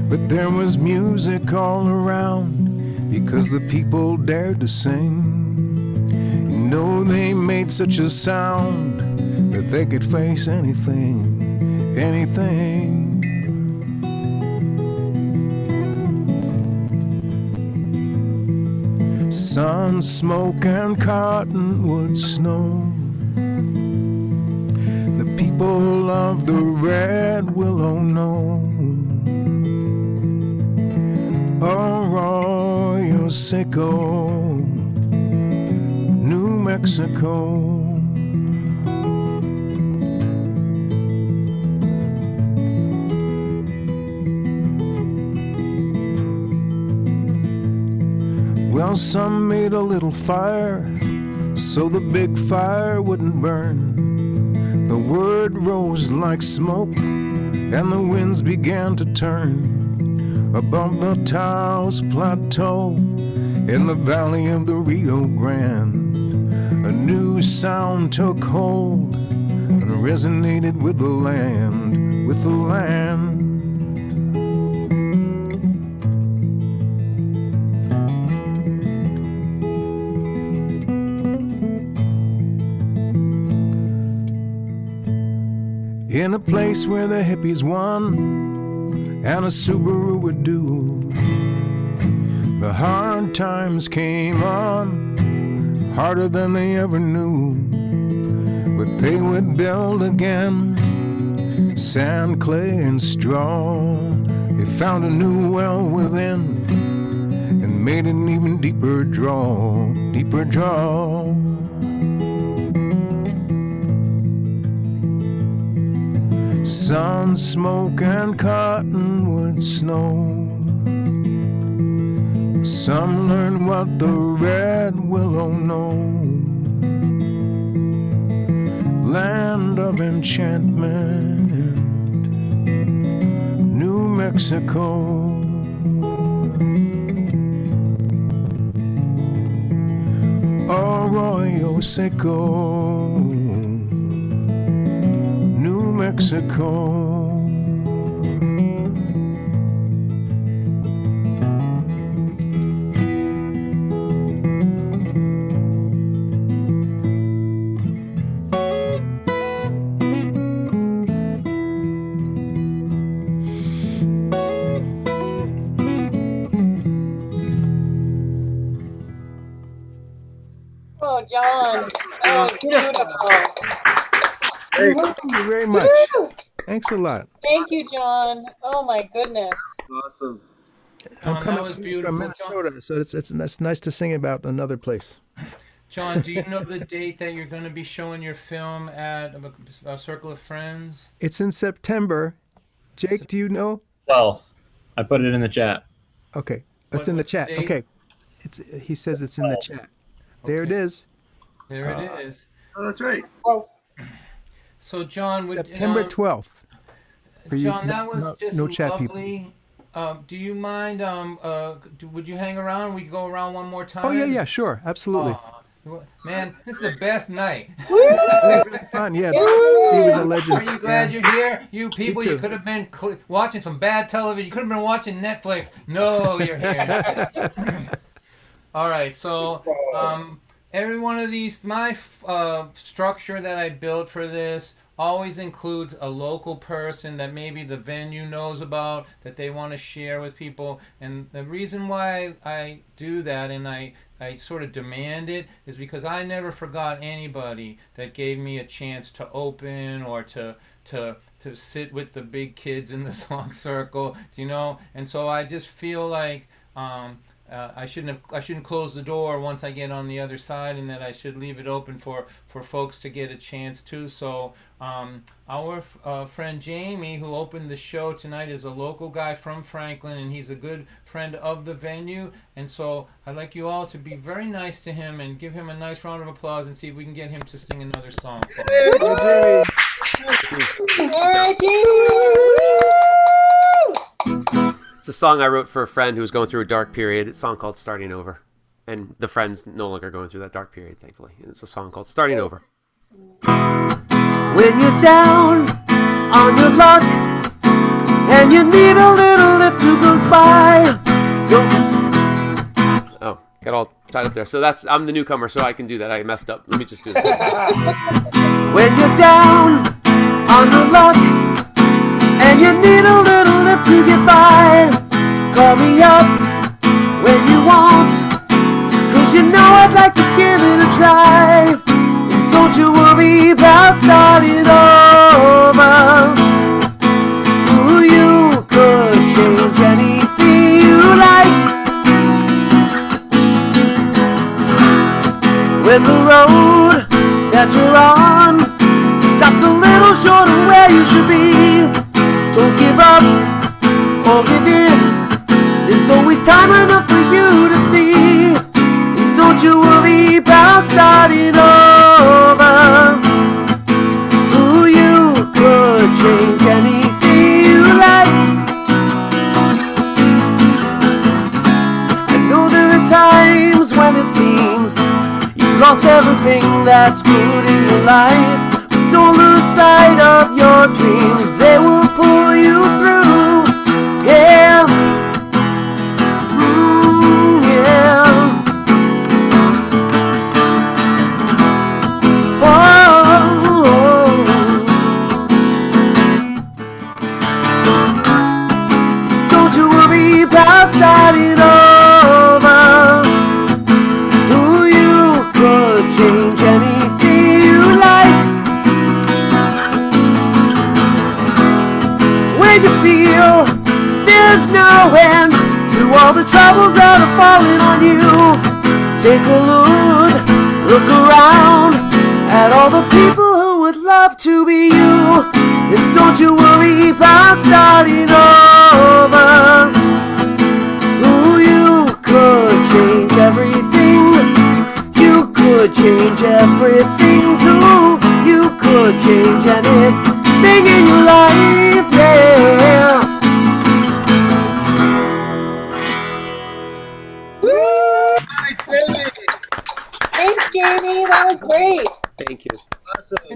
But there was music all around because the people dared to sing. You know, they made such a sound that they could face anything, anything. Sun, smoke, and cottonwood snow. The people of the Red Willow know. Arroyo Seco, New Mexico. Well, some made a little fire so the big fire wouldn't burn. The word rose like smoke and the winds began to turn. Above the Taos Plateau, in the valley of the Rio Grande, a new sound took hold and resonated with the land, with the land. In a place where the hippies won and a Subaru would do, the hard times came on, harder than they ever knew. But they would build again, sand, clay, and straw. They found a new well within and made an even deeper draw, deeper draw. Sun, smoke, and cottonwood snow. Some learn what the red willow know. Land of enchantment, New Mexico. Arroyo Seco, New Mexico. Oh, John. Oh, beautiful. Thank you very much. Woo! Thanks a lot. Thank you, John. Oh my goodness. Awesome. I'm John, coming that was from beautiful. Minnesota, so it's nice to sing about another place. John, do you know the date that you're going to be showing your film at a Circle of Friends? It's in September. Jake, do you know? Well, I put it in the chat. Okay, What- it's in the what's the chat. date? Okay, he says it's in the chat. There it Okay. is. There it is. Oh, that's right. Oh, So, John, would September 12th. For you, John, that was just no chat people. lovely. Do you mind? Would you hang around? We could go around one more time. Oh yeah, sure, absolutely. Aw, man, this is the best night. Fun, yeah. Be with the legend. Are you glad Yeah. you're here? You people, too. you could have been watching some bad television. You could have been watching Netflix. No, you're here. All right, so every one of these, my structure that I built for this always includes a local person that maybe the venue knows about, that they want to share with people. And the reason why I do that and I sort of demand it is because I never forgot anybody that gave me a chance to open or to sit with the big kids in the song circle, you know. And so I just feel like I shouldn't close the door once I get on the other side, and that I should leave it open for folks to get a chance to. So our friend Jamie, who opened the show tonight, is a local guy from Franklin, and he's a good friend of the venue. And so I'd like you all to be very nice to him and give him a nice round of applause and see if we can get him to sing another song for us. all right, Jamie. It's a song I wrote for a friend who was going through a dark period. It's a song called Starting Over. And the friend's no longer going through that dark period, thankfully. And it's a song called Starting Over. When you're down on your luck and you need a little lift to go by. Oh, got all tied up there. So I'm the newcomer, so I can do that. I messed up. Let me just do that. When you're down on your luck and you need a little lift to get by, call me up when you want, 'cause you know I'd like to give it a try. Don't you worry about starting over. Ooh, you could change anything you like. When the road that you're on stops a little short of where you should be, don't give up or give in. There's always time enough for you to see. Don't you worry about starting over. Ooh, you could change anything you like. I know there are times when it seems you've lost everything that's good in your life. But don't lose sight of your dreams, they will pull you through. Yeah. Yeah. Don't you worry about starting over. Ooh, you could change anything you like. When you feel there's no end to through all the troubles that are falling on you. Take a look around at all the people who would love to be you. And don't you worry about starting over. Ooh, you could change everything. You could change everything too. You could change anything in your life, yeah. Thanks, Jamie. That was great. Thank you.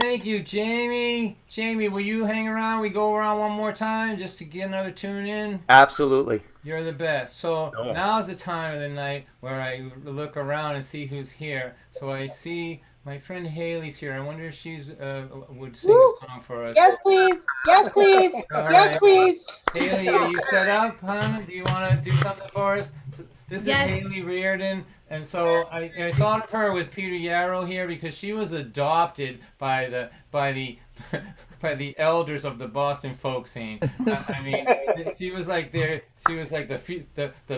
Thank you, Jamie. Jamie, will you hang around? We go around one more time just to get another tune in. Absolutely. You're the best. So now's the time of the night where I look around and see who's here. So I see my friend Haley's here. I wonder if she's would sing a song for us. Yes, please. Yes, please. Yes, please. Haley, are you set up, hon? Do you want to do something for us? So this Yes. is Haley Reardon. And so I thought of her with Peter Yarrow here because she was adopted by the by the elders of the Boston folk scene. I mean, she was like the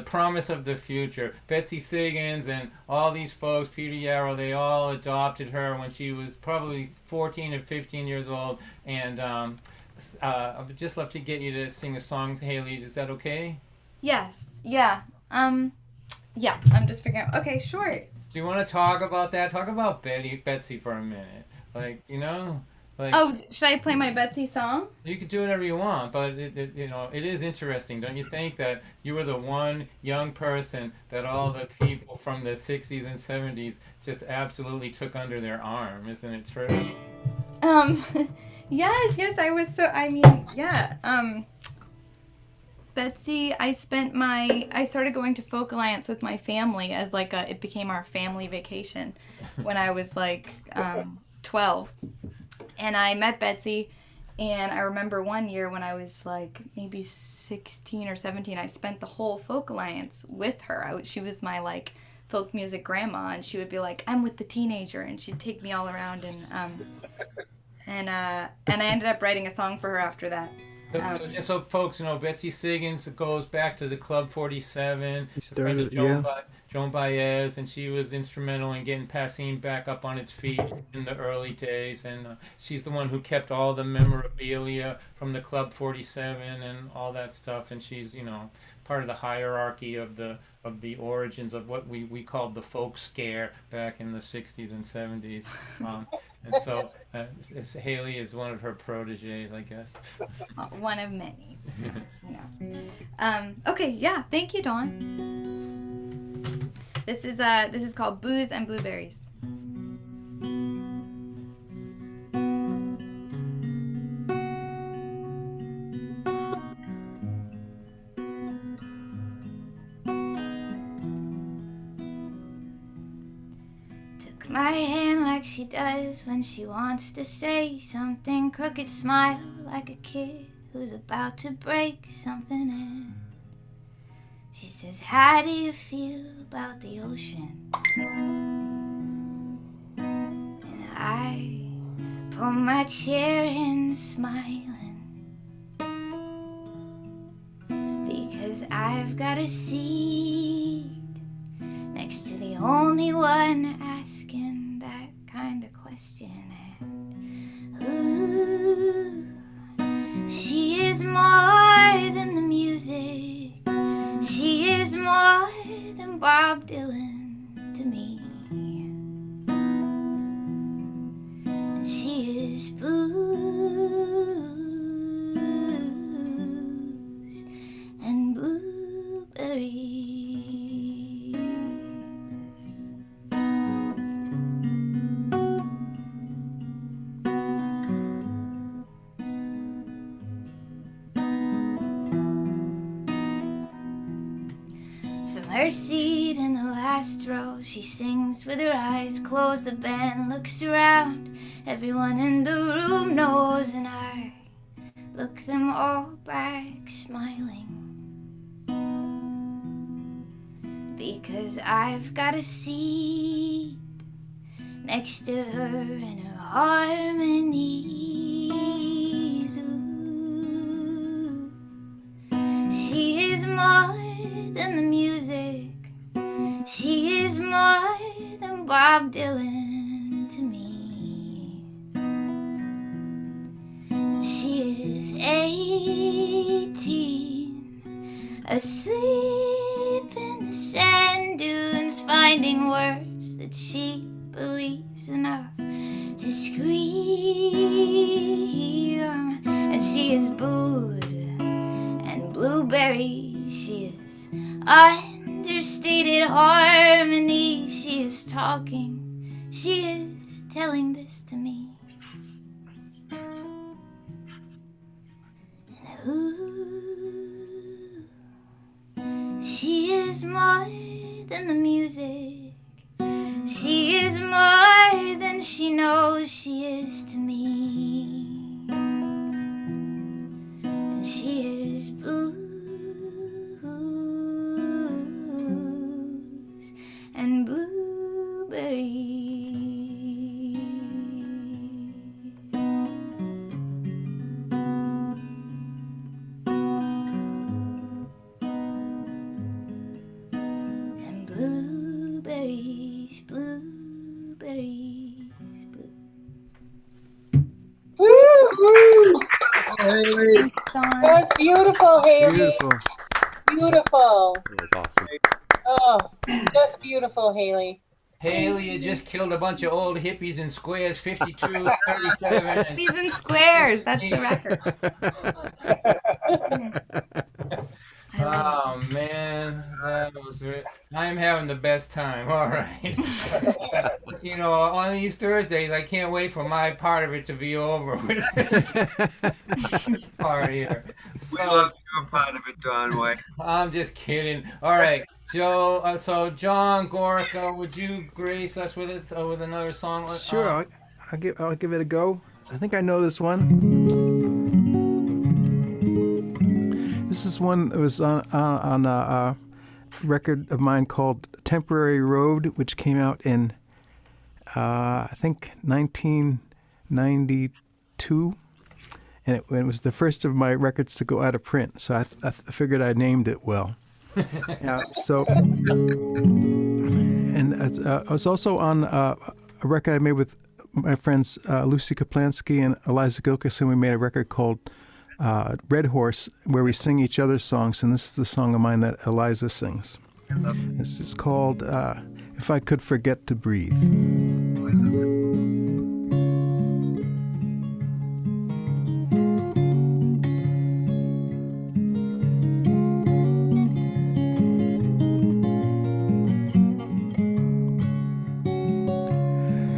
promise of the future. Betsy Siggins and all these folks, Peter Yarrow, they all adopted her when she was probably 14 or 15 years old. And I'd just love to get you to sing a song, Haley. Is that okay? Yes. Yeah. Yeah. I'm just figuring out. Okay, sure. Do you want to talk about that? Talk about Betsy for a minute. Like, you know, like. Oh, should I play my Betsy song? You can do whatever you want, but it is interesting, don't you think, that you were the one young person that all the people from the 60s and 70s just absolutely took under their arm? Isn't it true? Yes, I was so, yeah. Betsy, I started going to Folk Alliance with my family as it became our family vacation when I was 12. And I met Betsy, and I remember one year when I was maybe 16 or 17, I spent the whole Folk Alliance with her. She was my folk music grandma, and she would be like, I'm with the teenager, and she'd take me all around, and I ended up writing a song for her after that. So just so folks know, Betsy Siggins goes back to the Club 47, friend of Joan Baez, and she was instrumental in getting Passine back up on its feet in the early days. And she's the one who kept all the memorabilia from the Club 47 and all that stuff. And she's, part of the hierarchy of the origins of what we called the folk scare back in the 60s and 70s. And so Haley is one of her proteges, I guess. One of many. Okay, yeah, thank you, Dawn. This is called Booze and Blueberries. My hand like she does when she wants to say something crooked, smile like a kid who's about to break something in. She says, how do you feel about the ocean? And I pull my chair in smiling, because I've got a seat next to the only one asking that kind of question. And ooh, she is more than the music. She is more than Bob Dylan to me. And she is booze and blueberries. Her seat in the last row, she sings with her eyes closed. The band looks around, everyone in the room knows, and I look them all back smiling, because I've got a seat next to her in her harmonies. Ooh, she is more than the Bob Dylan to me. She is 18, asleep in the sand dunes, finding words that she believes enough to scream. And she is booze and blueberries. She is understated harmony. She is talking. She is telling this to me. And ooh, she is more than the music. She is more than she knows she is to me. And she is blues and blueberries. And blueberries, blueberries, blue. Woo-hoo. Haley. That was beautiful, Haley. Beautiful. Beautiful. That was awesome. Oh, just beautiful, Haley. Haley, you just killed a bunch of old hippies in squares, 52, 37. And These in squares. That's the record. I love oh man, that was it. I'm having the best time. All right. You know, on these Thursdays, I can't wait for my part of it to be over with. Part here. We So love your part of it, Don White. I'm just kidding. All right, Joe. So John Gorica, would you grace us with it with another song? Sure, I'll give it a go. I think I know this one. This is one that was on a record of mine called Temporary Road, which came out in, I think, 1992. And it was the first of my records to go out of print, so I figured I named it well. And I was also on a record I made with my friends Lucy Kaplansky and Eliza Gilkison. We made a record called Red Horse, where we sing each other's songs, and this is the song of mine that Eliza sings. This is called If I Could Forget to Breathe.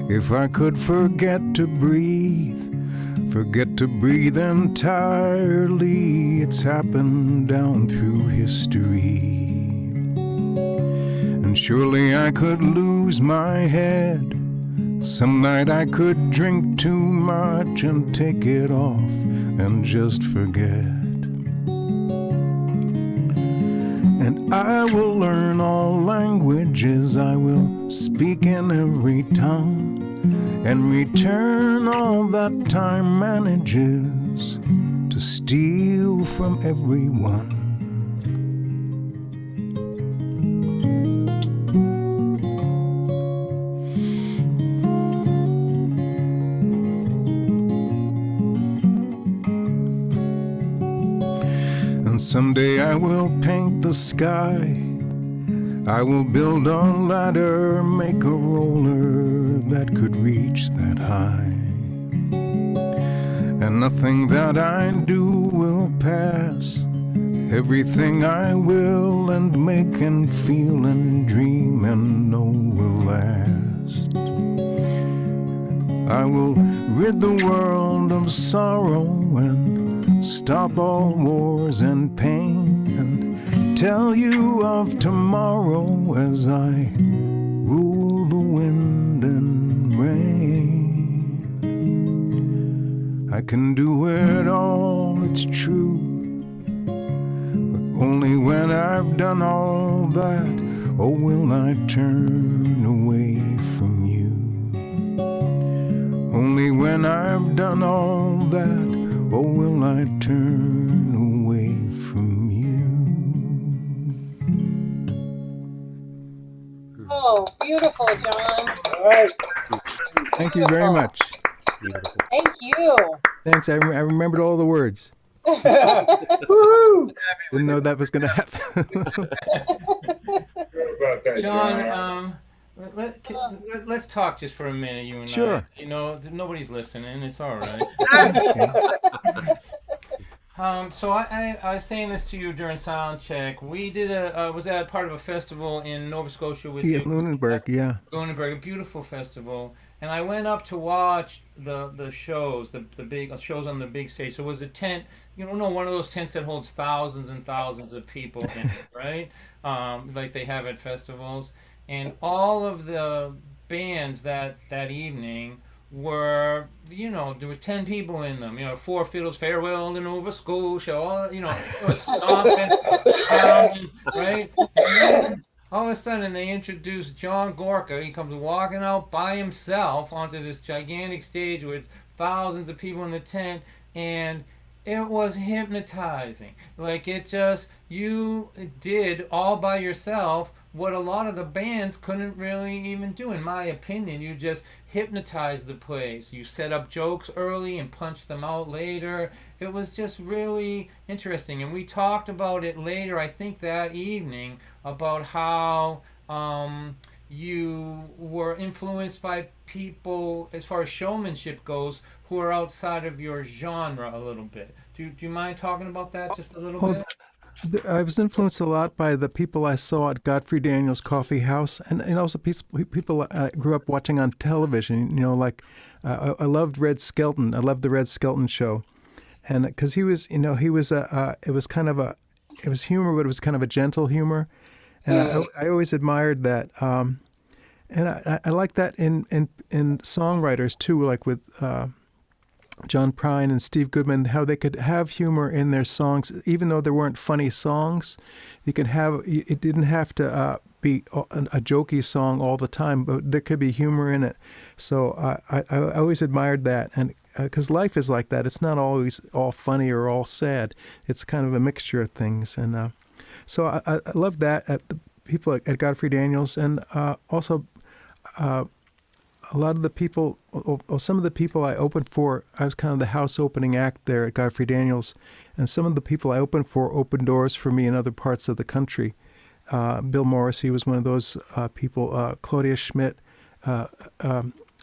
If I could forget to breathe, forget to breathe entirely, it's happened down through history. And surely I could lose my head. Some night I could drink too much and take it off and just forget. And I will learn all languages, I will speak in every tongue, and return all that time manages to steal from everyone. And someday I will paint the sky, I will build a ladder, make a roller that could reach that high. And nothing that I do will pass, everything I will and make and feel and dream and know will last. I will rid the world of sorrow and stop all wars and pain, and tell you of tomorrow as I rule the wind and rain. I can do it all, it's true, but only when I've done all that, oh, will I turn away from you. Only when I've done all that, oh, will I turn away from you. Oh, beautiful, John. right. Thank you very much. Thank you. Thanks. I remembered all the words. Woo! Didn't know that was going to happen. John, let's talk just for a minute, you and Sure. I. You know, nobody's listening. It's all right. So I was saying this to you during sound check. We did was at part of a festival in Nova Scotia with Yeah, you. Lunenburg, yeah. Lunenburg, a beautiful festival. And I went up to watch the shows, the big shows on the big stage. So it was a tent, one of those tents that holds thousands and thousands of people in it, right? Like they have at festivals. And all of the bands that evening were, there were 10 people in them. 4 fiddles, Farewell to Nova Scotia, all, was stomping, pounding, right? And then all of a sudden they introduced John Gorka. He comes walking out by himself onto this gigantic stage with thousands of people in the tent, and it was hypnotizing. Like you did all by yourself what a lot of the bands couldn't really even do, in my opinion. You just hypnotized the place. You set up jokes early and punched them out later. It was just really interesting. And we talked about it later, I think that evening, about how you were influenced by people, as far as showmanship goes, who are outside of your genre a little bit. Do you mind talking about that just a little bit? I was influenced a lot by the people I saw at Godfrey Daniels Coffee House, and also people I grew up watching on television. I loved Red Skelton. I loved the Red Skelton show, and because he was humor, but it was kind of a gentle humor, and I always admired that. And I like that in songwriters too, like with John Prine and Steve Goodman, how they could have humor in their songs, even though there weren't funny songs. You can have it didn't have to be a jokey song all the time, but there could be humor in it. So I always admired that, and because life is like that, it's not always all funny or all sad. It's kind of a mixture of things, and so I love that at the people at Godfrey Daniels, and also. A lot of the people, or some of the people I opened for, I was kind of the house opening act there at Godfrey Daniels, and some of the people I opened for opened doors for me in other parts of the country. Bill Morrissey was one of those people, Claudia Schmidt,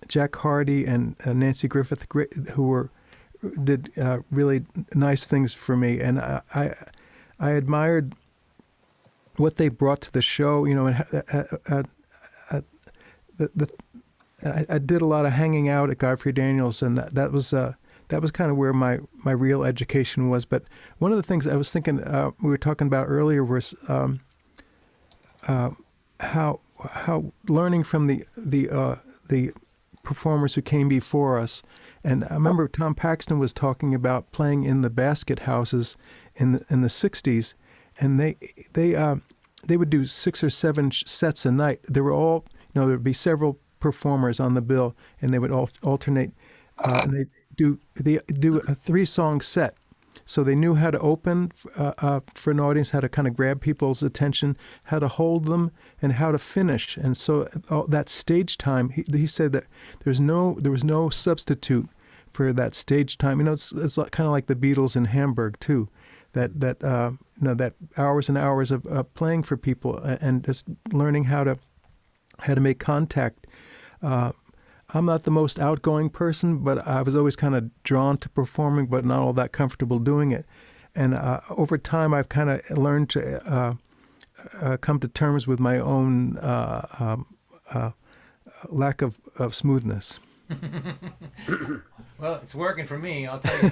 Jack Hardy, and Nancy Griffith, who did really nice things for me, and I admired what they brought to the show. I did a lot of hanging out at Godfrey Daniels, and that was kind of where my real education was. But one of the things I was thinking we were talking about earlier was how learning from the performers who came before us. And I remember Tom Paxton was talking about playing in the basket houses in the 60s, and they would do 6 or 7 sets a night. They were all, there would be several performers on the bill, and they would alternate, and they do a 3-song set. So they knew how to open for an audience, how to kind of grab people's attention, how to hold them, and how to finish. And so that stage time, he said that there was no substitute for that stage time. It's kind of like the Beatles in Hamburg too. That hours and hours of playing for people and just learning how to make contact. I'm not the most outgoing person, but I was always kind of drawn to performing, but not all that comfortable doing it. And over time, I've kind of learned to come to terms with my own lack of smoothness. Well, it's working for me, I'll tell you.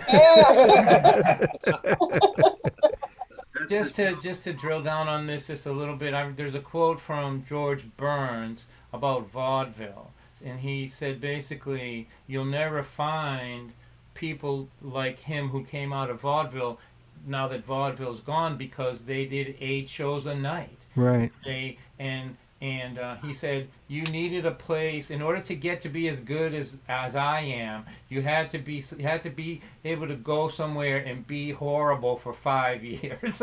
Just to drill down on this just a little bit, there's a quote from George Burns about vaudeville, and he said basically, you'll never find people like him who came out of vaudeville now that vaudeville's gone, because they did 8 shows a night. Right. And and he said you needed a place in order to get to be as good as I am. You had to be able to go somewhere and be horrible for 5 years.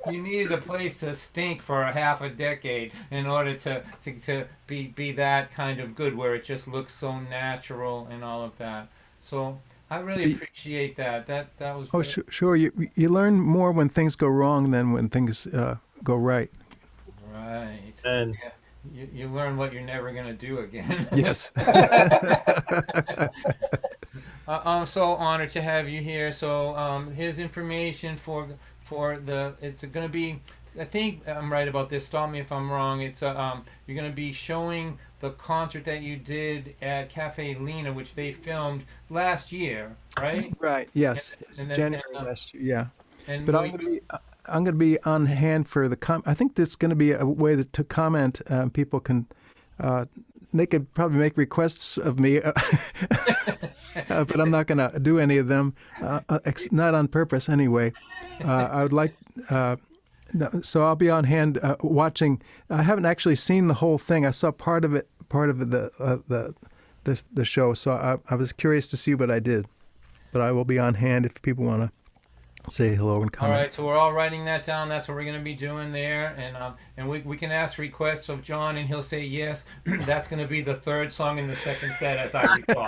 You needed a place to stink for a half a decade in order to be that kind of good, where it just looks so natural and all of that. So I really appreciate that. That was. Oh, sure. You learn more when things go wrong than when things go right. Right. And Yeah. You learn what you're never going to do again. Yes. I'm so honored to have you here. So here's information for the. It's going to be. I think I'm right about this. Stop me if I'm wrong. It's you're going to be showing the concert that you did at Cafe Lena, which they filmed last year, right? Right. Yes. And It's January last year. Yeah. And But I'm going to be on hand for the I think there's going to be a way to comment. People can. They could probably make requests of me, but I'm not going to do any of them. Not on purpose, anyway. I would like. So I'll be on hand watching. I haven't actually seen the whole thing. I saw part of the show. So I was curious to see what I did. But I will be on hand if people want to say hello and comment. All right, so we're all writing that down. That's what we're going to be doing there, and we can ask requests of John, and he'll say yes. That's going to be the third song in the second set, as I recall.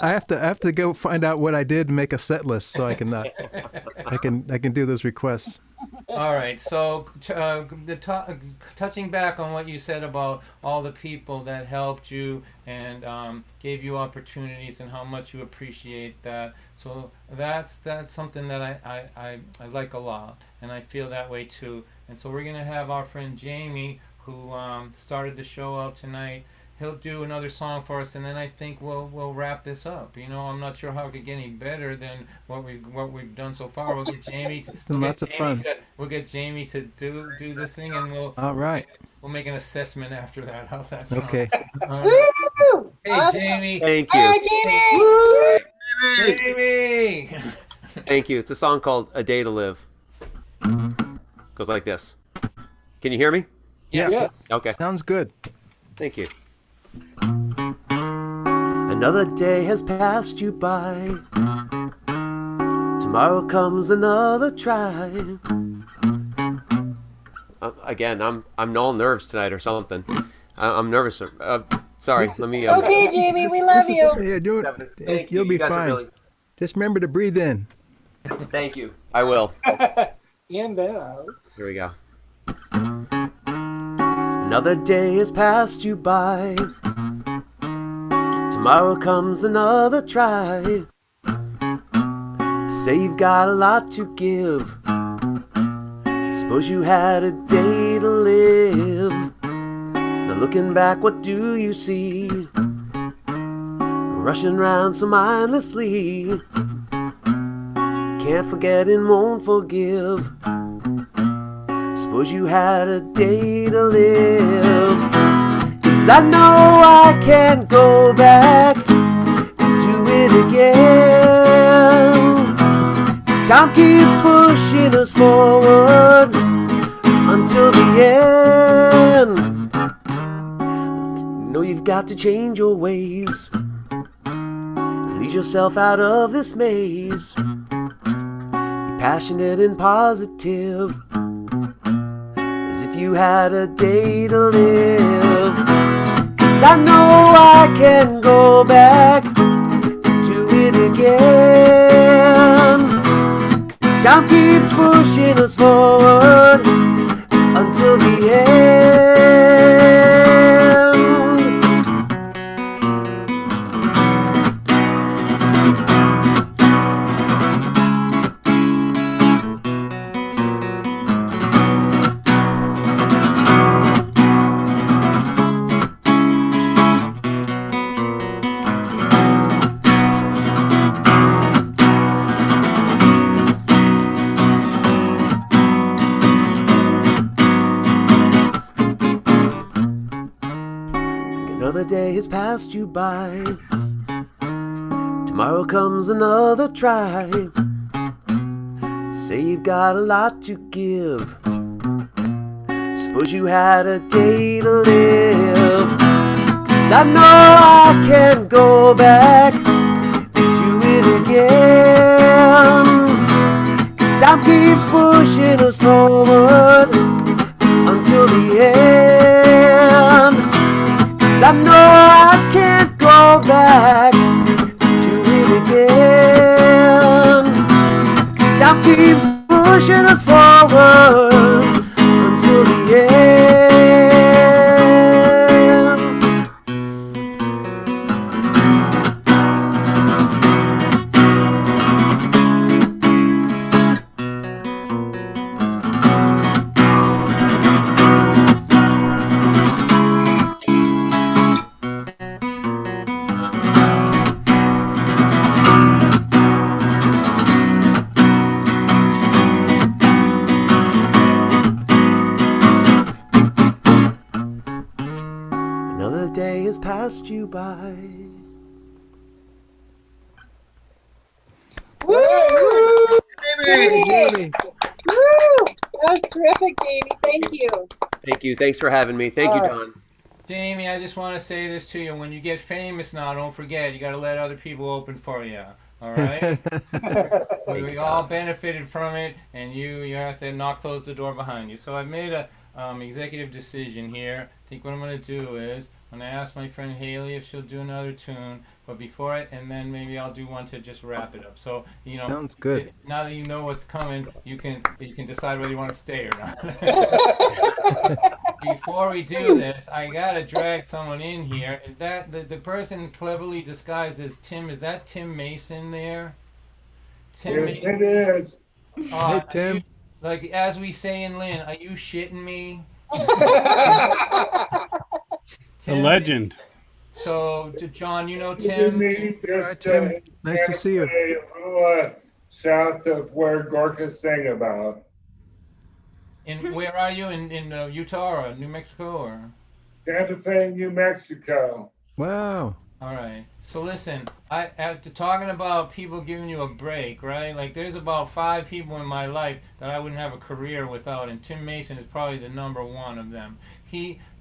I have to go find out what I did and make a set list so I can I can do those requests. All right, so touching back on what you said about all the people that helped you and gave you opportunities and how much you appreciate that. So that's something that I like a lot, and I feel that way too. And so we're going to have our friend Jamie, who started the show out tonight. He'll do another song for us, and then I think we'll wrap this up. You know, I'm not sure how it could get any better than what we've done so far. We'll get Jamie. It's been lots of fun. We'll get Jamie to do this thing, and we'll. All right. We'll make an assessment after that. How's that sound? Okay. Woo! Hey, Jamie. Thank All right, you. Jamie. Jamie. Thank you. It's a song called "A Day to Live." Goes like this. Can you hear me? Yeah. Okay. Sounds good. Thank you. Another day has passed you by. Tomorrow comes another try. Again, I'm all nerves tonight or something. I'm nervous. Sorry. Let me. Okay, Jamie, we love you. Yeah, do it. Thank you. You'll be You guys are fine. really- Just remember to breathe in. Thank you. I will. And out. Here we go. Another day has passed you by. Tomorrow comes another try. Say you've got a lot to give. Suppose you had a day to live. Now looking back, what do you see? Rushing round so mindlessly. Can't forget and won't forgive. Suppose you had a day to live. 'Cause I know I can't go back and do it again. 'Cause time keeps pushing us forward until the end. Know you've got to change your ways. Lead yourself out of this maze. Be passionate and positive, as if you had a day to live. 'Cause I know I can go back and do it again. 'Cause time keeps pushing us forward until the end. Another day has passed you by. Tomorrow comes another try. Say you've got a lot to give. Suppose you had a day to live. 'Cause I know I can't go back, do it again. 'Cause time keeps pushing us forward until the end. 'Cause I know I can't go back, do it again. 'Cause time keeps pushing us forward until the end. Another day has passed you by. Woo! Jamie! Jamie. Woo! That was terrific, Jamie. Thank you. Thank you. Thanks for having me. Thank you, All right. Don. Jamie, I just want to say this to you. When you get famous now, don't forget, you got to let other people open for you. All right? We all benefited from it, and you have to not close the door behind you. So I've made a executive decision here. I think what I'm going to do is I'm going to ask my friend Haley if she'll do another tune, but before it, and then maybe I'll do one to just wrap it up. So, you know, Sounds good. now that you know what's coming, you can decide whether you want to stay or not. Before we do this, I gotta drag someone in here. Is that the person cleverly disguised as Tim? Is that Tim Mason there? Tim Yes, Mason. it is. Hey, Tim. Like as we say in Lynn, are you shitting me? The legend. So, John, you know You Tim? meet this, Alright, Tim. Nice to see you. A little south of where Gorka's thing about. Where are you? In Utah or New Mexico or? Santa Fe, New Mexico. Wow. All right. So listen, after talking about people giving you a break, right? Like there's about 5 people in my life that I wouldn't have a career without, and Tim Mason is probably the #1 of them.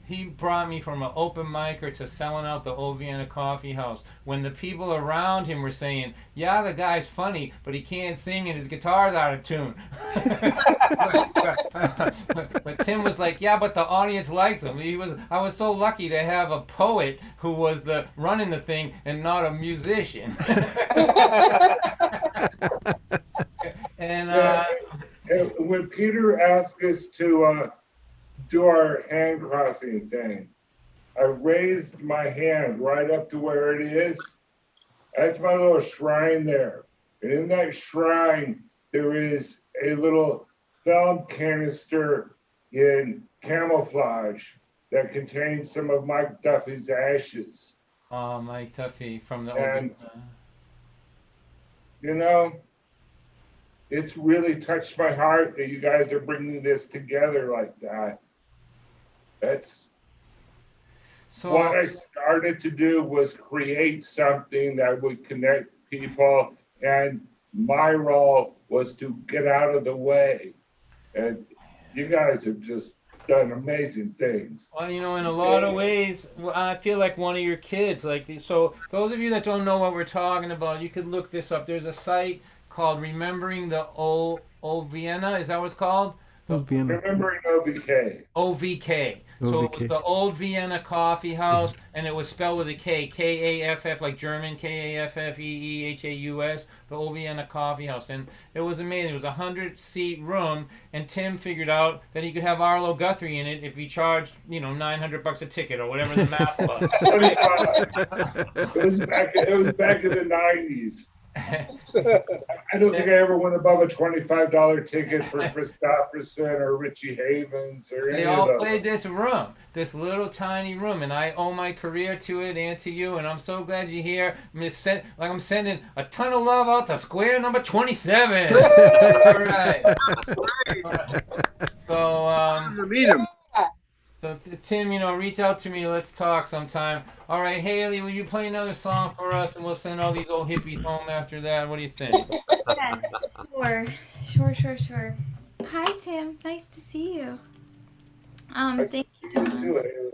He brought me from an open micer to selling out the Old Vienna Coffee House when the people around him were saying, yeah, the guy's funny, but he can't sing and his guitar's out of tune. But Tim was like, yeah, but the audience likes him. I was so lucky to have a poet who was running the thing and not a musician. And when Peter asked us to do our hand crossing thing, I raised my hand right up to where it is. That's my little shrine there. And in that shrine, there is a little film canister in camouflage that contains some of Mike Duffy's ashes. oh, Mike Duffy from the And- You know, it's really touched my heart that you guys are bringing this together like that. That's what I started to do, was create something that would connect people, and my role was to get out of the way. And you guys have just done amazing things. Well, you know, in a lot of ways, I feel like one of your kids. So those of you that don't know what we're talking about, you could look this up. There's a site called Remembering the Old Vienna. Is that what it's called? Old Vienna. Remembering OVK. OVK. So it was the Old Vienna Coffee House, and it was spelled with a K, K-A-F-F, like German, K-A-F-F-E-E-H-A-U-S, the Old Vienna Coffee House. And it was amazing. It was a 100-seat room, and Tim figured out that he could have Arlo Guthrie in it if he charged, $900 a ticket or whatever the math was. 25. It was back in the 90s. I don't think I ever went above a $25 ticket for Christopherson or Richie Havens or any They of all those. played this room, this little tiny room, and I owe my career to it and to you, and I'm so glad you're here. I'm sending a ton of love out to square number 27. All right. So, meet him. So Tim, reach out to me. Let's talk sometime. All right, Haley, will you play another song for us, and we'll send all these old hippies home after that? What do you think? Yes, sure. Hi, Tim. Nice to see you. Thank you, You Don. too, Haley.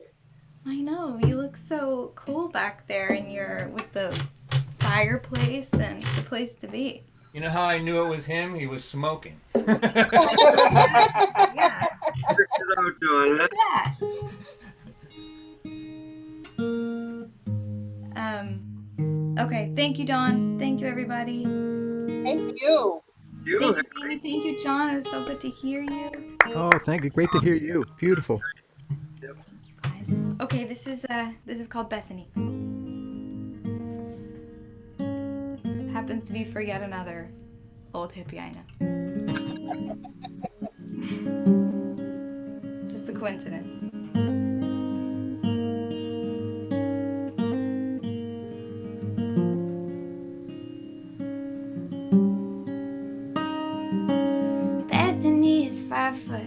I know, you look so cool back there in your with the fireplace, and it's a place to be. You know how I knew it was him? He was smoking. Yeah. Check it out, Don. What's that? Okay, thank you, Don. Thank you, everybody. Thank you. You, Thank you, Amy. Thank you, John. It was so good to hear you. Oh, thank you. Great to hear you. Beautiful. Guys. Okay, this is called Bethany. Happens to be for yet another old hippie I know. Just a coincidence. Bethany is 5 foot,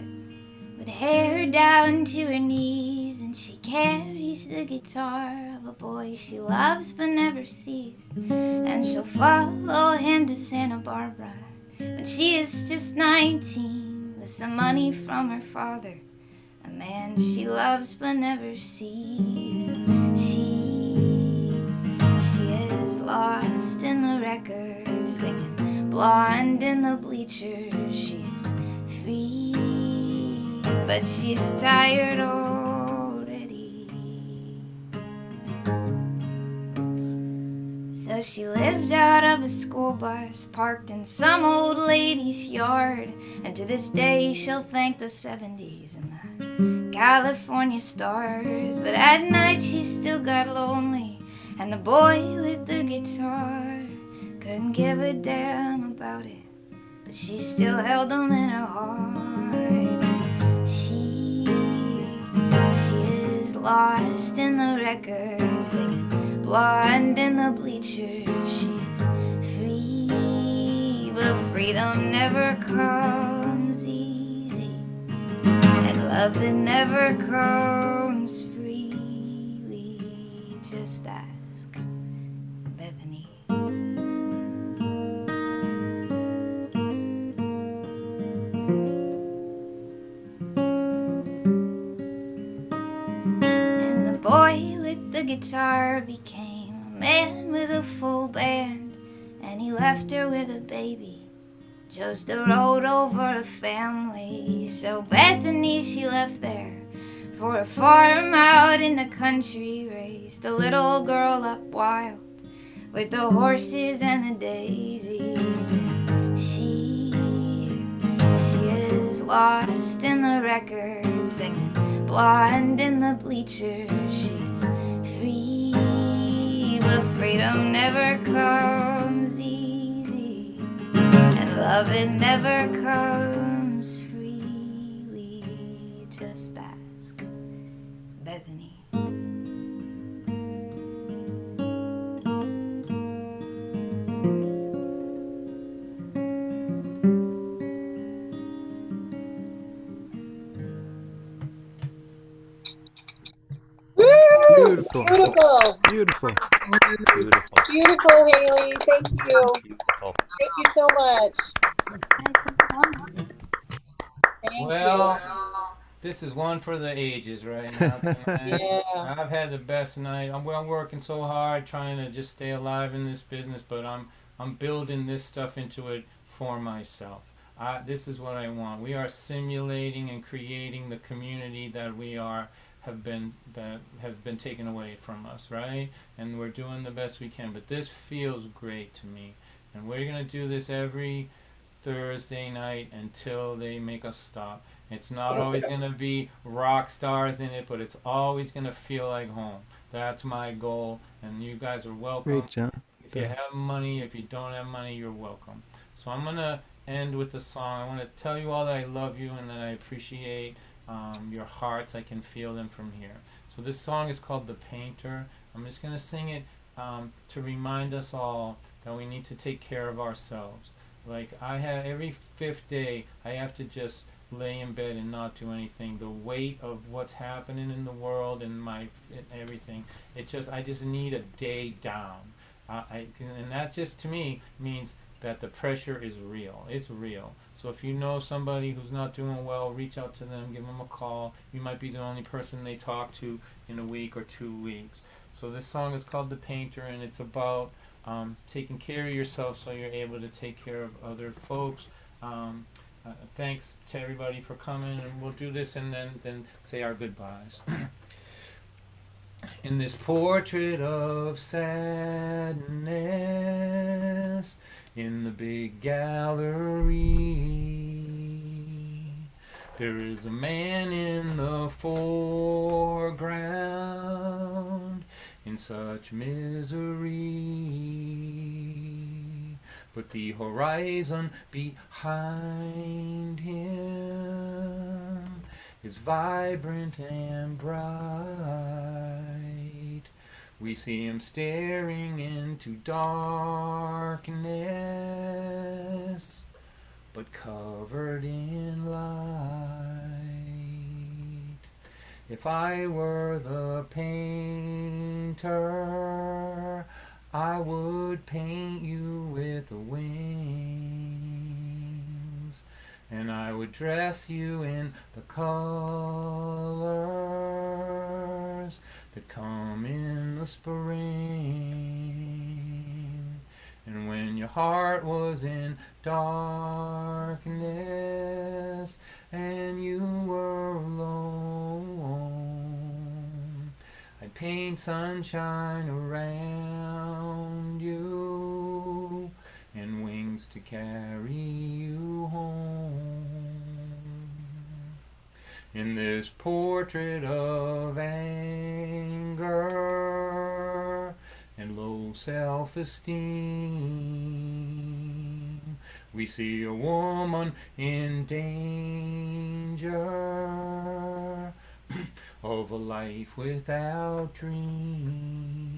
with hair down to her knees, and she carries the guitar of a boy she loves but never sees. And she'll follow him to Santa Barbara when she is just 19, with some money from her father, a man she loves but never sees. And she is lost in the record, singing blonde in the bleachers. She is free, but she's tired already. So she lived out of a school bus parked in some old lady's yard, and to this day she'll thank the 70s and the California stars. But at night she still got lonely, and the boy with the guitar couldn't give a damn about it, but she still held him in her heart. She is lost in the record, singing blonde in the bleachers. She's free, but freedom never comes easy, and love it never comes freely. Just ask Bethany. And the boy with the guitar became a man with a full band, and he left her with a baby, chose the road over a family. So Bethany, she left there for a farm out in the country, raised a little girl up wild with the horses and the daisies. And she is lost in the record, singing blonde in the bleachers. She's free, but freedom never comes easy, and love it never comes freely. Just ask Bethany. Woo! Beautiful. Beautiful. Beautiful. Beautiful. Beautiful, Haley. Thank you. Beautiful. Thank you so much. Thank Well, this is one for the ages right now. you. Yeah. I've had the best night. I'm working so hard trying to just stay alive in this business, but I'm building this stuff into it for myself. This is what I want. We are simulating and creating the community that we have been taken away from us, right? And we're doing the best we can. But this feels great to me, and we're gonna do this every Thursday night until they make us stop. It's not always going to be rock stars in it, but it's always going to feel like home. That's my goal, and you guys are welcome. Great, John. If you have money, if you don't have money, you're welcome. So I'm going to end with a song. I want to tell you all that I love you and that I appreciate your hearts. I can feel them from here. So this song is called The Painter. I'm just going to sing it to remind us all that we need to take care of ourselves. Like every 5th day, I have to just lay in bed and not do anything. The weight of what's happening in the world and everything, I just need a day down. And that just to me means that the pressure is real. It's real. So if you know somebody who's not doing well, reach out to them, give them a call. You might be the only person they talk to in a week or 2 weeks. So this song is called The Painter, and it's about taking care of yourself so you're able to take care of other folks. Thanks to everybody for coming, and we'll do this and then say our goodbyes. In this portrait of sadness in the big gallery, there is a man in the foreground in such misery, but the horizon behind him is vibrant and bright. We see him staring into darkness, but covered in light. If I were the painter, I would paint you with wings, and I would dress you in the colors that come in the spring. And when your heart was in darkness and you were alone, I'd paint sunshine around you and wings to carry you home. In this portrait of anger and low self-esteem, we see a woman in danger of a life without dreams.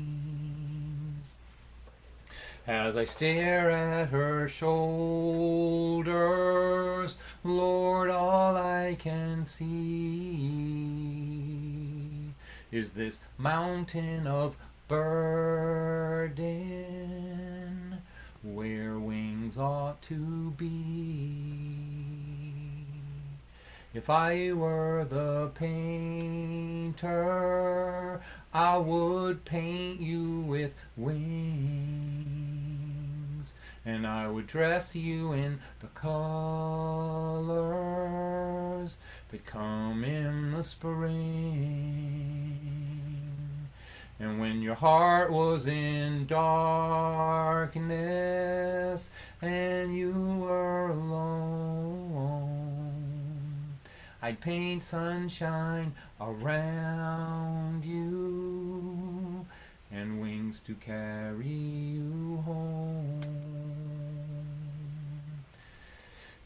As I stare at her shoulders, Lord, all I can see is this mountain of burden where wings ought to be. If I were the painter, I would paint you with wings, and I would dress you in the colors that come in the spring. And when your heart was in darkness and you were alone, I'd paint sunshine around you and wings to carry you home.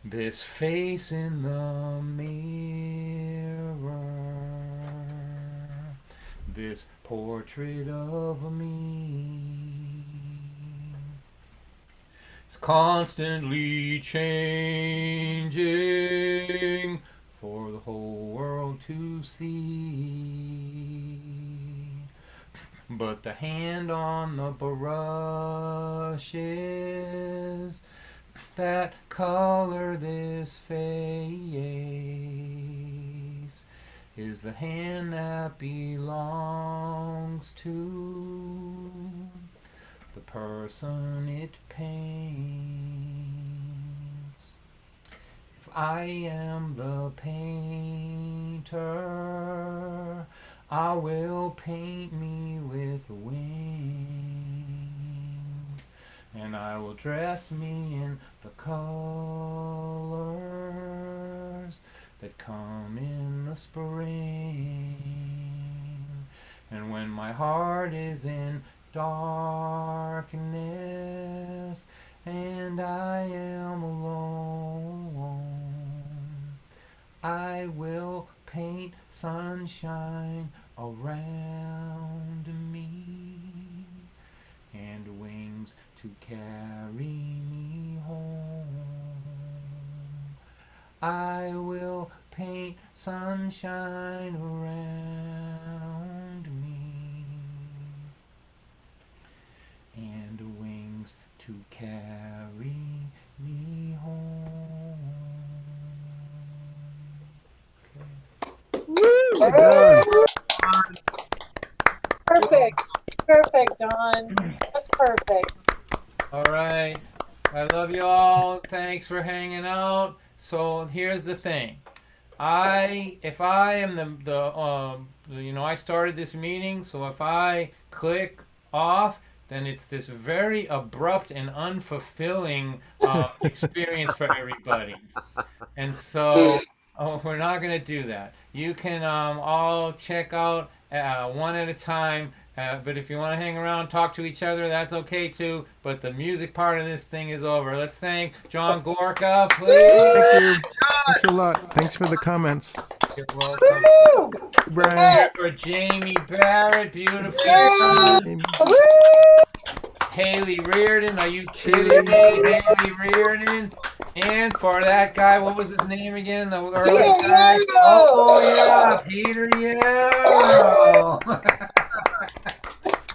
This face in the mirror, this portrait of me, is constantly changing for the whole world to see. But the hand on the brushes that color this face is the hand that belongs to the person it paints. If I am the painter, I will paint me with wings, and I will dress me in the colors that come in the spring. And when my heart is in darkness and I am alone, I will paint sunshine around me and wings to carry me home. I will paint sunshine around me and wings to carry me home. Nicely done. Perfect. Perfect, Don. That's perfect. All right. I love you all. Thanks for hanging out. So here's the thing. If I am I started this meeting, so if I click off, then it's this very abrupt and unfulfilling experience for everybody. And so we're not going to do that. You can all check out one at a time. But if you want to hang around, talk to each other, that's okay too. But the music part of this thing is over. Let's thank John Gorka, please. Thank you. Thanks a lot. Thanks for the comments. You're welcome. Brian. For Jamie Barrett, beautiful. Haley Reardon, are you kidding me? Haley Reardon. And for that guy, what was his name again? The early guy. Oh yeah, Peter Yeo.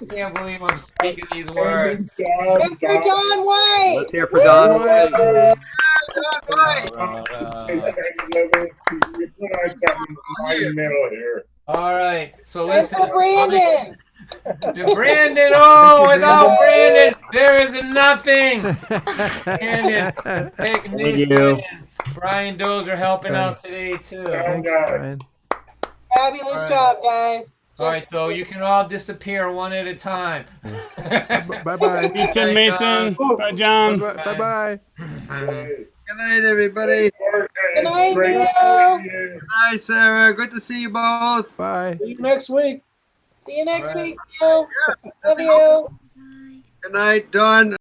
I can't believe I'm speaking these words. Good for Don White. Let's hear for Don White. You put on something right in the middle here. All right, so Good listen. for Brandon. Brandon, oh, without Brandon, there is nothing. Brandon, technician. you. Brian Dozer helping out today too. Thanks, Brian. Fabulous All right. job, guys. All right, so you can all disappear one at a time. Bye-bye. Peace, Tim Mason. Bye, John. Bye-bye. Good night, everybody. Good night, Great Leo. to see you. Good night, Sarah. Good to see you both. Bye. See you next week. See you next All right. week, Leo. Love you. Good night, Dawn.